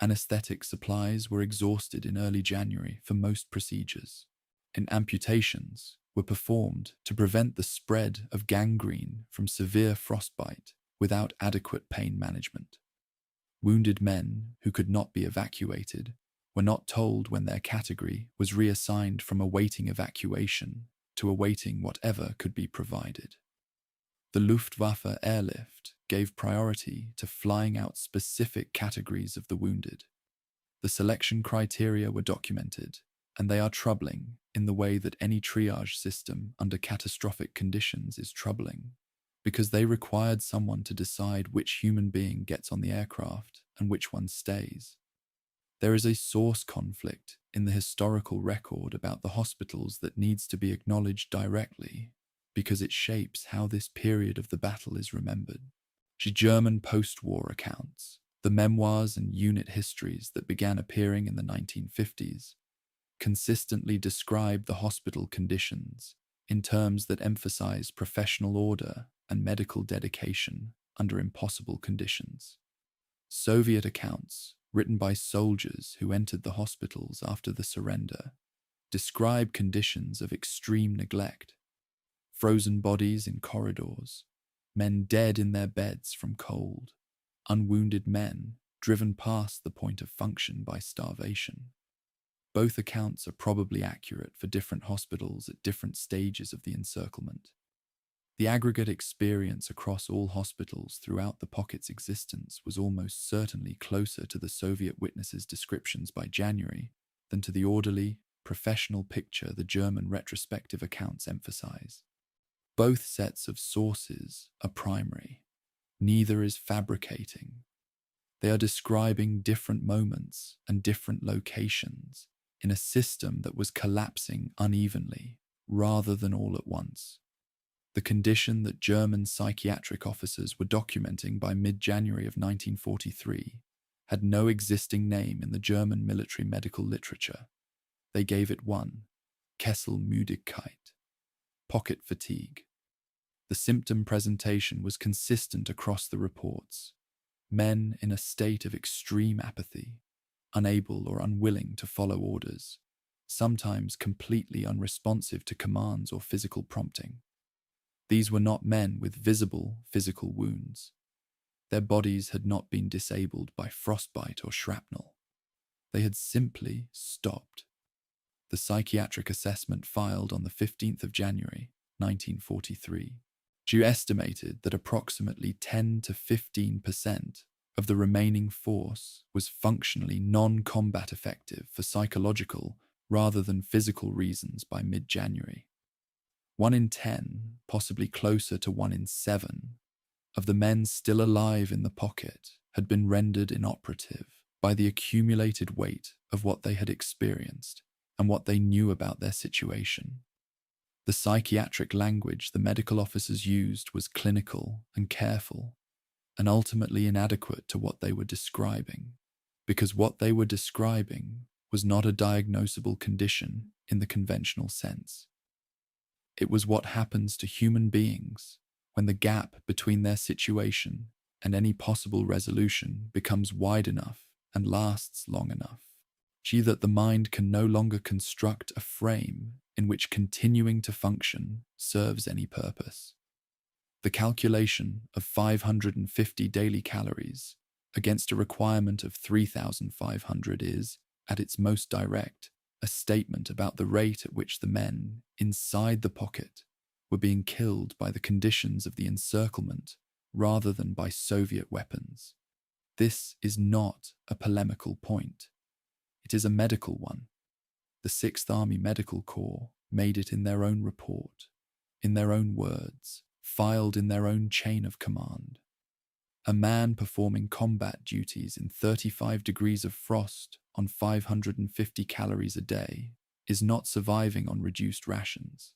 Anesthetic supplies were exhausted in early January for most procedures, and amputations were performed to prevent the spread of gangrene from severe frostbite without adequate pain management. Wounded men who could not be evacuated were not told when their category was reassigned from awaiting evacuation to awaiting whatever could be provided. The Luftwaffe airlift gave priority to flying out specific categories of the wounded. The selection criteria were documented, and they are troubling in the way that any triage system under catastrophic conditions is troubling, because they required someone to decide which human being gets on the aircraft and which one stays. There is a source conflict in the historical record about the hospitals that needs to be acknowledged directly, because it shapes how this period of the battle is remembered. German post-war accounts, the memoirs and unit histories that began appearing in the 1950s, consistently describe the hospital conditions in terms that emphasize professional order and medical dedication under impossible conditions. Soviet accounts, written by soldiers who entered the hospitals after the surrender, describe conditions of extreme neglect. Frozen bodies in corridors, men dead in their beds from cold, unwounded men driven past the point of function by starvation. Both accounts are probably accurate for different hospitals at different stages of the encirclement. The aggregate experience across all hospitals throughout the pocket's existence was almost certainly closer to the Soviet witnesses' descriptions by January than to the orderly, professional picture the German retrospective accounts emphasize. Both sets of sources are primary. Neither is fabricating. They are describing different moments and different locations in a system that was collapsing unevenly rather than all at once. The condition that German psychiatric officers were documenting by mid-January of 1943 had no existing name in the German military medical literature. They gave it one, Kesselmüdigkeit, pocket fatigue. The symptom presentation was consistent across the reports. Men in a state of extreme apathy, unable or unwilling to follow orders, sometimes completely unresponsive to commands or physical prompting. These were not men with visible physical wounds. Their bodies had not been disabled by frostbite or shrapnel. They had simply stopped. The psychiatric assessment filed on the 15th of January, 1943. Estimated that approximately 10 to 15% of the remaining force was functionally non-combat effective for psychological rather than physical reasons by mid-January. 1 in 10, possibly closer to 1 in 7, of the men still alive in the pocket had been rendered inoperative by the accumulated weight of what they had experienced and what they knew about their situation. The psychiatric language the medical officers used was clinical and careful, and ultimately inadequate to what they were describing, because what they were describing was not a diagnosable condition in the conventional sense. It was what happens to human beings when the gap between their situation and any possible resolution becomes wide enough and lasts long enough, that the mind can no longer construct a frame in which continuing to function serves any purpose. The calculation of 550 daily calories against a requirement of 3,500 is, at its most direct, a statement about the rate at which the men inside the pocket were being killed by the conditions of the encirclement rather than by Soviet weapons. This is not a polemical point. It is a medical one. The 6th Army Medical Corps made it in their own report, in their own words, filed in their own chain of command. A man performing combat duties in 35 degrees of frost on 550 calories a day is not surviving on reduced rations.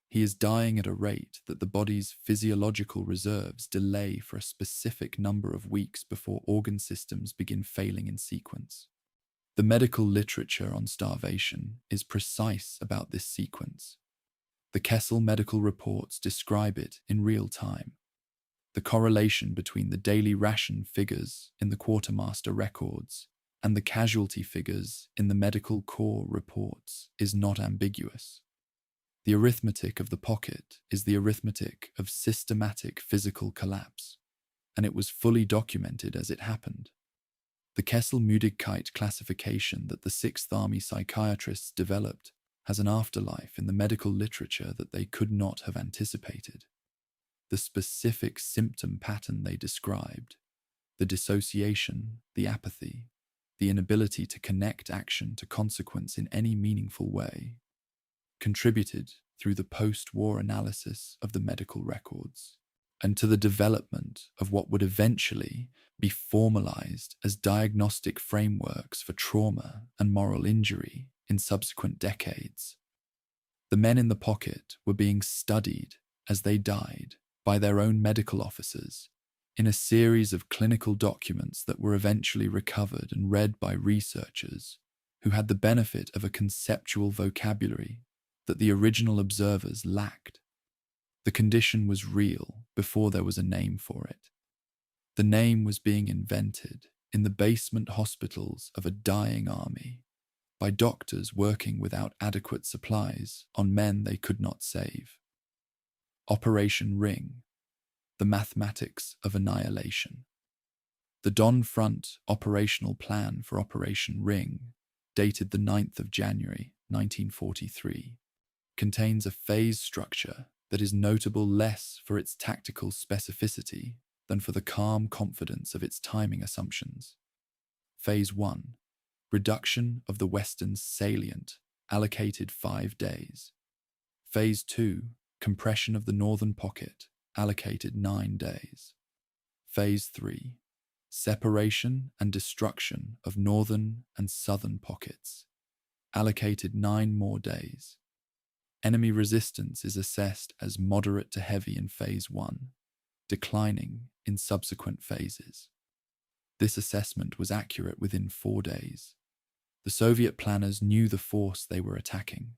He is dying at a rate that the body's physiological reserves delay for a specific number of weeks before organ systems begin failing in sequence. The medical literature on starvation is precise about this sequence. The Kessel medical reports describe it in real time. The correlation between the daily ration figures in the quartermaster records and the casualty figures in the medical corps reports is not ambiguous. The arithmetic of the pocket is the arithmetic of systematic physical collapse, and it was fully documented as it happened. The Kessel-Müdigkeit classification that the 6th Army psychiatrists developed has an afterlife in the medical literature that they could not have anticipated. The specific symptom pattern they described, the dissociation, the apathy, the inability to connect action to consequence in any meaningful way, contributed through the post-war analysis of the medical records and to the development of what would eventually be formalized as diagnostic frameworks for trauma and moral injury in subsequent decades. The men in the pocket were being studied as they died by their own medical officers in a series of clinical documents that were eventually recovered and read by researchers who had the benefit of a conceptual vocabulary that the original observers lacked. The condition was real before there was a name for it. The name was being invented in the basement hospitals of a dying army by doctors working without adequate supplies on men they could not save. Operation Ring, the mathematics of annihilation. The Don Front operational plan for Operation Ring, dated the 9th of January 1943, contains a phase structure that is notable less for its tactical specificity than for the calm confidence of its timing assumptions. Phase 1. Reduction of the Western salient, allocated 5 days. Phase 2. Compression of the Northern pocket, allocated 9 days. Phase 3. Separation and destruction of Northern and Southern pockets, allocated 9 more days. Enemy resistance is assessed as moderate to heavy in Phase 1, declining in subsequent phases. This assessment was accurate within 4 days. The Soviet planners knew the force they were attacking,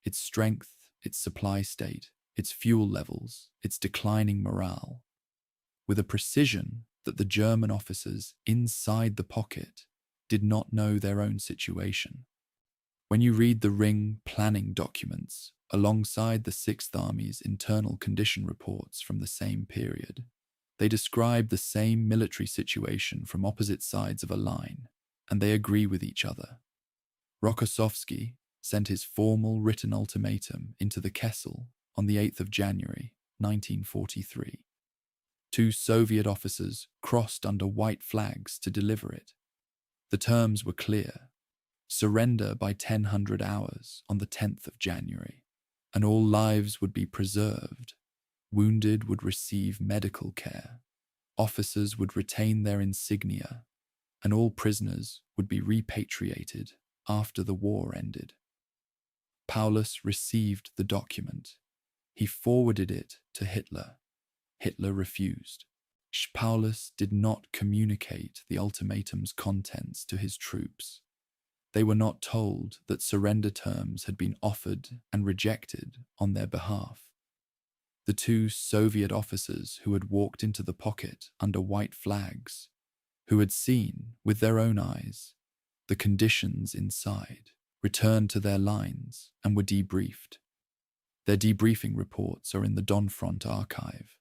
its strength, its supply state, its fuel levels, its declining morale, with a precision that the German officers inside the pocket did not know their own situation. When you read the Ring planning documents alongside the 6th Army's internal condition reports from the same period, they describe the same military situation from opposite sides of a line, and they agree with each other. Rokossovsky sent his formal written ultimatum into the Kessel on the 8th of January, 1943. 2 Soviet officers crossed under white flags to deliver it. The terms were clear. Surrender by 1000 hours on the 10th of January, and all lives would be preserved. Wounded would receive medical care. Officers would retain their insignia, and all prisoners would be repatriated after the war ended. Paulus received the document. He forwarded it to Hitler. Hitler refused. Paulus did not communicate the ultimatum's contents to his troops. They were not told that surrender terms had been offered and rejected on their behalf. The two Soviet officers who had walked into the pocket under white flags, who had seen, with their own eyes, the conditions inside, returned to their lines and were debriefed. Their debriefing reports are in the Don Front archive.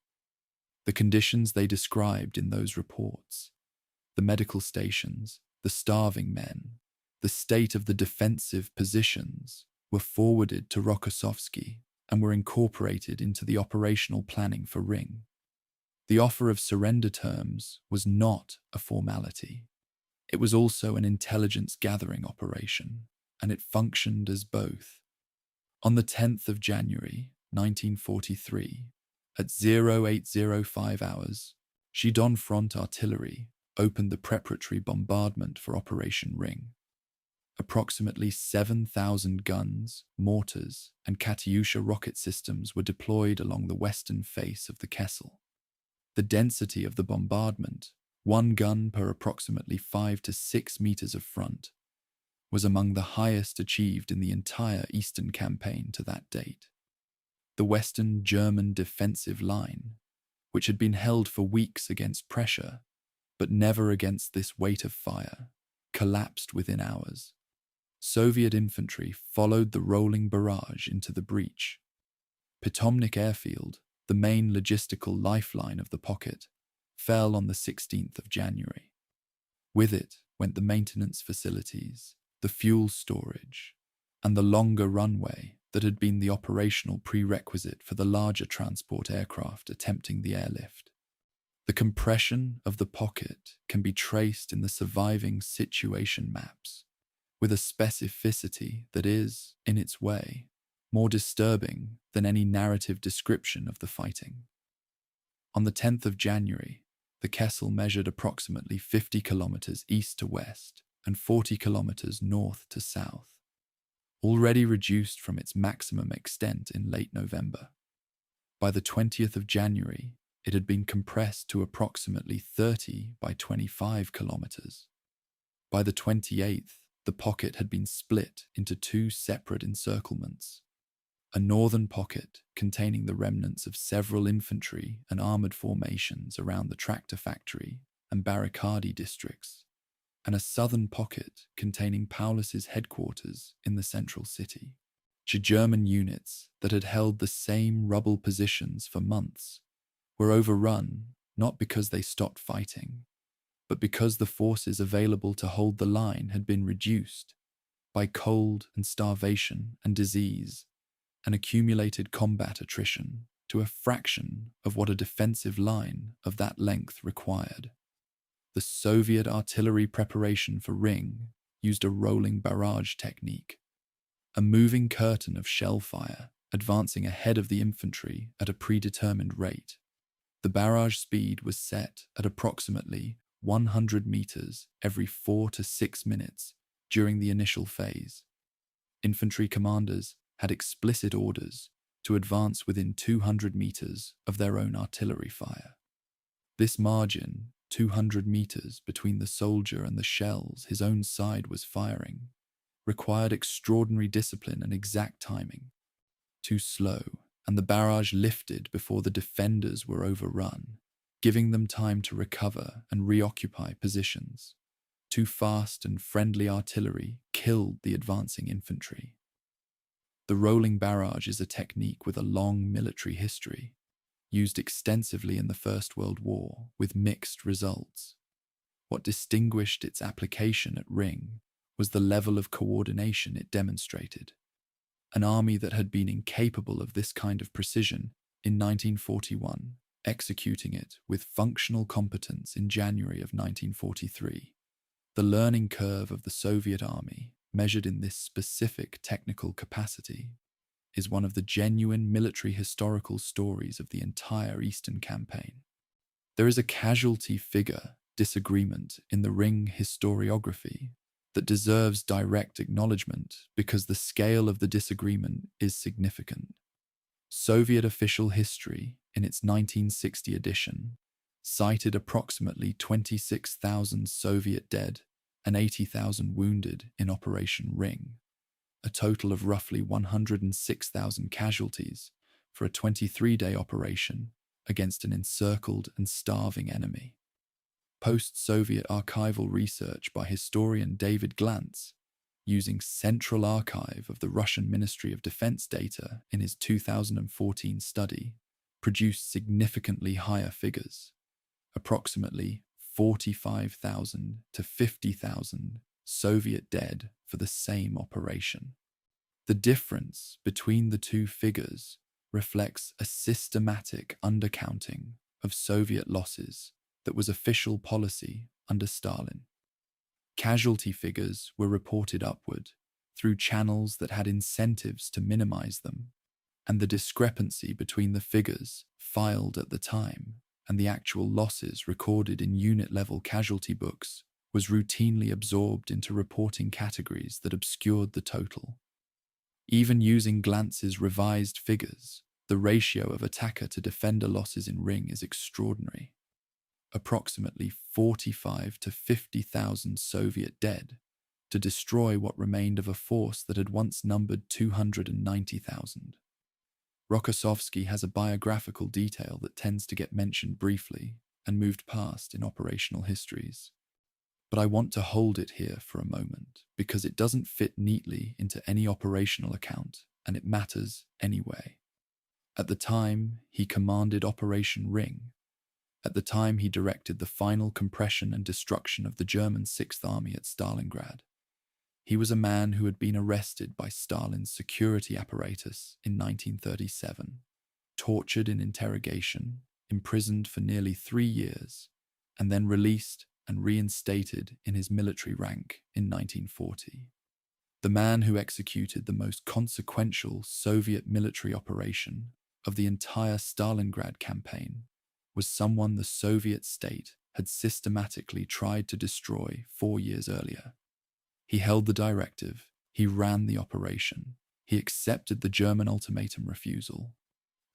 The conditions they described in those reports, the medical stations, the starving men, the state of the defensive positions, were forwarded to Rokossovsky and were incorporated into the operational planning for Ring. The offer of surrender terms was not a formality. It was also an intelligence-gathering operation, and it functioned as both. On the 10th of January, 1943, at 0805 hours, Don Front artillery opened the preparatory bombardment for Operation Ring. Approximately 7,000 guns, mortars, and Katyusha rocket systems were deployed along the western face of the Kessel. The density of the bombardment, 1 gun per approximately 5 to 6 meters of front, was among the highest achieved in the entire Eastern campaign to that date. The Western German defensive line, which had been held for weeks against pressure, but never against this weight of fire, collapsed within hours. Soviet infantry followed the rolling barrage into the breach. Pitomnik airfield, the main logistical lifeline of the pocket, fell on the 16th of January. With it went the maintenance facilities, the fuel storage, and the longer runway that had been the operational prerequisite for the larger transport aircraft attempting the airlift. The compression of the pocket can be traced in the surviving situation maps, with a specificity that is, in its way, more disturbing than any narrative description of the fighting. On the 10th of January, the Kessel measured approximately 50 kilometers east to west and 40 kilometers north to south, already reduced from its maximum extent in late November. By the 20th of January, it had been compressed to approximately 30 by 25 kilometers. By the 28th, the pocket had been split into 2 separate encirclements. A northern pocket containing the remnants of several infantry and armoured formations around the tractor factory and barricade districts, and a southern pocket containing Paulus's headquarters in the central city. German units that had held the same rubble positions for months were overrun not because they stopped fighting, but because the forces available to hold the line had been reduced by cold and starvation and disease and accumulated combat attrition to a fraction of what a defensive line of that length required. The Soviet artillery preparation for Ring used a rolling barrage technique, a moving curtain of shell fire advancing ahead of the infantry at a predetermined rate. The barrage speed was set at approximately 100 meters every 4 to 6 minutes during the initial phase. Infantry commanders had explicit orders to advance within 200 meters of their own artillery fire. This margin, 200 meters between the soldier and the shells his own side was firing, required extraordinary discipline and exact timing. Too slow, and the barrage lifted before the defenders were overrun, giving them time to recover and reoccupy positions. Too fast, and friendly artillery killed the advancing infantry. The rolling barrage is a technique with a long military history, used extensively in the First World War with mixed results. What distinguished its application at Ring was the level of coordination it demonstrated. An army that had been incapable of this kind of precision in 1941, executing it with functional competence in January of 1943. The learning curve of the Soviet army measured in this specific technical capacity, is one of the genuine military historical stories of the entire Eastern Campaign. There is a casualty figure disagreement in the Ring historiography that deserves direct acknowledgement because the scale of the disagreement is significant. Soviet official history, in its 1960 edition, cited approximately 26,000 Soviet dead and 80,000 wounded in Operation Ring, a total of roughly 106,000 casualties for a 23-day operation against an encircled and starving enemy. Post-Soviet archival research by historian David Glantz, using Central Archive of the Russian Ministry of Defense data in his 2014 study, produced significantly higher figures, approximately 45,000 to 50,000 Soviet dead for the same operation. The difference between the two figures reflects a systematic undercounting of Soviet losses that was official policy under Stalin. Casualty figures were reported upward through channels that had incentives to minimize them, and the discrepancy between the figures filed at the time and the actual losses recorded in unit-level casualty books was routinely absorbed into reporting categories that obscured the total. Even using Glantz's revised figures, the ratio of attacker to defender losses in Ring is extraordinary. Approximately 45 to 50,000 Soviet dead to destroy what remained of a force that had once numbered 290,000. Rokossovsky has a biographical detail that tends to get mentioned briefly and moved past in operational histories. But I want to hold it here for a moment because it doesn't fit neatly into any operational account and it matters anyway. At the time, he commanded Operation Ring. At the time, he directed the final compression and destruction of the German Sixth Army at Stalingrad. He was a man who had been arrested by Stalin's security apparatus in 1937, tortured in interrogation, imprisoned for nearly 3 years, and then released and reinstated in his military rank in 1940. The man who executed the most consequential Soviet military operation of the entire Stalingrad campaign was someone the Soviet state had systematically tried to destroy 4 years earlier. He held the directive, he ran the operation, he accepted the German ultimatum refusal,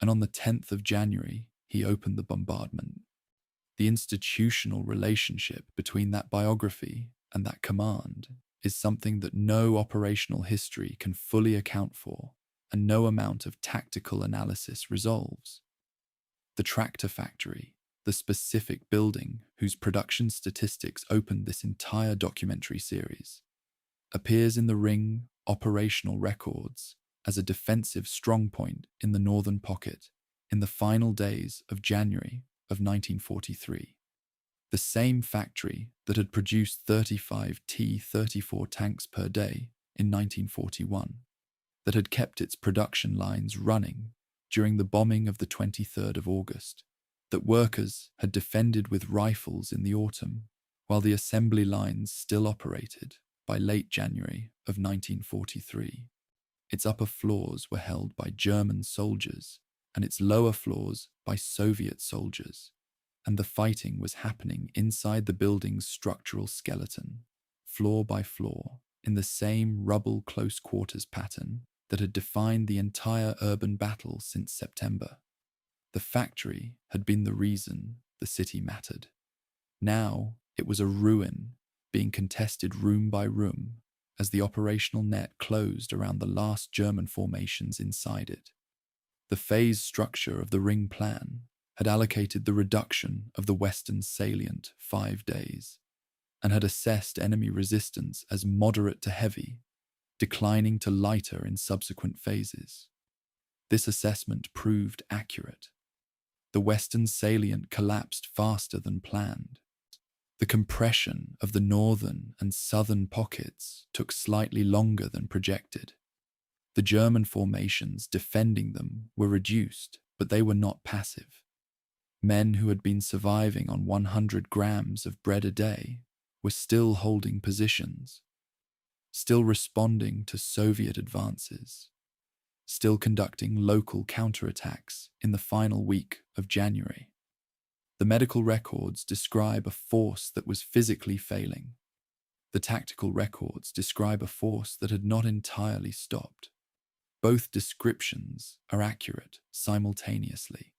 and on the 10th of January, he opened the bombardment. The institutional relationship between that biography and that command is something that no operational history can fully account for, and no amount of tactical analysis resolves. The tractor factory, the specific building whose production statistics opened this entire documentary series, appears in the Ring operational records as a defensive strongpoint in the northern pocket in the final days of January of 1943. The same factory that had produced 35 T-34 tanks per day in 1941, that had kept its production lines running during the bombing of the 23rd of August, that workers had defended with rifles in the autumn, while the assembly lines still operated by late January of 1943. Its upper floors were held by German soldiers and its lower floors by Soviet soldiers, and the fighting was happening inside the building's structural skeleton, floor by floor, in the same rubble close quarters pattern that had defined the entire urban battle since September. The factory had been the reason the city mattered. Now it was a ruin, being contested room by room as the operational net closed around the last German formations inside it. The phase structure of the Ring plan had allocated the reduction of the western salient 5 days, and had assessed enemy resistance as moderate to heavy, declining to lighter in subsequent phases. This assessment proved accurate. The western salient collapsed faster than planned. The compression of the northern and southern pockets took slightly longer than projected. The German formations defending them were reduced, but they were not passive. Men who had been surviving on 100 grams of bread a day were still holding positions. still responding to Soviet advances, still conducting local counterattacks in the final week of January. The medical records describe a force that was physically failing. The tactical records describe a force that had not entirely stopped. Both descriptions are accurate simultaneously.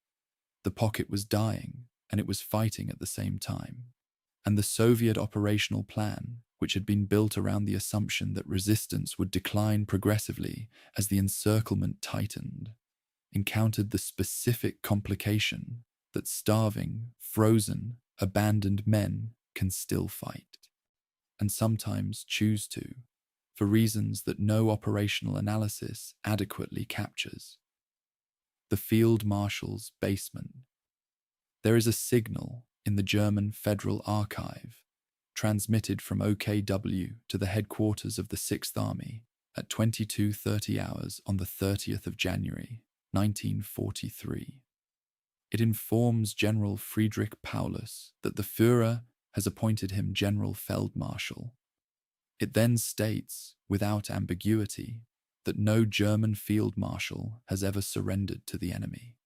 The pocket was dying, and it was fighting at the same time. And the Soviet operational plan, which had been built around the assumption that resistance would decline progressively as the encirclement tightened, encountered the specific complication that starving, frozen, abandoned men can still fight, and sometimes choose to, for reasons that no operational analysis adequately captures. The Field Marshal's basement. There is a signal in the German Federal Archive, transmitted from OKW to the headquarters of the 6th Army at 22:30 hours on the 30th of January, 1943. It informs General Friedrich Paulus that the Führer has appointed him General Feldmarschall. It then states, without ambiguity, that no German field marshal has ever surrendered to the enemy.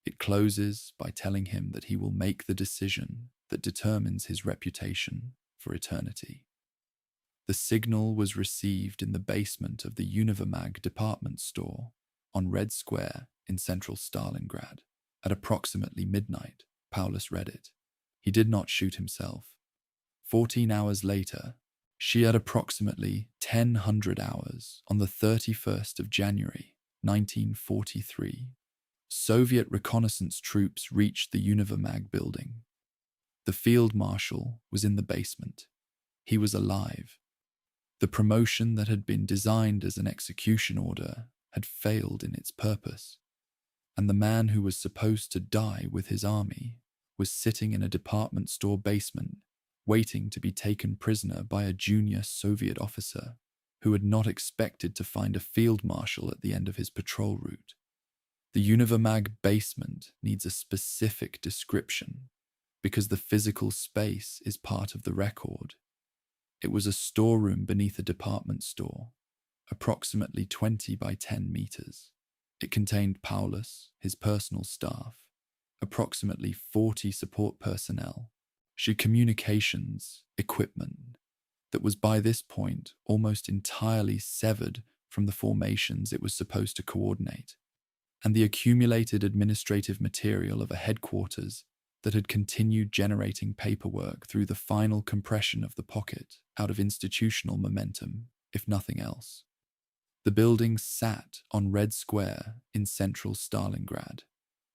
It closes by telling him that he will make the decision that determines his reputation for eternity. The signal was received in the basement of the Univermag department store on Red Square in central Stalingrad. At approximately midnight, Paulus read it. He did not shoot himself. 14 hours later, she at approximately 1000 hours on the 31st of January, 1943, Soviet reconnaissance troops reached the Univermag building. The field marshal was in the basement. He was alive. The promotion that had been designed as an execution order had failed in its purpose, and the man who was supposed to die with his army was sitting in a department store basement, waiting to be taken prisoner by a junior Soviet officer who had not expected to find a field marshal at the end of his patrol route. The Univermag basement needs a specific description because the physical space is part of the record. It was a storeroom beneath a department store, approximately 20 by 10 meters. It contained Paulus, his personal staff, approximately 40 support personnel, communications equipment that was by this point almost entirely severed from the formations it was supposed to coordinate, and the accumulated administrative material of a headquarters that had continued generating paperwork through the final compression of the pocket out of institutional momentum, if nothing else. The building sat on Red Square in central Stalingrad,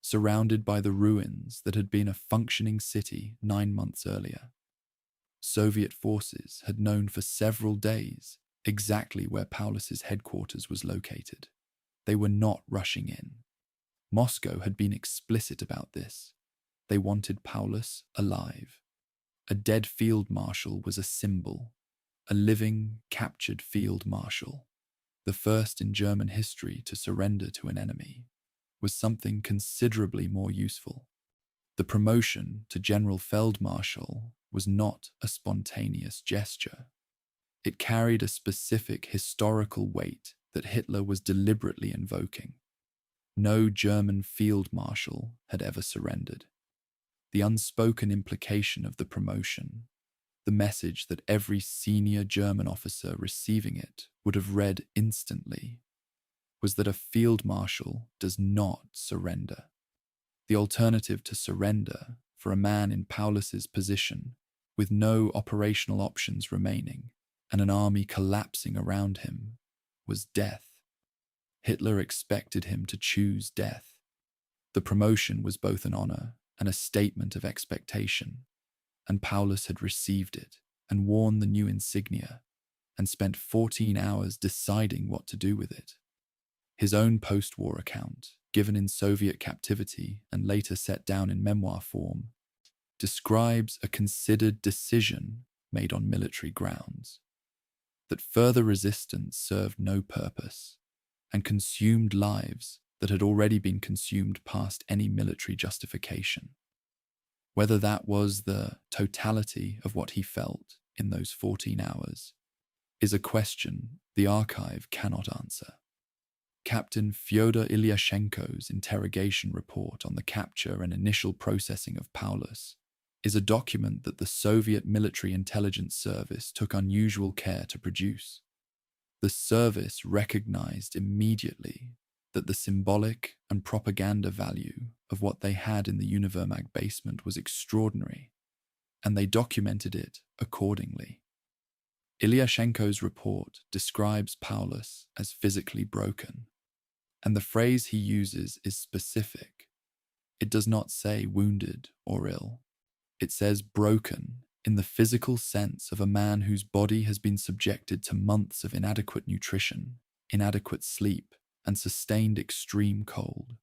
surrounded by the ruins that had been a functioning city 9 months earlier. Soviet forces had known for several days exactly where Paulus's headquarters was located. They were not rushing in. Moscow had been explicit about this. They wanted Paulus alive. A dead field marshal was a symbol, a living, captured field marshal, the first in German history to surrender to an enemy, was something considerably more useful. The promotion to General Feldmarschall was not a spontaneous gesture. It carried a specific historical weight that Hitler was deliberately invoking. No German field marshal had ever surrendered. The unspoken implication of the promotion, the message that every senior German officer receiving it would have read instantly, was that a field marshal does not surrender. The alternative to surrender for a man in Paulus's position, with no operational options remaining and an army collapsing around him, was death. Hitler expected him to choose death. The promotion was both an honor and a statement of expectation, and Paulus had received it and worn the new insignia and spent 14 hours deciding what to do with it. His own post-war account, given in Soviet captivity and later set down in memoir form, describes a considered decision made on military grounds, that further resistance served no purpose and consumed lives that had already been consumed past any military justification. Whether that was the totality of what he felt in those 14 hours, is a question the archive cannot answer. Captain Fyodor Ilyashenko's interrogation report on the capture and initial processing of Paulus is a document that the Soviet Military Intelligence Service took unusual care to produce. The service recognized immediately that the symbolic and propaganda value of what they had in the Univermag basement was extraordinary, and they documented it accordingly. Ilyashenko's report describes Paulus as physically broken, and the phrase he uses is specific. It does not say wounded or ill. It says broken in the physical sense of a man whose body has been subjected to months of inadequate nutrition, inadequate sleep, and sustained extreme cold.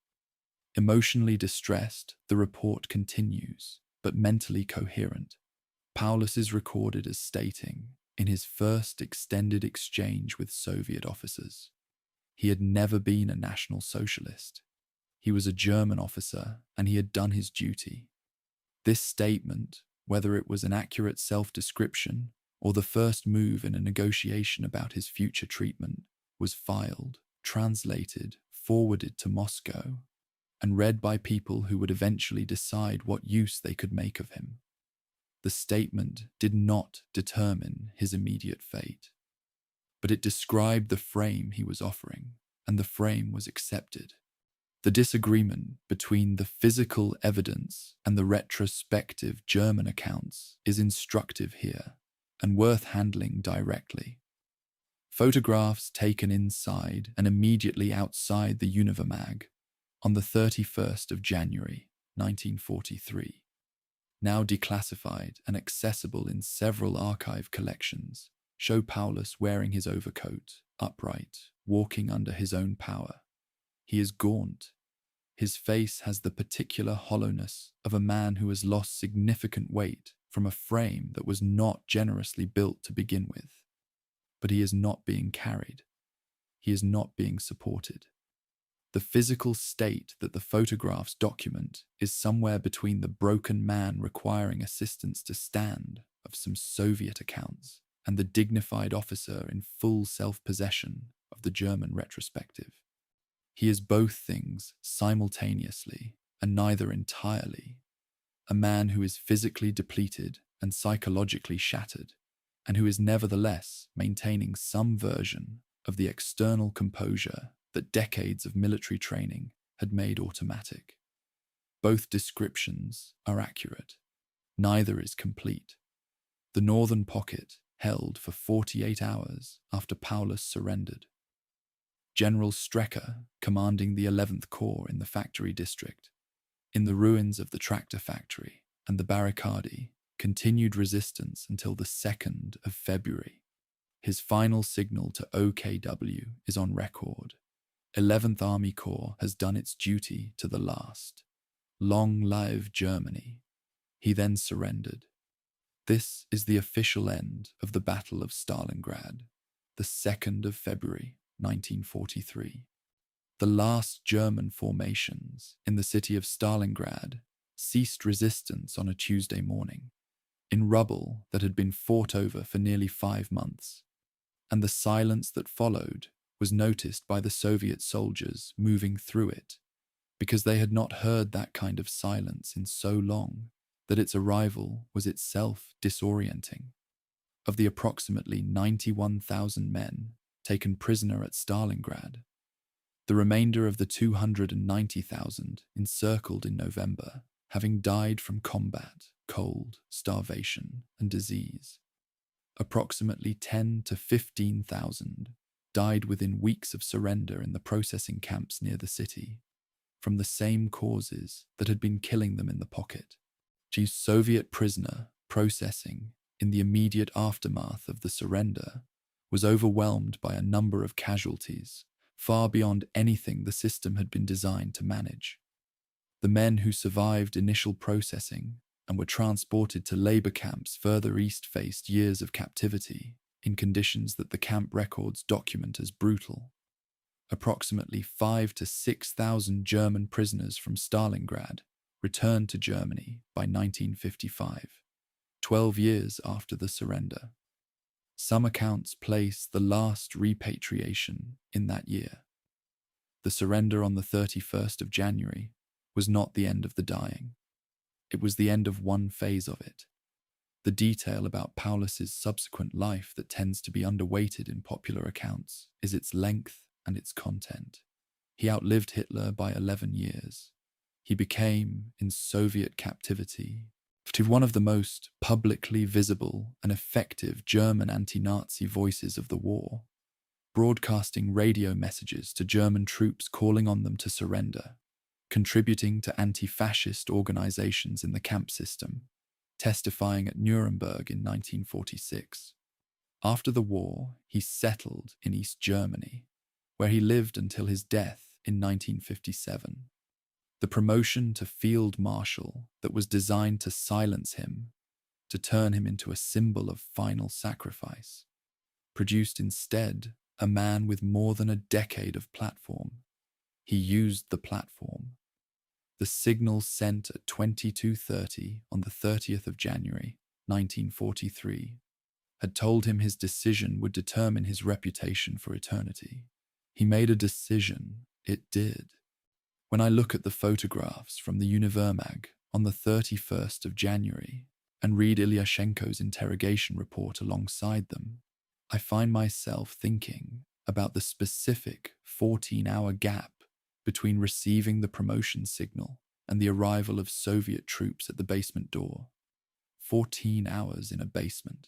Emotionally distressed, the report continues, but mentally coherent. Paulus is recorded as stating, in his first extended exchange with Soviet officers, he had never been a National Socialist. He was a German officer, and he had done his duty. This statement, whether it was an accurate self-description or the first move in a negotiation about his future treatment, was filed, translated, forwarded to Moscow, and read by people who would eventually decide what use they could make of him. The statement did not determine his immediate fate, but it described the frame he was offering, and the frame was accepted. The disagreement between the physical evidence and the retrospective German accounts is instructive here and worth handling directly. Photographs taken inside and immediately outside the Univermag on the 31st of January, 1943, now declassified and accessible in several archive collections, show Paulus wearing his overcoat, upright, walking under his own power. He is gaunt. His face has the particular hollowness of a man who has lost significant weight from a frame that was not generously built to begin with. But he is not being carried. He is not being supported. The physical state that the photographs document is somewhere between the broken man requiring assistance to stand of some Soviet accounts and the dignified officer in full self-possession of the German retrospective. He is both things simultaneously and neither entirely. A man who is physically depleted and psychologically shattered, and who is nevertheless maintaining some version of the external composure that decades of military training had made automatic. Both descriptions are accurate. Neither is complete. The northern pocket held for 48 hours after Paulus surrendered. General Strecker, commanding the 11th Corps in the factory district, in the ruins of the tractor factory and the barricade, continued resistance until the 2nd of February. His final signal to OKW is on record. 11th Army Corps has done its duty to the last. Long live Germany. He then surrendered. This is the official end of the Battle of Stalingrad, the 2nd of February, 1943. The last German formations in the city of Stalingrad ceased resistance on a Tuesday morning, in rubble that had been fought over for nearly 5 months, and the silence that followed was noticed by the Soviet soldiers moving through it, because they had not heard that kind of silence in so long that its arrival was itself disorienting. Of the approximately 91,000 men taken prisoner at Stalingrad, the remainder of the 290,000 encircled in November, having died from combat, cold, starvation, and disease. Approximately 10 to 15,000 died within weeks of surrender in the processing camps near the city, from the same causes that had been killing them in the pocket. Each Soviet prisoner processing in the immediate aftermath of the surrender was overwhelmed by a number of casualties far beyond anything the system had been designed to manage. The men who survived initial processing and were transported to labor camps further east faced years of captivity in conditions that the camp records document as brutal. Approximately 5,000 to 6,000 German prisoners from Stalingrad returned to Germany by 1955, 12 years after the surrender. Some accounts place the last repatriation in that year. The surrender on the 31st of January was not the end of the dying. It was the end of one phase of it. The detail about Paulus's subsequent life that tends to be underweighted in popular accounts is its length and its content. He outlived Hitler by 11 years. He became, in Soviet captivity, to one of the most publicly visible and effective German anti-Nazi voices of the war, broadcasting radio messages to German troops calling on them to surrender, contributing to anti-fascist organizations in the camp system, testifying at Nuremberg in 1946. After the war, he settled in East Germany, where he lived until his death in 1957. The promotion to Field Marshal that was designed to silence him, to turn him into a symbol of final sacrifice, produced instead a man with more than a decade of platform. He used the platform. The signal sent at 22:30 on the 30th of January, 1943, had told him his decision would determine his reputation for eternity. He made a decision. It did. When I look at the photographs from the Univermag on the 31st of January and read Ilyashenko's interrogation report alongside them, I find myself thinking about the specific 14-hour gap between receiving the promotion signal and the arrival of Soviet troops at the basement door. 14 hours in a basement.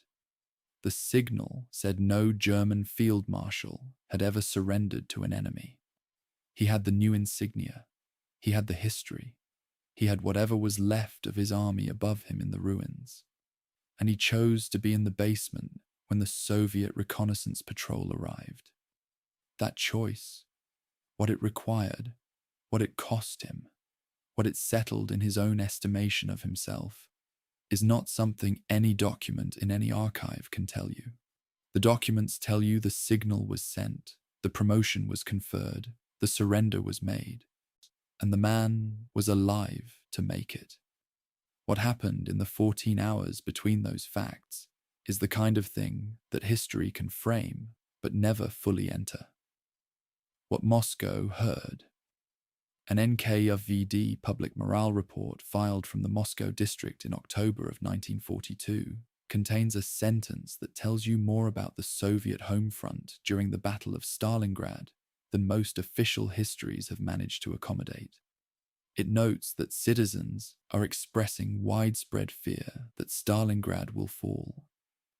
The signal said no German field marshal had ever surrendered to an enemy. He had the new insignia. He had the history. He had whatever was left of his army above him in the ruins. And he chose to be in the basement when the Soviet reconnaissance patrol arrived. That choice, what it required, what it cost him, what it settled in his own estimation of himself, is not something any document in any archive can tell you. The documents tell you the signal was sent, the promotion was conferred, the surrender was made, and the man was alive to make it. What happened in the 14 hours between those facts is the kind of thing that history can frame but never fully enter. What Moscow heard. An NKVD public morale report filed from the Moscow district in October of 1942 contains a sentence that tells you more about the Soviet home front during the Battle of Stalingrad than most official histories have managed to accommodate. It notes that citizens are expressing widespread fear that Stalingrad will fall,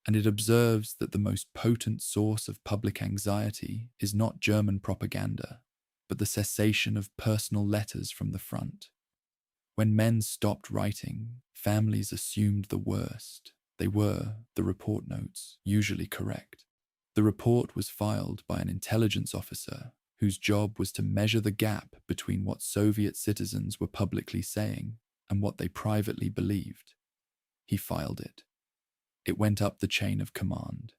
and it observes that the most potent source of public anxiety is not German propaganda, but the cessation of personal letters from the front. When men stopped writing, families assumed the worst. They were, the report notes, usually correct. The report was filed by an intelligence officer whose job was to measure the gap between what Soviet citizens were publicly saying and what they privately believed. He filed it. It went up the chain of command.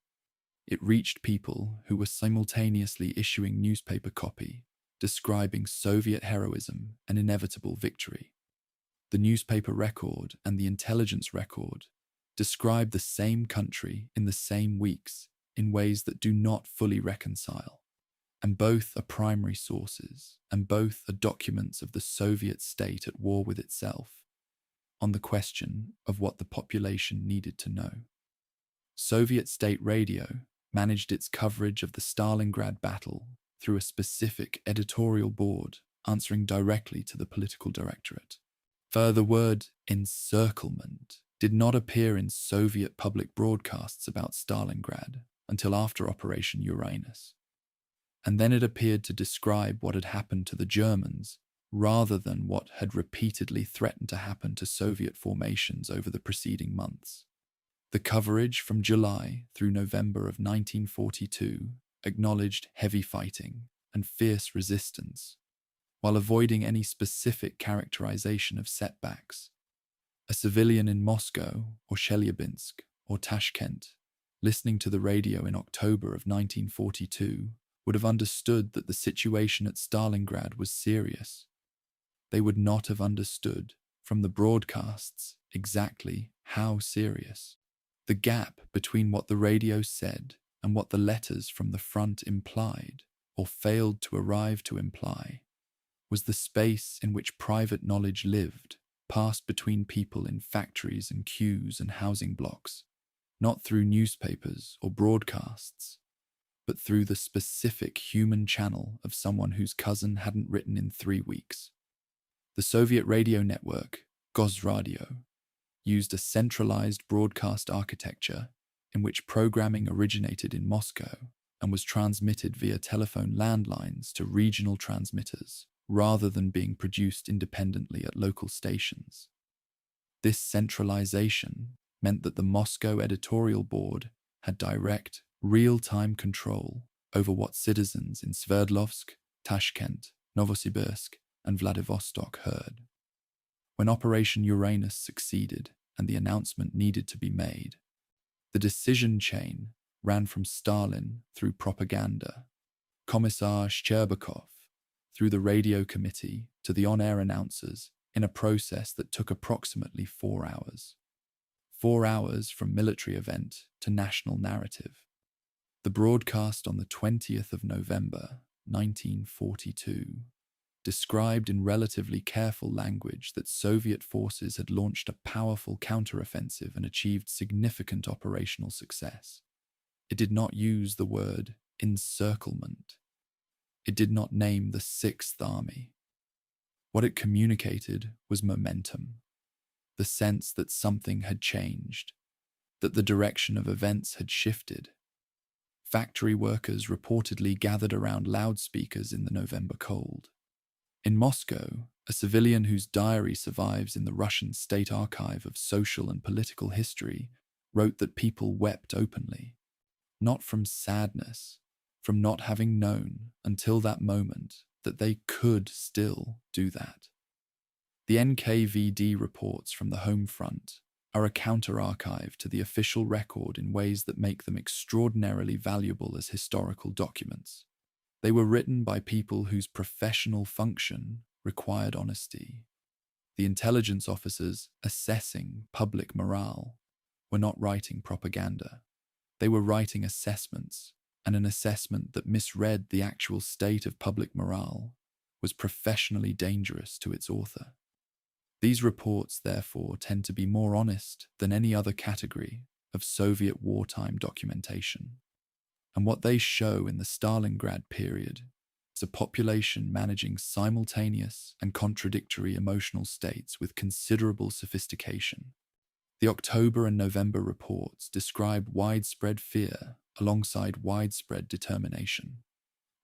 It reached people who were simultaneously issuing newspaper copy, describing Soviet heroism and inevitable victory. The newspaper record and the intelligence record describe the same country in the same weeks in ways that do not fully reconcile. And both are primary sources, and both are documents of the Soviet state at war with itself, on the question of what the population needed to know. Soviet state radio managed its coverage of the Stalingrad battle through a specific editorial board answering directly to the political directorate. Further, the word encirclement did not appear in Soviet public broadcasts about Stalingrad until after Operation Uranus. And then it appeared to describe what had happened to the Germans rather than what had repeatedly threatened to happen to Soviet formations over the preceding months. The coverage from July through November of 1942 acknowledged heavy fighting and fierce resistance, while avoiding any specific characterization of setbacks. A civilian in Moscow or Chelyabinsk or Tashkent, listening to the radio in October of 1942, would have understood that the situation at Stalingrad was serious. They would not have understood from the broadcasts exactly how serious. The gap between what the radio said and what the letters from the front implied, or failed to arrive to imply, was the space in which private knowledge lived, passed between people in factories and queues and housing blocks, not through newspapers or broadcasts, but through the specific human channel of someone whose cousin hadn't written in 3 weeks. The Soviet radio network, Gosradio, used a centralized broadcast architecture in which programming originated in Moscow and was transmitted via telephone landlines to regional transmitters, rather than being produced independently at local stations. This centralization meant that the Moscow editorial board had direct, real-time control over what citizens in Sverdlovsk, Tashkent, Novosibirsk, and Vladivostok heard. When Operation Uranus succeeded and the announcement needed to be made, the decision chain ran from Stalin through propaganda, Commissar Shcherbakov, through the radio committee to the on-air announcers in a process that took approximately 4 hours. 4 hours from military event to national narrative. The broadcast on the 20th of November, 1942, described in relatively careful language that Soviet forces had launched a powerful counteroffensive and achieved significant operational success. It did not use the word encirclement. It did not name the Sixth Army. What it communicated was momentum, the sense that something had changed, that the direction of events had shifted. Factory workers reportedly gathered around loudspeakers in the November cold. In Moscow, a civilian whose diary survives in the Russian State Archive of Social and Political History wrote that people wept openly, not from sadness, from not having known until that moment that they could still do that. The NKVD reports from the home front are a counter-archive to the official record in ways that make them extraordinarily valuable as historical documents. They were written by people whose professional function required honesty. The intelligence officers assessing public morale were not writing propaganda. They were writing assessments, and an assessment that misread the actual state of public morale was professionally dangerous to its author. These reports, therefore, tend to be more honest than any other category of Soviet wartime documentation. And what they show in the Stalingrad period is a population managing simultaneous and contradictory emotional states with considerable sophistication. The October and November reports describe widespread fear alongside widespread determination,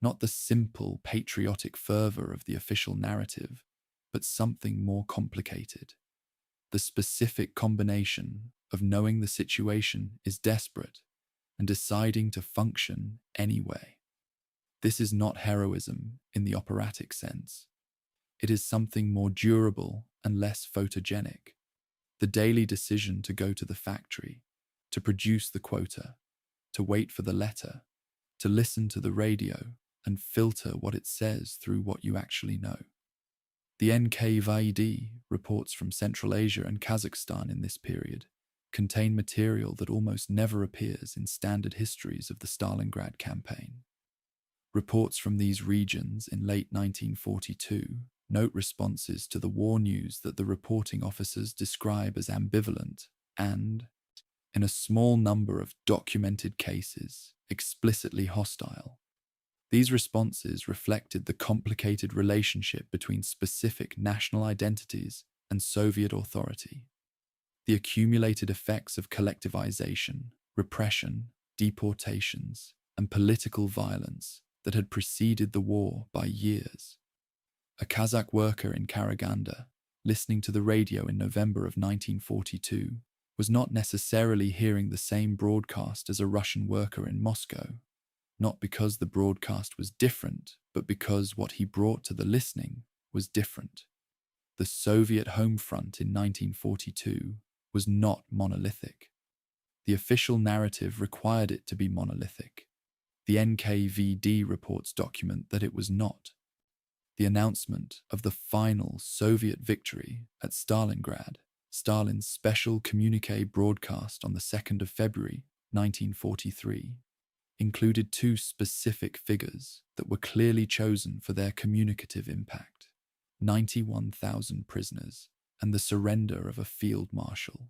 not the simple patriotic fervor of the official narrative, but something more complicated. The specific combination of knowing the situation is desperate and deciding to function anyway. This is not heroism in the operatic sense. It is something more durable and less photogenic. The daily decision to go to the factory, to produce the quota, to wait for the letter, to listen to the radio and filter what it says through what you actually know. The NKVD reports from Central Asia and Kazakhstan in this period contain material that almost never appears in standard histories of the Stalingrad campaign. Reports from these regions in late 1942 note responses to the war news that the reporting officers describe as ambivalent and, in a small number of documented cases, explicitly hostile. These responses reflected the complicated relationship between specific national identities and Soviet authority, the accumulated effects of collectivization, repression, deportations, and political violence that had preceded the war by years. A Kazakh worker in Karaganda, listening to the radio in November of 1942, was not necessarily hearing the same broadcast as a Russian worker in Moscow, not because the broadcast was different, but because what he brought to the listening was different. The Soviet home front in 1942 was not monolithic. The official narrative required it to be monolithic. The NKVD reports document that it was not. The announcement of the final Soviet victory at Stalingrad Stalin's special communique broadcast on the 2nd of February 1943 included two specific figures that were clearly chosen for their communicative impact: 91,000 prisoners and the surrender of a field marshal.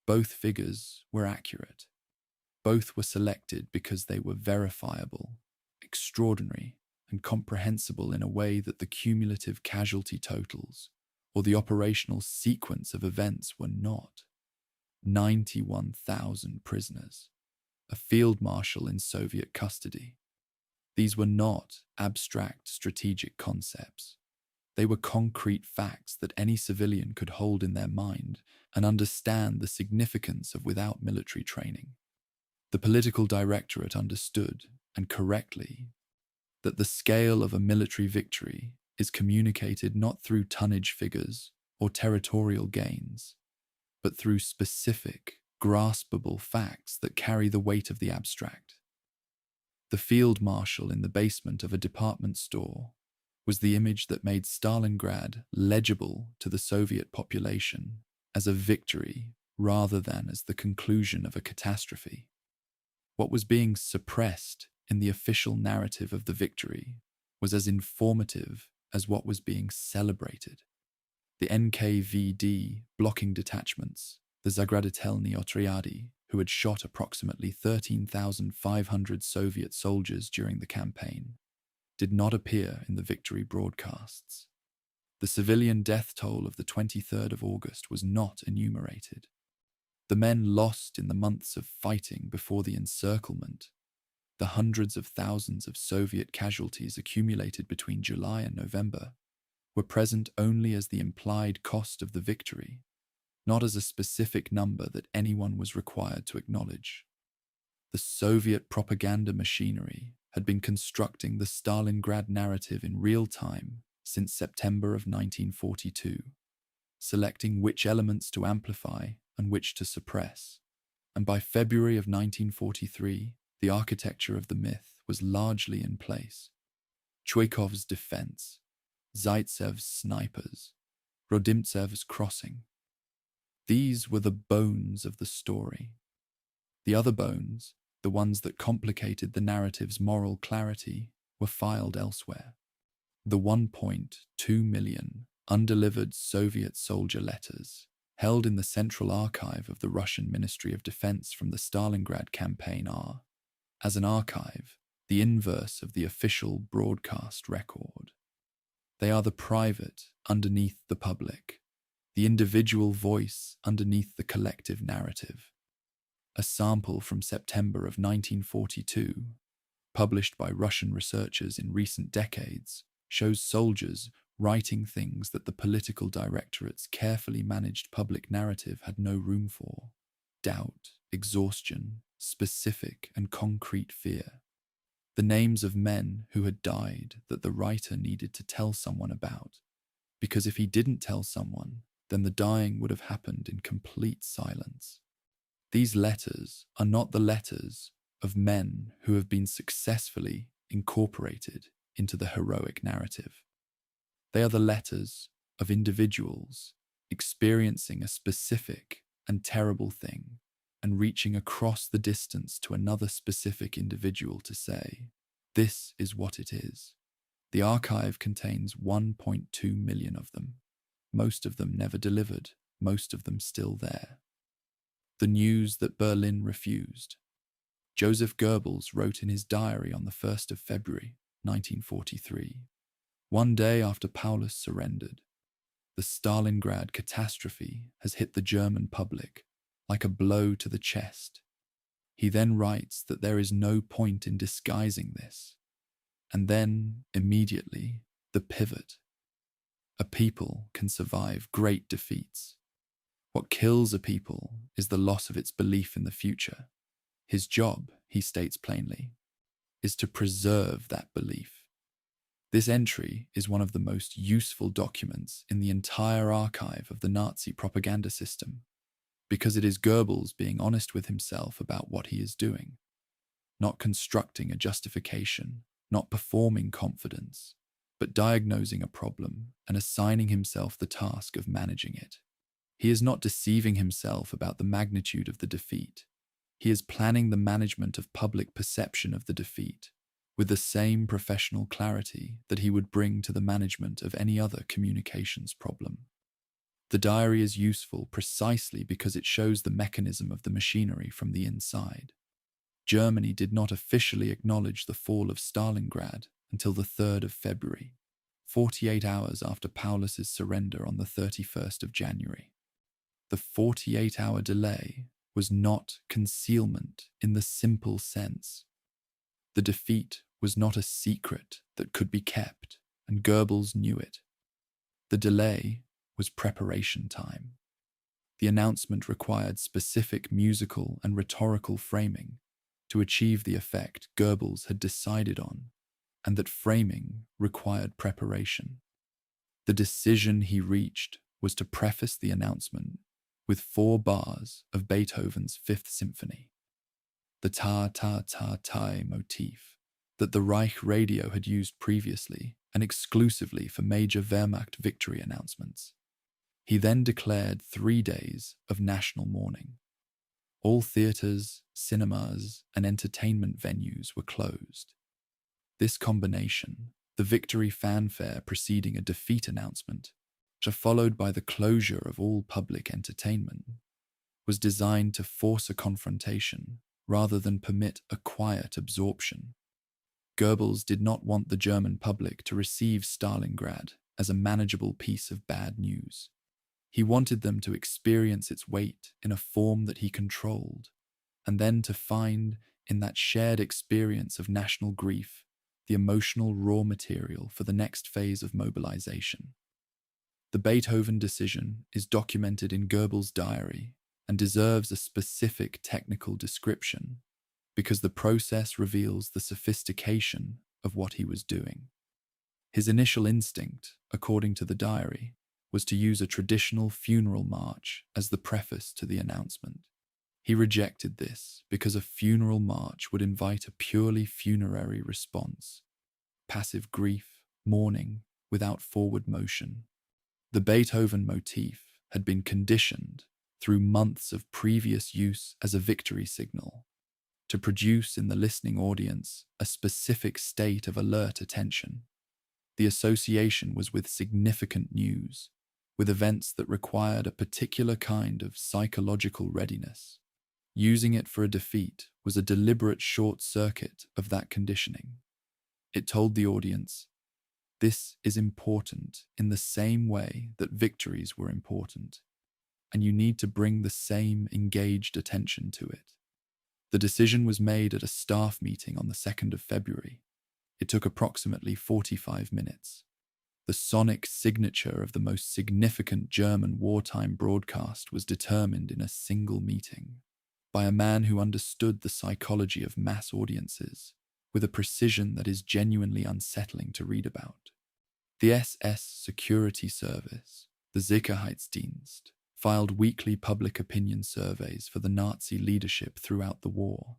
Both figures were accurate. Both were selected because they were verifiable, extraordinary, and comprehensible in a way that the cumulative casualty totals or the operational sequence of events were not. 91,000 prisoners, a field marshal in Soviet custody. These were not abstract strategic concepts. They were concrete facts that any civilian could hold in their mind and understand the significance of without military training. The political directorate understood, and correctly, that the scale of a military victory is communicated not through tonnage figures or territorial gains, but through specific, graspable facts that carry the weight of the abstract. The field marshal in the basement of a department store was the image that made Stalingrad legible to the Soviet population as a victory rather than as the conclusion of a catastrophe. What was being suppressed in the official narrative of the victory was as informative as what was being celebrated. The NKVD blocking detachments, the Zagraditelny Otriadi, who had shot approximately 13,500 Soviet soldiers during the campaign, did not appear in the victory broadcasts. The civilian death toll of the 23rd of August was not enumerated. The men lost in the months of fighting before the encirclement, the hundreds of thousands of Soviet casualties accumulated between July and November, were present only as the implied cost of the victory, not as a specific number that anyone was required to acknowledge. The Soviet propaganda machinery had been constructing the Stalingrad narrative in real time since September of 1942, selecting which elements to amplify and which to suppress, and by February of 1943, the architecture of the myth was largely in place. Chuikov's defense, Zaitsev's snipers, Rodimtsev's crossing. These were the bones of the story. The other bones, the ones that complicated the narrative's moral clarity, were filed elsewhere. The 1.2 million undelivered Soviet soldier letters held in the Central Archive of the Russian Ministry of Defense from the Stalingrad campaign are, as an archive, the inverse of the official broadcast record. They are the private underneath the public, the individual voice underneath the collective narrative. A sample from September of 1942, published by Russian researchers in recent decades, shows soldiers writing things that the political directorate's carefully managed public narrative had no room for: doubt, exhaustion, specific and concrete fear. The names of men who had died that the writer needed to tell someone about, because if he didn't tell someone, then the dying would have happened in complete silence. These letters are not the letters of men who have been successfully incorporated into the heroic narrative. They are the letters of individuals experiencing a specific and terrible thing and reaching across the distance to another specific individual to say, "This is what it is." The archive contains 1.2 million of them, most of them never delivered, most of them still there. The news that Berlin refused. Joseph Goebbels wrote in his diary on the 1st of February, 1943, one day after Paulus surrendered, "The Stalingrad catastrophe has hit the German public like a blow to the chest." He then writes that there is no point in disguising this. And then, immediately, the pivot. A people can survive great defeats. What kills a people is the loss of its belief in the future. His job, he states plainly, is to preserve that belief. This entry is one of the most useful documents in the entire archive of the Nazi propaganda system, because it is Goebbels being honest with himself about what he is doing, not constructing a justification, not performing confidence, but diagnosing a problem and assigning himself the task of managing it. He is not deceiving himself about the magnitude of the defeat. He is planning the management of public perception of the defeat with the same professional clarity that he would bring to the management of any other communications problem. The diary is useful precisely because it shows the mechanism of the machinery from the inside. Germany did not officially acknowledge the fall of Stalingrad until the 3rd of February, 48 hours after Paulus's surrender on the 31st of January. The 48-hour delay was not concealment in the simple sense. The defeat was not a secret that could be kept, and Goebbels knew it. The delay was preparation time. The announcement required specific musical and rhetorical framing to achieve the effect Goebbels had decided on, and that framing required preparation. The decision he reached was to preface the announcement with 4 bars of Beethoven's Fifth Symphony, the ta-ta-ta-ta motif that the Reich radio had used previously and exclusively for major Wehrmacht victory announcements. He then declared 3 days of national mourning. All theatres, cinemas, and entertainment venues were closed. This combination, the victory fanfare preceding a defeat announcement, followed by the closure of all public entertainment, was designed to force a confrontation rather than permit a quiet absorption. Goebbels did not want the German public to receive Stalingrad as a manageable piece of bad news. He wanted them to experience its weight in a form that he controlled, and then to find in that shared experience of national grief the emotional raw material for the next phase of mobilization. The Beethoven decision is documented in Goebbels' diary and deserves a specific technical description because the process reveals the sophistication of what he was doing. His initial instinct, according to the diary, was to use a traditional funeral march as the preface to the announcement. He rejected this because a funeral march would invite a purely funerary response, passive grief, mourning, without forward motion. The Beethoven motif had been conditioned through months of previous use as a victory signal to produce in the listening audience a specific state of alert attention. The association was with significant news, with events that required a particular kind of psychological readiness. Using it for a defeat was a deliberate short circuit of that conditioning. It told the audience, this is important in the same way that victories were important, and you need to bring the same engaged attention to it. The decision was made at a staff meeting on the 2nd of February. It took approximately 45 minutes. The sonic signature of the most significant German wartime broadcast was determined in a single meeting by a man who understood the psychology of mass audiences with a precision that is genuinely unsettling to read about. The SS Security Service, the Sicherheitsdienst, filed weekly public opinion surveys for the Nazi leadership throughout the war.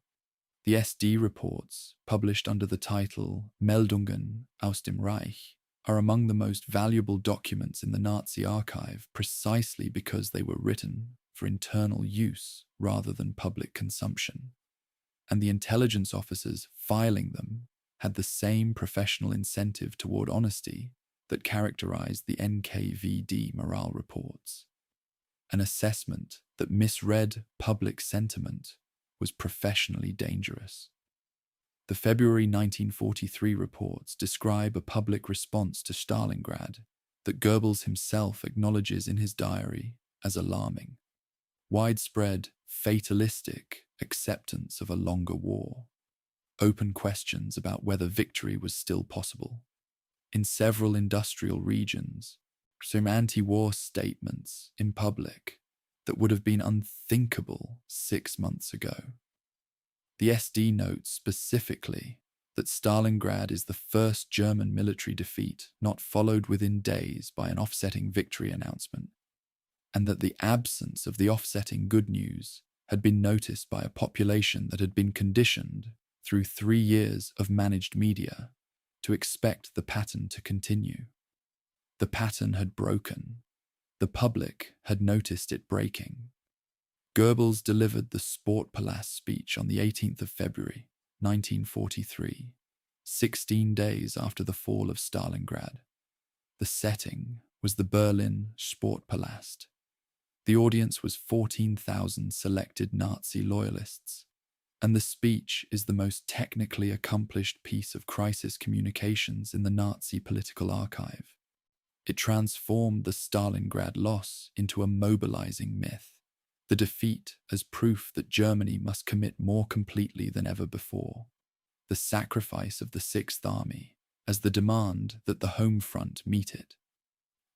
The SD reports, published under the title Meldungen aus dem Reich, are among the most valuable documents in the Nazi archive precisely because they were written for internal use rather than public consumption. And the intelligence officers filing them had the same professional incentive toward honesty that characterized the NKVD morale reports. An assessment that misread public sentiment was professionally dangerous. The February 1943 reports describe a public response to Stalingrad that Goebbels himself acknowledges in his diary as alarming. Widespread, fatalistic acceptance of a longer war. Open questions about whether victory was still possible. In several industrial regions, some anti-war statements in public that would have been unthinkable 6 months ago. The SD notes specifically that Stalingrad is the first German military defeat not followed within days by an offsetting victory announcement, and that the absence of the offsetting good news had been noticed by a population that had been conditioned through 3 years of managed media to expect the pattern to continue. The pattern had broken. The public had noticed it breaking. Goebbels delivered the Sportpalast speech on the 18th of February, 1943, 16 days after the fall of Stalingrad. The setting was the Berlin Sportpalast. The audience was 14,000 selected Nazi loyalists, and the speech is the most technically accomplished piece of crisis communications in the Nazi political archive. It transformed the Stalingrad loss into a mobilizing myth, the defeat as proof that Germany must commit more completely than ever before, the sacrifice of the Sixth Army as the demand that the home front meet it.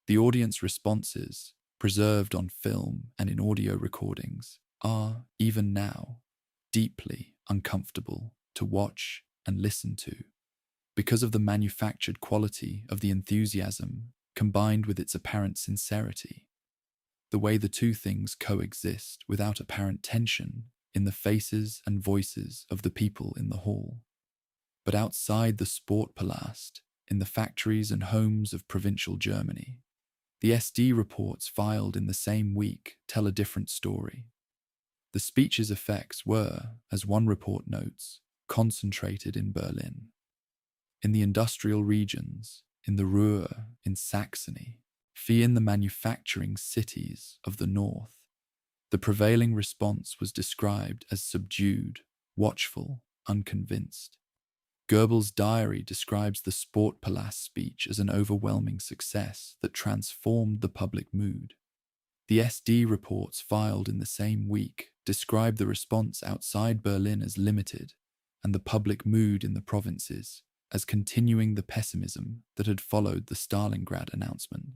The audience responses, preserved on film and in audio recordings, are, even now, deeply uncomfortable to watch and listen to, because of the manufactured quality of the enthusiasm combined with its apparent sincerity. The way the two things coexist without apparent tension in the faces and voices of the people in the hall. But outside the Sportpalast, in the factories and homes of provincial Germany, the SD reports filed in the same week tell a different story. The speech's effects were, as one report notes, concentrated in Berlin. In the industrial regions, in the Ruhr, in Saxony, in the manufacturing cities of the north, the prevailing response was described as subdued, watchful, unconvinced. Goebbels' diary describes the Sportpalast speech as an overwhelming success that transformed the public mood. The SD reports filed in the same week describe the response outside Berlin as limited and the public mood in the provinces as continuing the pessimism that had followed the Stalingrad announcement.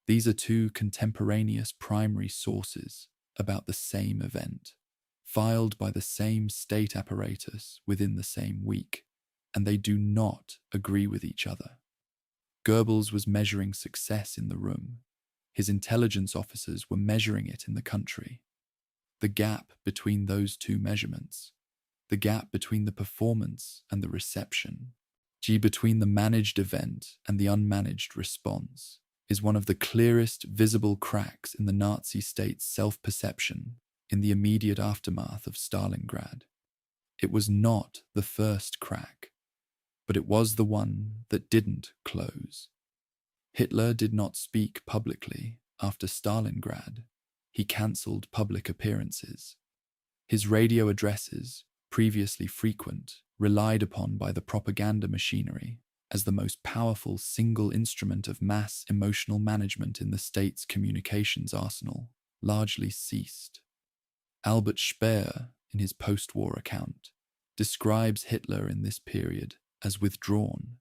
These are two contemporaneous primary sources about the same event, filed by the same state apparatus within the same week, and they do not agree with each other. Goebbels was measuring success in the room. His intelligence officers were measuring it in the country. The gap between those two measurements, the gap between the performance and the reception, between the managed event and the unmanaged response, is one of the clearest visible cracks in the Nazi state's self-perception in the immediate aftermath of Stalingrad. It was not the first crack, but it was the one that didn't close. Hitler did not speak publicly after Stalingrad. He cancelled public appearances. His radio addresses, previously frequent, relied upon by the propaganda machinery as the most powerful single instrument of mass emotional management in the state's communications arsenal, largely ceased. Albert Speer, in his post-war account, describes Hitler in this period as withdrawn,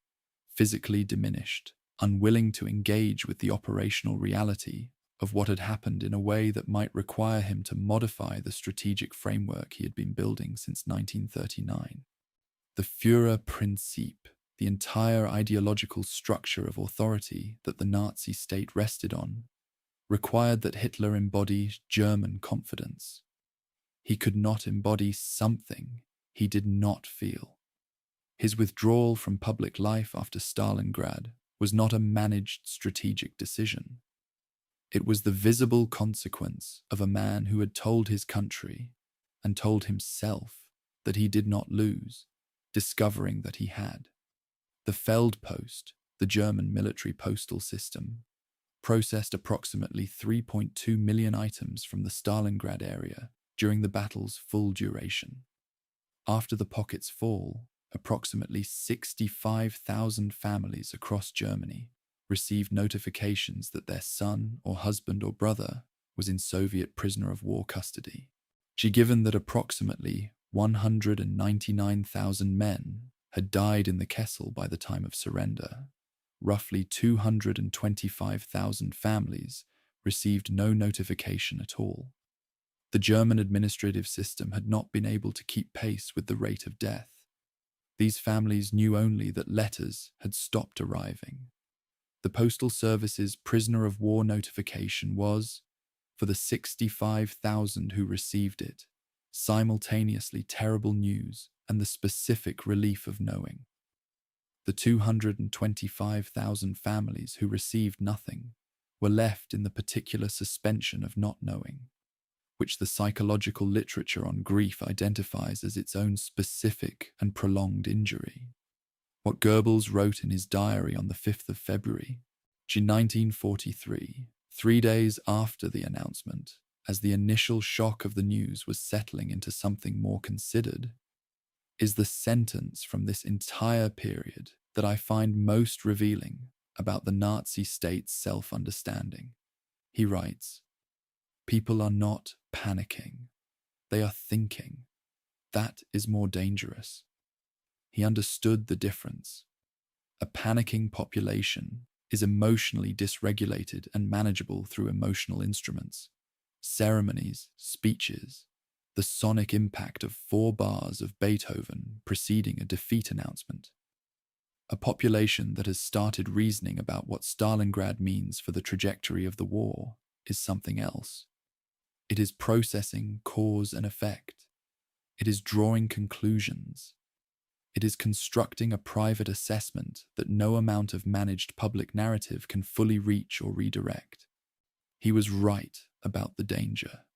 physically diminished, unwilling to engage with the operational reality of what had happened in a way that might require him to modify the strategic framework he had been building since 1939. The Führerprinzip, the entire ideological structure of authority that the Nazi state rested on, required that Hitler embody German confidence. He could not embody something he did not feel. His withdrawal from public life after Stalingrad was not a managed strategic decision. It was the visible consequence of a man who had told his country and told himself that he did not lose, discovering that he had. The Feldpost, the German military postal system, processed approximately 3.2 million items from the Stalingrad area during the battle's full duration. After the pocket's fall, approximately 65,000 families across Germany received notifications that their son or husband or brother was in Soviet prisoner of war custody. Given that approximately 199,000 men had died in the Kessel by the time of surrender, roughly 225,000 families received no notification at all. The German administrative system had not been able to keep pace with the rate of death. These families knew only that letters had stopped arriving. The Postal Service's prisoner of war notification was, for the 65,000 who received it, simultaneously terrible news and the specific relief of knowing. The 225,000 families who received nothing were left in the particular suspension of not knowing, which the psychological literature on grief identifies as its own specific and prolonged injury. What Goebbels wrote in his diary on the 5th of February, 1943, 3 days after the announcement, as the initial shock of the news was settling into something more considered, is the sentence from this entire period that I find most revealing about the Nazi state's self-understanding. He writes, "People are not panicking. They are thinking. That is more dangerous." He understood the difference. A panicking population is emotionally dysregulated and manageable through emotional instruments, ceremonies, speeches, the sonic impact of 4 bars of Beethoven preceding a defeat announcement. A population that has started reasoning about what Stalingrad means for the trajectory of the war is something else. It is processing cause and effect. It is drawing conclusions. It is constructing a private assessment that no amount of managed public narrative can fully reach or redirect. He was right about the danger.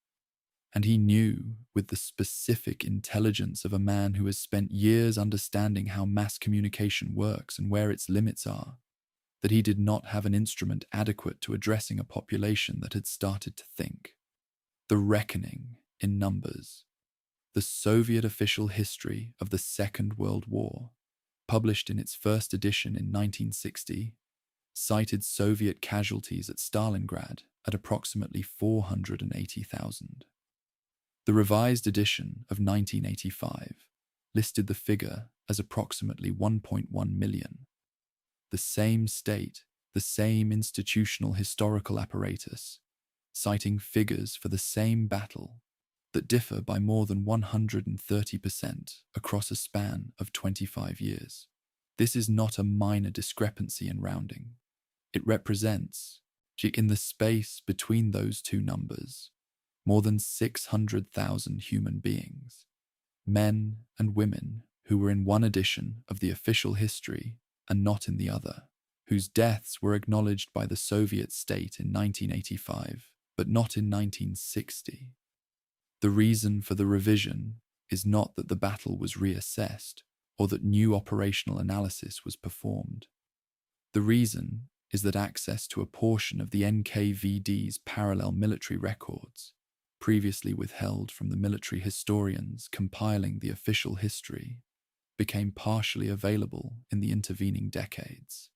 And he knew, with the specific intelligence of a man who has spent years understanding how mass communication works and where its limits are, that he did not have an instrument adequate to addressing a population that had started to think. The Reckoning in Numbers. The Soviet Official History of the Second World War, published in its first edition in 1960, cited Soviet casualties at Stalingrad at approximately 480,000. The revised edition of 1985 listed the figure as approximately 1.1 million. The same state, the same institutional historical apparatus, citing figures for the same battle that differ by more than 130% across a span of 25 years. This is not a minor discrepancy in rounding. It represents, in the space between those two numbers, more than 600,000 human beings, men and women who were in one edition of the official history and not in the other, whose deaths were acknowledged by the Soviet state in 1985, but not in 1960. The reason for the revision is not that the battle was reassessed or that new operational analysis was performed. The reason is that access to a portion of the NKVD's parallel military records, previously withheld from the military historians compiling the official history, became partially available in the intervening decades.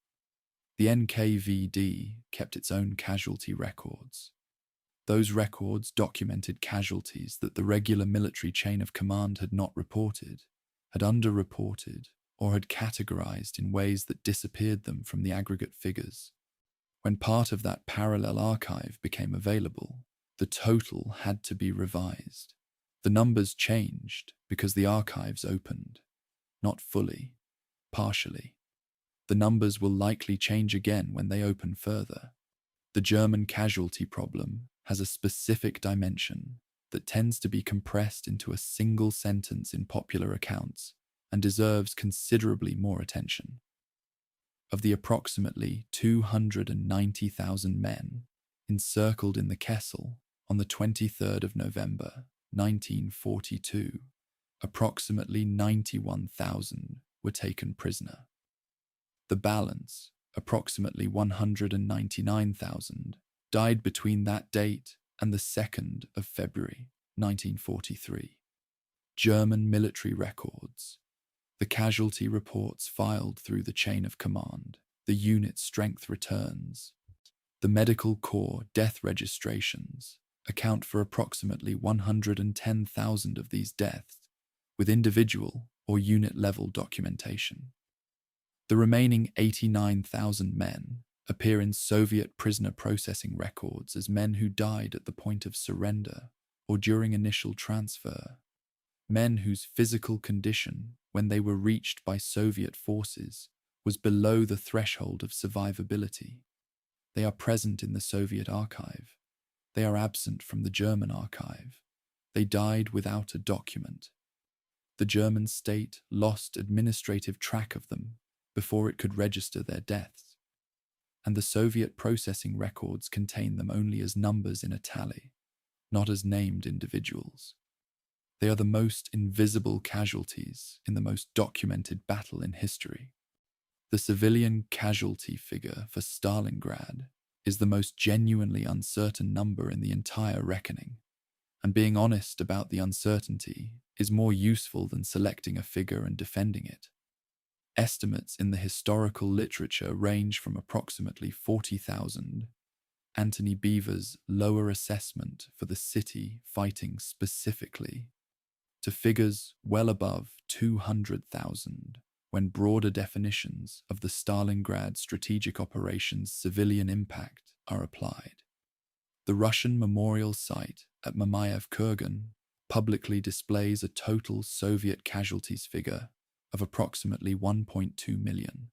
The NKVD kept its own casualty records. Those records documented casualties that the regular military chain of command had not reported, had underreported, or had categorized in ways that disappeared them from the aggregate figures. When part of that parallel archive became available, the total had to be revised. The numbers changed because the archives opened, not fully, partially. The numbers will likely change again when they open further. The German casualty problem has a specific dimension that tends to be compressed into a single sentence in popular accounts and deserves considerably more attention. Of the approximately 290,000 men encircled in the Kessel on the 23rd of November, 1942, approximately 91,000 were taken prisoner. The balance, approximately 199,000, died between that date and the 2nd of February, 1943. German military records. The casualty reports filed through the chain of command, the unit strength returns. The medical corps death registrations account for approximately 110,000 of these deaths, with individual or unit-level documentation. The remaining 89,000 men appear in Soviet prisoner processing records as men who died at the point of surrender or during initial transfer, men whose physical condition when they were reached by Soviet forces was below the threshold of survivability. They are present in the Soviet archive. They are absent from the German archive. They died without a document. The German state lost administrative track of them before it could register their deaths. and the Soviet processing records contain them only as numbers in a tally, not as named individuals. They are the most invisible casualties in the most documented battle in history. The civilian casualty figure for Stalingrad is the most genuinely uncertain number in the entire reckoning, and being honest about the uncertainty is more useful than selecting a figure and defending it. Estimates in the historical literature range from approximately 40,000, Anthony Beevor's lower assessment for the city fighting specifically, to figures well above 200,000 when broader definitions of the Stalingrad strategic operations' civilian impact are applied. The Russian memorial site at Mamayev Kurgan publicly displays a total Soviet casualties figure of approximately 1.2 million,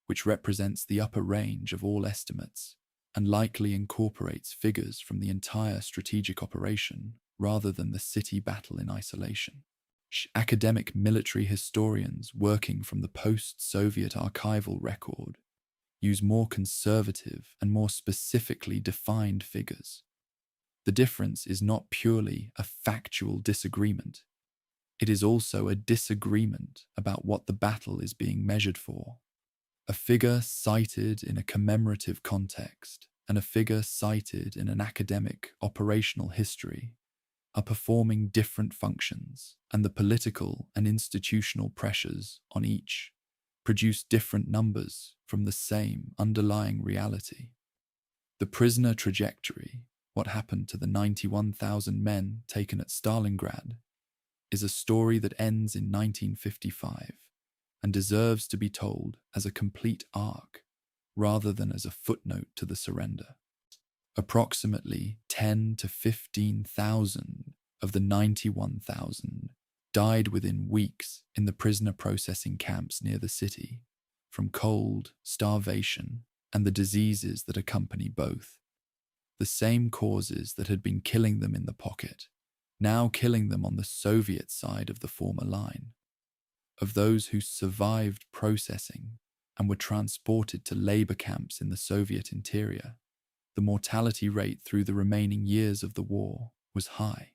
which represents the upper range of all estimates and likely incorporates figures from the entire strategic operation rather than the city battle in isolation. Academic military historians working from the post-Soviet archival record use more conservative and more specifically defined figures. The difference is not purely a factual disagreement. It is also a disagreement about what the battle is being measured for. A figure cited in a commemorative context and a figure cited in an academic operational history are performing different functions, and the political and institutional pressures on each produce different numbers from the same underlying reality. The prisoner trajectory, what happened to the 91,000 men taken at Stalingrad, is a story that ends in 1955 and deserves to be told as a complete arc rather than as a footnote to the surrender. Approximately 10 to 15,000 of the 91,000 died within weeks in the prisoner processing camps near the city, from cold, starvation, and the diseases that accompany both. The same causes that had been killing them in the pocket, now killing them on the Soviet side of the former line. Of those who survived processing and were transported to labor camps in the Soviet interior, the mortality rate through the remaining years of the war was high.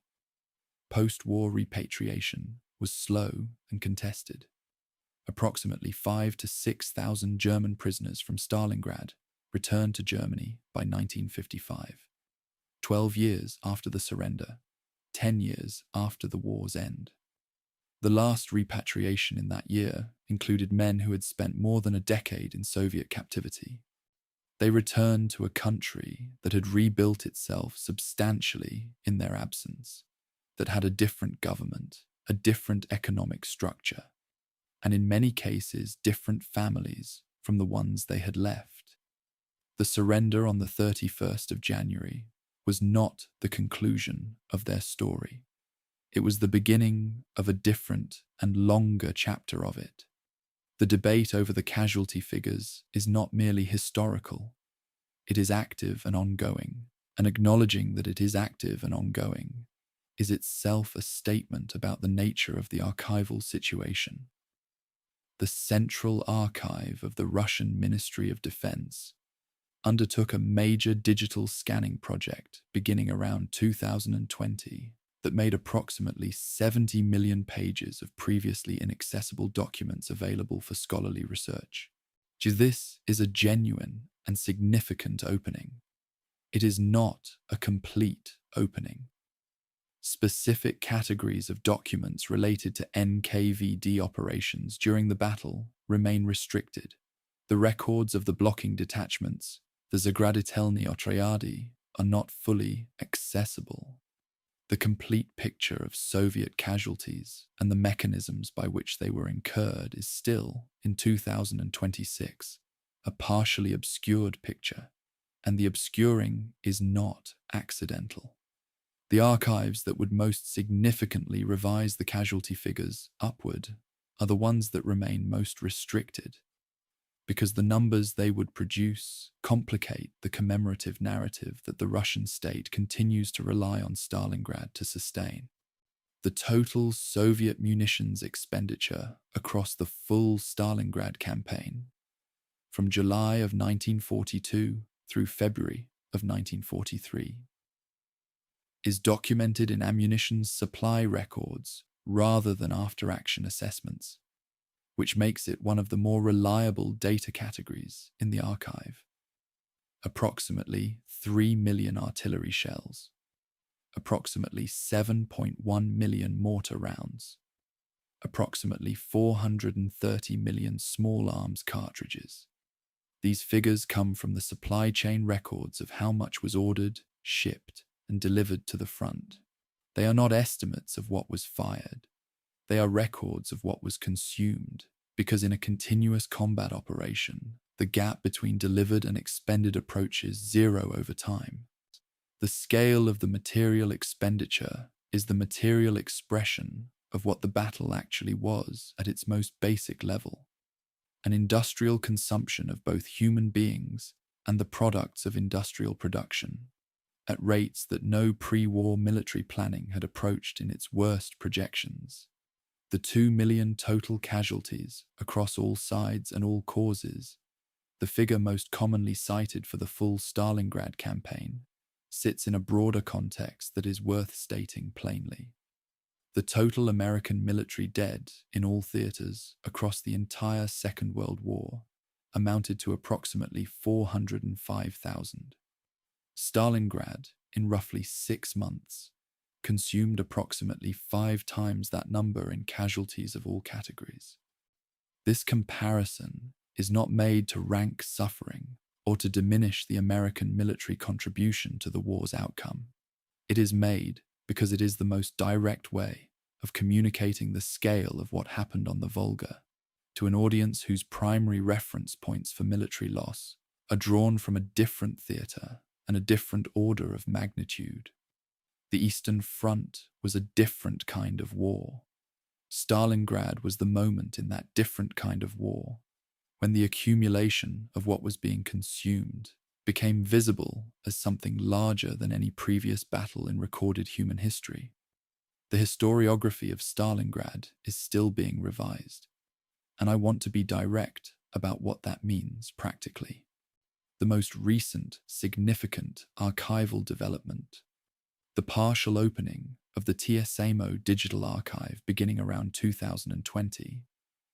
Post-war repatriation was slow and contested. Approximately 5,000 to 6,000 German prisoners from Stalingrad returned to Germany by 1955, 12 years after the surrender, 10 years after the war's end. The last repatriation in that year included men who had spent more than a decade in Soviet captivity. They returned to a country that had rebuilt itself substantially in their absence, that had a different government, a different economic structure, and in many cases different families from the ones they had left. The surrender on the 31st of January was not the conclusion of their story. It was the beginning of a different and longer chapter of it. The debate over the casualty figures is not merely historical. It is active and ongoing, and acknowledging that it is active and ongoing is itself a statement about the nature of the archival situation. The Central Archive of the Russian Ministry of Defense undertook a major digital scanning project beginning around 2020 that made approximately 70 million pages of previously inaccessible documents available for scholarly research. This is a genuine and significant opening. It is not a complete opening. Specific categories of documents related to NKVD operations during the battle remain restricted. The records of the blocking detachments, the Zagraditelny Otrayadi, are not fully accessible. The complete picture of Soviet casualties and the mechanisms by which they were incurred is still, in 2026, a partially obscured picture, and the obscuring is not accidental. The archives that would most significantly revise the casualty figures upward are the ones that remain most restricted, because the numbers they would produce complicate the commemorative narrative that the Russian state continues to rely on Stalingrad to sustain. The total Soviet munitions expenditure across the full Stalingrad campaign, from July of 1942 through February of 1943, is documented in ammunition supply records rather than after-action assessments, which makes it one of the more reliable data categories in the archive. Approximately 3 million artillery shells, approximately 7.1 million mortar rounds, approximately 430 million small arms cartridges. These figures come from the supply chain records of how much was ordered, shipped, and delivered to the front. They are not estimates of what was fired. They are records of what was consumed, because in a continuous combat operation, the gap between delivered and expended approaches zero over time. The scale of the material expenditure is the material expression of what the battle actually was at its most basic level. An industrial consumption of both human beings and the products of industrial production, at rates that no pre-war military planning had approached in its worst projections. The 2 million total casualties across all sides and all causes, the figure most commonly cited for the full Stalingrad campaign, sits in a broader context that is worth stating plainly. The total American military dead in all theaters across the entire Second World War amounted to approximately 405,000. Stalingrad, in roughly 6 months, consumed approximately 5 times that number in casualties of all categories. This comparison is not made to rank suffering or to diminish the American military contribution to the war's outcome. It is made because it is the most direct way of communicating the scale of what happened on the Volga to an audience whose primary reference points for military loss are drawn from a different theatre and a different order of magnitude. The Eastern Front was a different kind of war. Stalingrad was the moment in that different kind of war, when the accumulation of what was being consumed became visible as something larger than any previous battle in recorded human history. The historiography of Stalingrad is still being revised, and I want to be direct about what that means practically. The most recent significant archival development, the partial opening of the TSAMO digital archive beginning around 2020,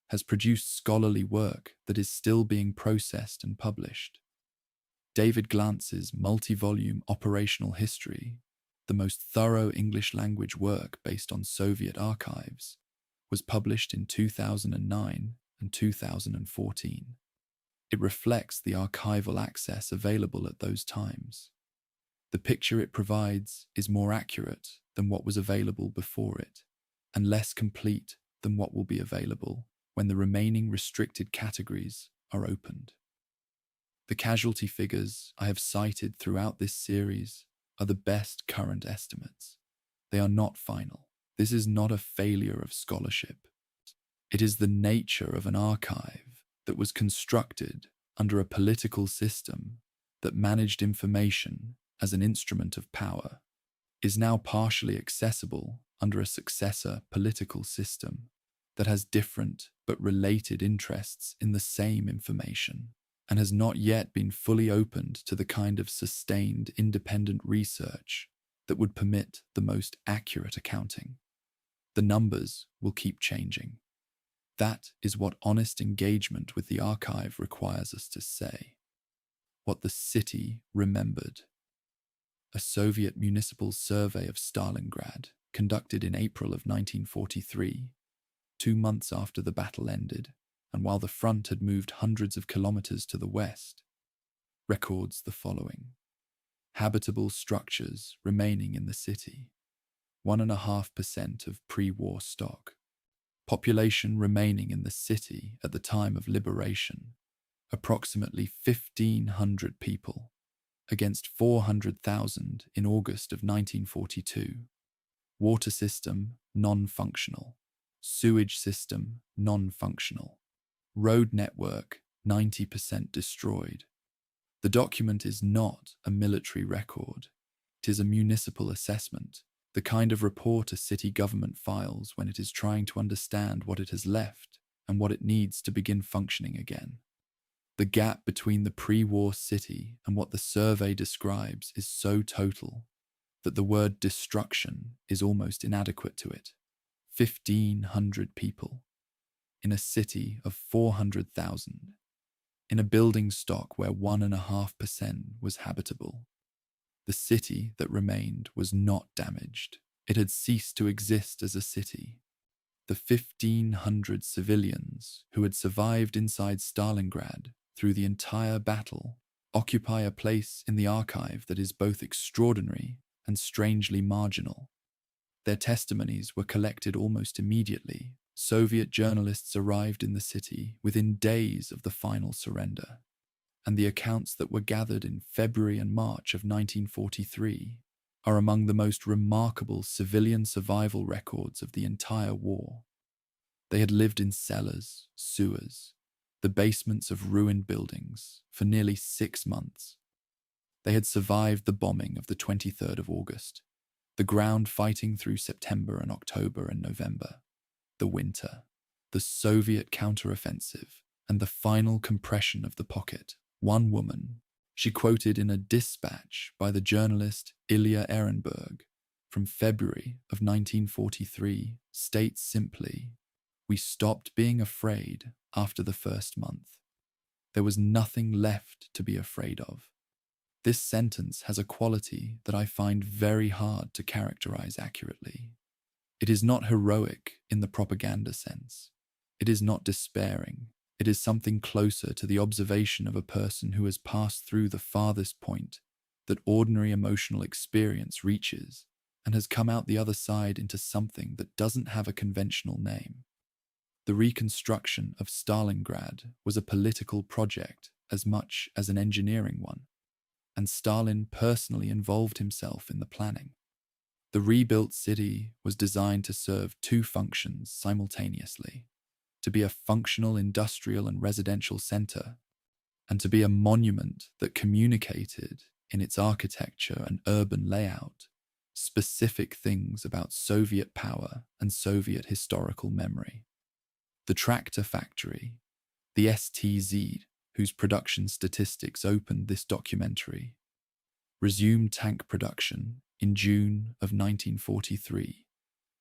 has produced scholarly work that is still being processed and published. David Glantz's multi-volume operational history, the most thorough English-language work based on Soviet archives, was published in 2009 and 2014. It reflects the archival access available at those times. The picture it provides is more accurate than what was available before it, and less complete than what will be available when the remaining restricted categories are opened. The casualty figures I have cited throughout this series are the best current estimates. They are not final. This is not a failure of scholarship. It is the nature of an archive that was constructed under a political system that managed information as an instrument of power, is now partially accessible under a successor political system that has different but related interests in the same information, and has not yet been fully opened to the kind of sustained independent research that would permit the most accurate accounting. The numbers will keep changing. That is what honest engagement with the archive requires us to say. What the city remembered. A Soviet municipal survey of Stalingrad, conducted in April of 1943, 2 months after the battle ended, and while the front had moved hundreds of kilometers to the west, records the following. Habitable structures remaining in the city, 1.5% of pre-war stock. Population remaining in the city at the time of liberation, approximately 1,500 people, against 400,000 in August of 1942. Water system, non-functional. Sewage system, non-functional. Road network, 90% destroyed. The document is not a military record. It is a municipal assessment, the kind of report a city government files when it is trying to understand what it has left and what it needs to begin functioning again. The gap between the pre-war city and what the survey describes is so total that the word destruction is almost inadequate to it. 1,500 people in a city of 400,000, in a building stock where 1.5% was habitable. The city that remained was not damaged. It had ceased to exist as a city. The 1,500 civilians who had survived inside Stalingrad through the entire battle occupy a place in the archive that is both extraordinary and strangely marginal. Their testimonies were collected almost immediately. Soviet journalists arrived in the city within days of the final surrender, and the accounts that were gathered in February and March of 1943 are among the most remarkable civilian survival records of the entire war. They had lived in cellars, sewers, the basements of ruined buildings for nearly 6 months. They had survived the bombing of the 23rd of August, the ground fighting through September and October and November, the winter, the Soviet counteroffensive, and the final compression of the pocket. One woman, she quoted in a dispatch by the journalist Ilya Ehrenberg from February of 1943, states simply, "We stopped being afraid after the first month. There was nothing left to be afraid of." This sentence has a quality that I find very hard to characterize accurately. It is not heroic in the propaganda sense. It is not despairing. It is something closer to the observation of a person who has passed through the farthest point that ordinary emotional experience reaches and has come out the other side into something that doesn't have a conventional name. The reconstruction of Stalingrad was a political project as much as an engineering one, and Stalin personally involved himself in the planning. The rebuilt city was designed to serve two functions simultaneously: to be a functional industrial and residential center, and to be a monument that communicated, in its architecture and urban layout, specific things about Soviet power and Soviet historical memory. The tractor factory, the STZ, whose production statistics opened this documentary, resumed tank production in June of 1943,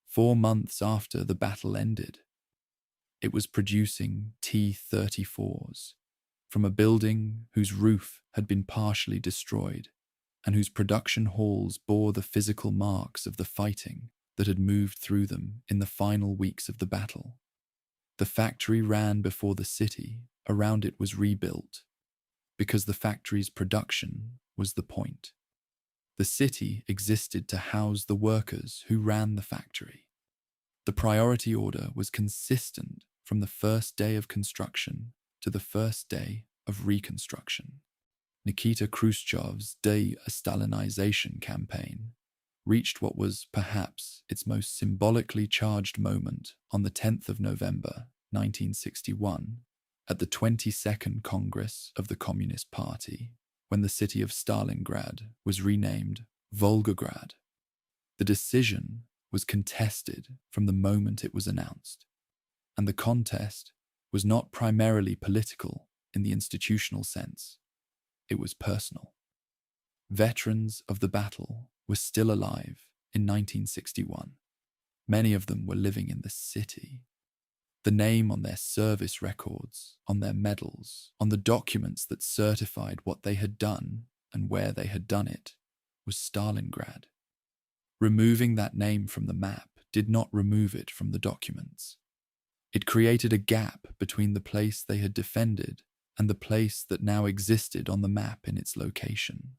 4 months after the battle ended. It was producing T-34s from a building whose roof had been partially destroyed and whose production halls bore the physical marks of the fighting that had moved through them in the final weeks of the battle. The factory ran before the city around it was rebuilt, because the factory's production was the point. The city existed to house the workers who ran the factory. The priority order was consistent from the first day of construction to the first day of reconstruction. Nikita Khrushchev's de-Stalinization campaign reached what was perhaps its most symbolically charged moment on the 10th of November 1961 at the 22nd Congress of the Communist Party, when the city of Stalingrad was renamed Volgograd. The decision was contested from the moment it was announced, and the contest was not primarily political in the institutional sense. It was personal. Veterans of the battle were still alive in 1961. Many of them were living in the city. The name on their service records, on their medals, on the documents that certified what they had done and where they had done it, was Stalingrad. Removing that name from the map did not remove it from the documents. It created a gap between the place they had defended and the place that now existed on the map in its location.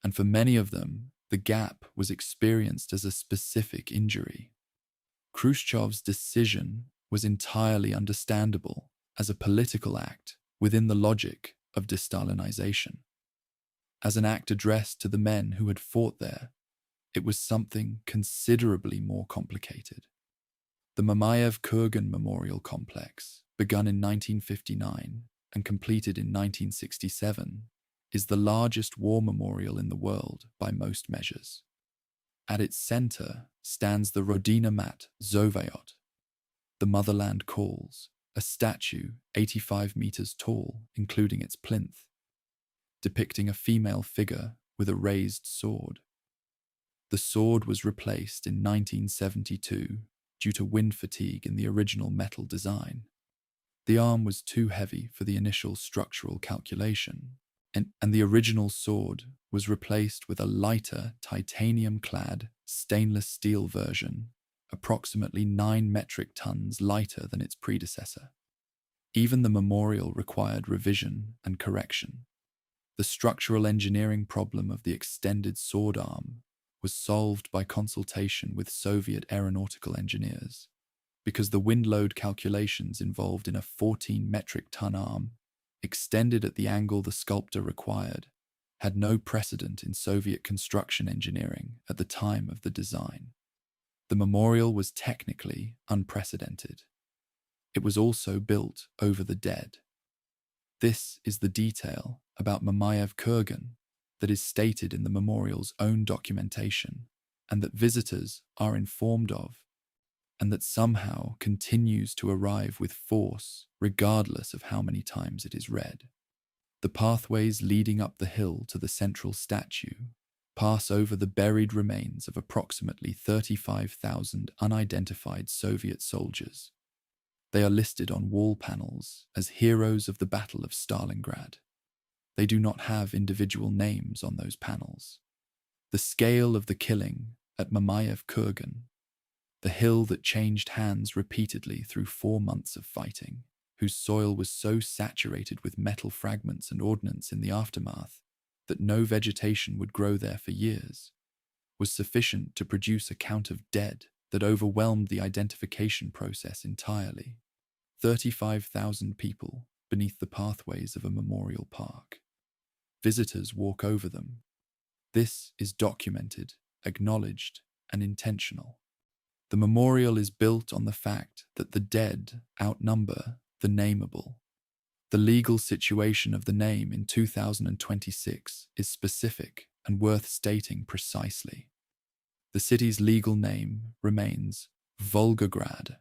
And for many of them, the gap was experienced as a specific injury. Khrushchev's decision was entirely understandable as a political act within the logic of de-Stalinization. As an act addressed to the men who had fought there, it was something considerably more complicated. The Mamayev-Kurgan Memorial Complex, begun in 1959 and completed in 1967, is the largest war memorial in the world by most measures. At its center stands the Rodina Mat Zovayot, the Motherland Calls, a statue 85 meters tall, including its plinth, depicting a female figure with a raised sword. The sword was replaced in 1972 due to wind fatigue in the original metal design. The arm was too heavy for the initial structural calculation, and the original sword was replaced with a lighter, titanium-clad, stainless steel version, approximately 9 metric tons lighter than its predecessor. Even the memorial required revision and correction. The structural engineering problem of the extended sword arm was solved by consultation with Soviet aeronautical engineers, because the wind load calculations involved in a 14 metric ton arm, extended at the angle the sculptor required, had no precedent in Soviet construction engineering at the time of the design. The memorial was technically unprecedented. It was also built over the dead. This is the detail about Mamayev Kurgan that is stated in the memorial's own documentation, and that visitors are informed of, and that somehow continues to arrive with force regardless of how many times it is read. The pathways leading up the hill to the central statue pass over the buried remains of approximately 35,000 unidentified Soviet soldiers. They are listed on wall panels as heroes of the Battle of Stalingrad. They do not have individual names on those panels. The scale of the killing at Mamayev Kurgan, the hill that changed hands repeatedly through 4 months of fighting, whose soil was so saturated with metal fragments and ordnance in the aftermath that no vegetation would grow there for years, was sufficient to produce a count of dead that overwhelmed the identification process entirely. 35,000 people beneath the pathways of a memorial park. Visitors walk over them. This is documented, acknowledged, and intentional. The memorial is built on the fact that the dead outnumber the nameable. The legal situation of the name in 2026 is specific and worth stating precisely. The city's legal name remains Volgograd.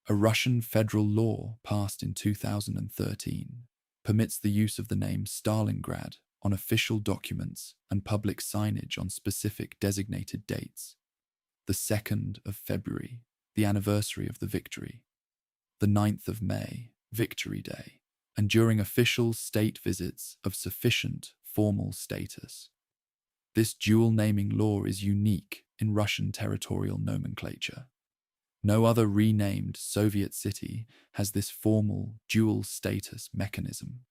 A Russian federal law passed in 2013 permits the use of the name Stalingrad on official documents and public signage on specific designated dates. The 2nd of February, the anniversary of the victory. The 9th of May, Victory Day, and during official state visits of sufficient formal status. This dual naming law is unique in Russian territorial nomenclature. No other renamed Soviet city has this formal dual status mechanism.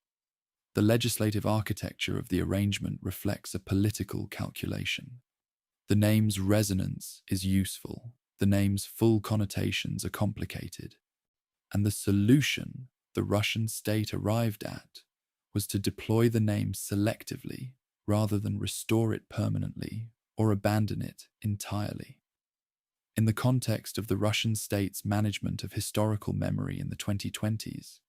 The legislative architecture of the arrangement reflects a political calculation. The name's resonance is useful, the name's full connotations are complicated, and the solution the Russian state arrived at was to deploy the name selectively rather than restore it permanently or abandon it entirely. In the context of the Russian state's management of historical memory in the 2020s,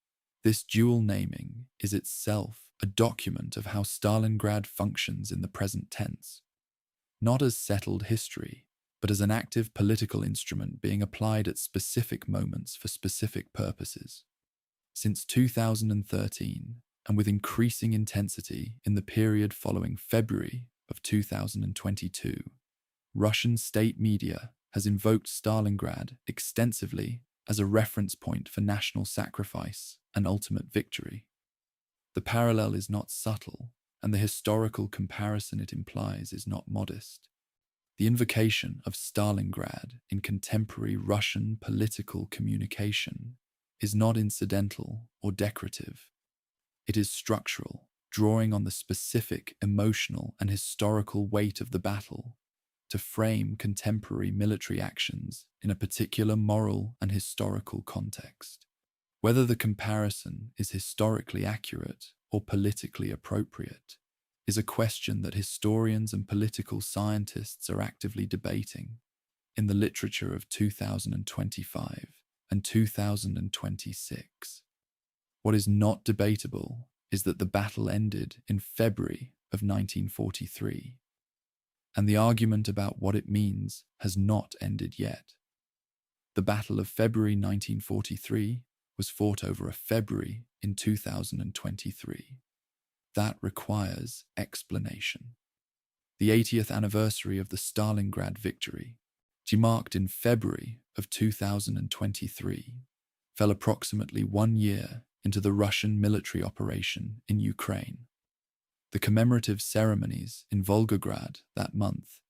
this dual naming is itself a document of how Stalingrad functions in the present tense, not as settled history, but as an active political instrument being applied at specific moments for specific purposes. Since 2013, and with increasing intensity in the period following February of 2022, Russian state media has invoked Stalingrad extensively as a reference point for national sacrifice and ultimate victory. The parallel is not subtle, and the historical comparison it implies is not modest. The invocation of Stalingrad in contemporary Russian political communication is not incidental or decorative. It is structural, drawing on the specific emotional and historical weight of the battle to frame contemporary military actions in a particular moral and historical context. Whether the comparison is historically accurate or politically appropriate is a question that historians and political scientists are actively debating in the literature of 2025 and 2026. What is not debatable is that the battle ended in February of 1943, and the argument about what it means has not ended yet. The Battle of February 1943 was was fought over a February in 2023. That requires explanation. The 80th anniversary of the Stalingrad victory, marked in February of 2023, fell approximately 1 year into the Russian military operation in Ukraine. The commemorative ceremonies in Volgograd that month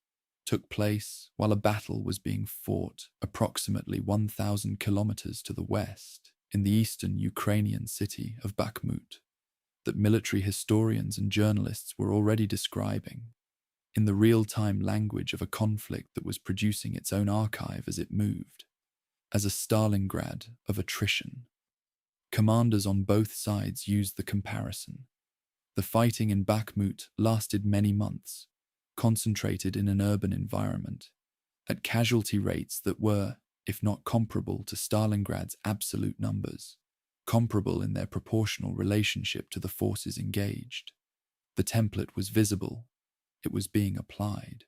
took place while a battle was being fought approximately 1,000 kilometers to the west in the eastern Ukrainian city of Bakhmut, that military historians and journalists were already describing in the real-time language of a conflict that was producing its own archive as it moved, as a Stalingrad of attrition. Commanders on both sides used the comparison. The fighting in Bakhmut lasted many months, concentrated in an urban environment, at casualty rates that were, if not comparable to Stalingrad's absolute numbers, comparable in their proportional relationship to the forces engaged. The template was visible. It was being applied.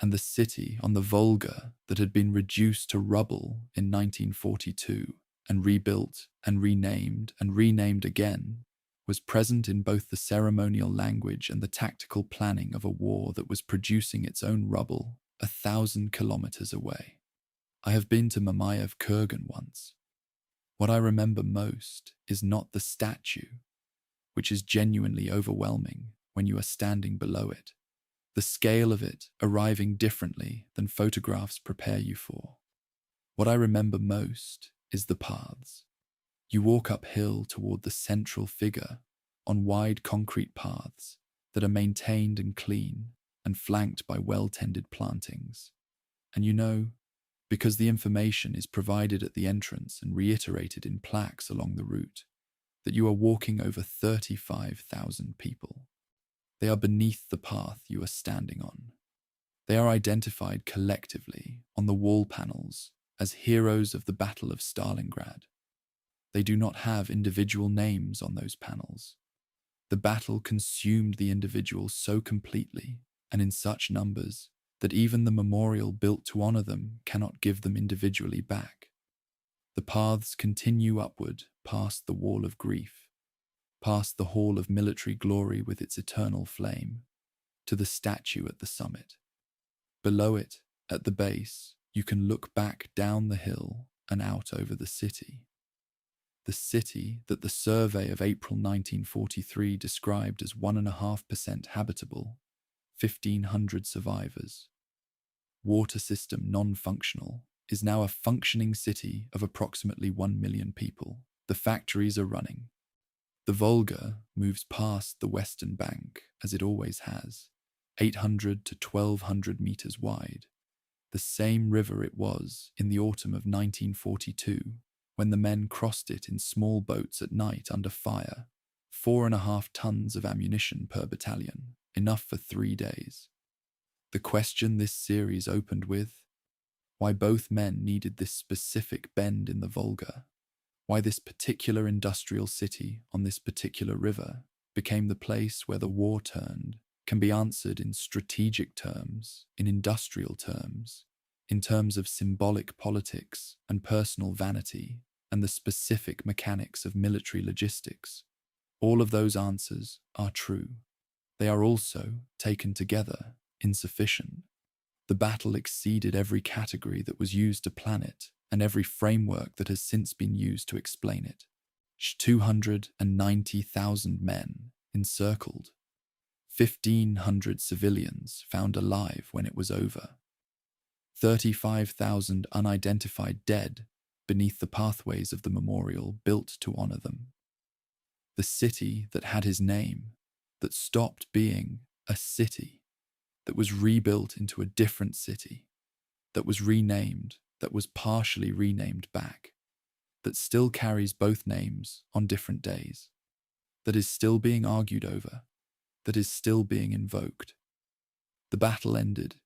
And the city on the Volga that had been reduced to rubble in 1942 and rebuilt and renamed again was present in both the ceremonial language and the tactical planning of a war that was producing its own rubble 1,000 kilometers away. I have been to Mamayev Kurgan once. What I remember most is not the statue, which is genuinely overwhelming when you are standing below it. The scale of it arriving differently than photographs prepare you for. What I remember most is the paths. You walk uphill toward the central figure on wide concrete paths that are maintained and clean and flanked by well-tended plantings. And you know, because the information is provided at the entrance and reiterated in plaques along the route, that you are walking over 35,000 people. They are beneath the path you are standing on. They are identified collectively on the wall panels as heroes of the Battle of Stalingrad. They do not have individual names on those panels. The battle consumed the individuals so completely and in such numbers that even the memorial built to honor them cannot give them individually back. The paths continue upward past the wall of grief, past the hall of military glory with its eternal flame, to the statue at the summit. Below it, at the base, you can look back down the hill and out over the city. The city that the survey of April 1943 described as 1.5% habitable, 1,500 survivors. Water system non-functional, is now a functioning city of approximately 1 million people. The factories are running. The Volga moves past the western bank, as it always has, 800 to 1,200 meters wide, the same river it was in the autumn of 1942, when the men crossed it in small boats at night under fire, 4.5 tons of ammunition per battalion, enough for 3 days. The question this series opened with, why both men needed this specific bend in the Volga, why this particular industrial city on this particular river became the place where the war turned, can be answered in strategic terms, in industrial terms, in terms of symbolic politics and personal vanity, and the specific mechanics of military logistics. All of those answers are true. They are also, taken together, insufficient. The battle exceeded every category that was used to plan it and every framework that has since been used to explain it. 290,000 men encircled, 1,500 civilians found alive when it was over, 35,000 unidentified dead beneath the pathways of the memorial built to honor them. The city that had his name, that stopped being a city, that was rebuilt into a different city, that was renamed, that was partially renamed back, that still carries both names on different days, that is still being argued over, that is still being invoked. The battle ended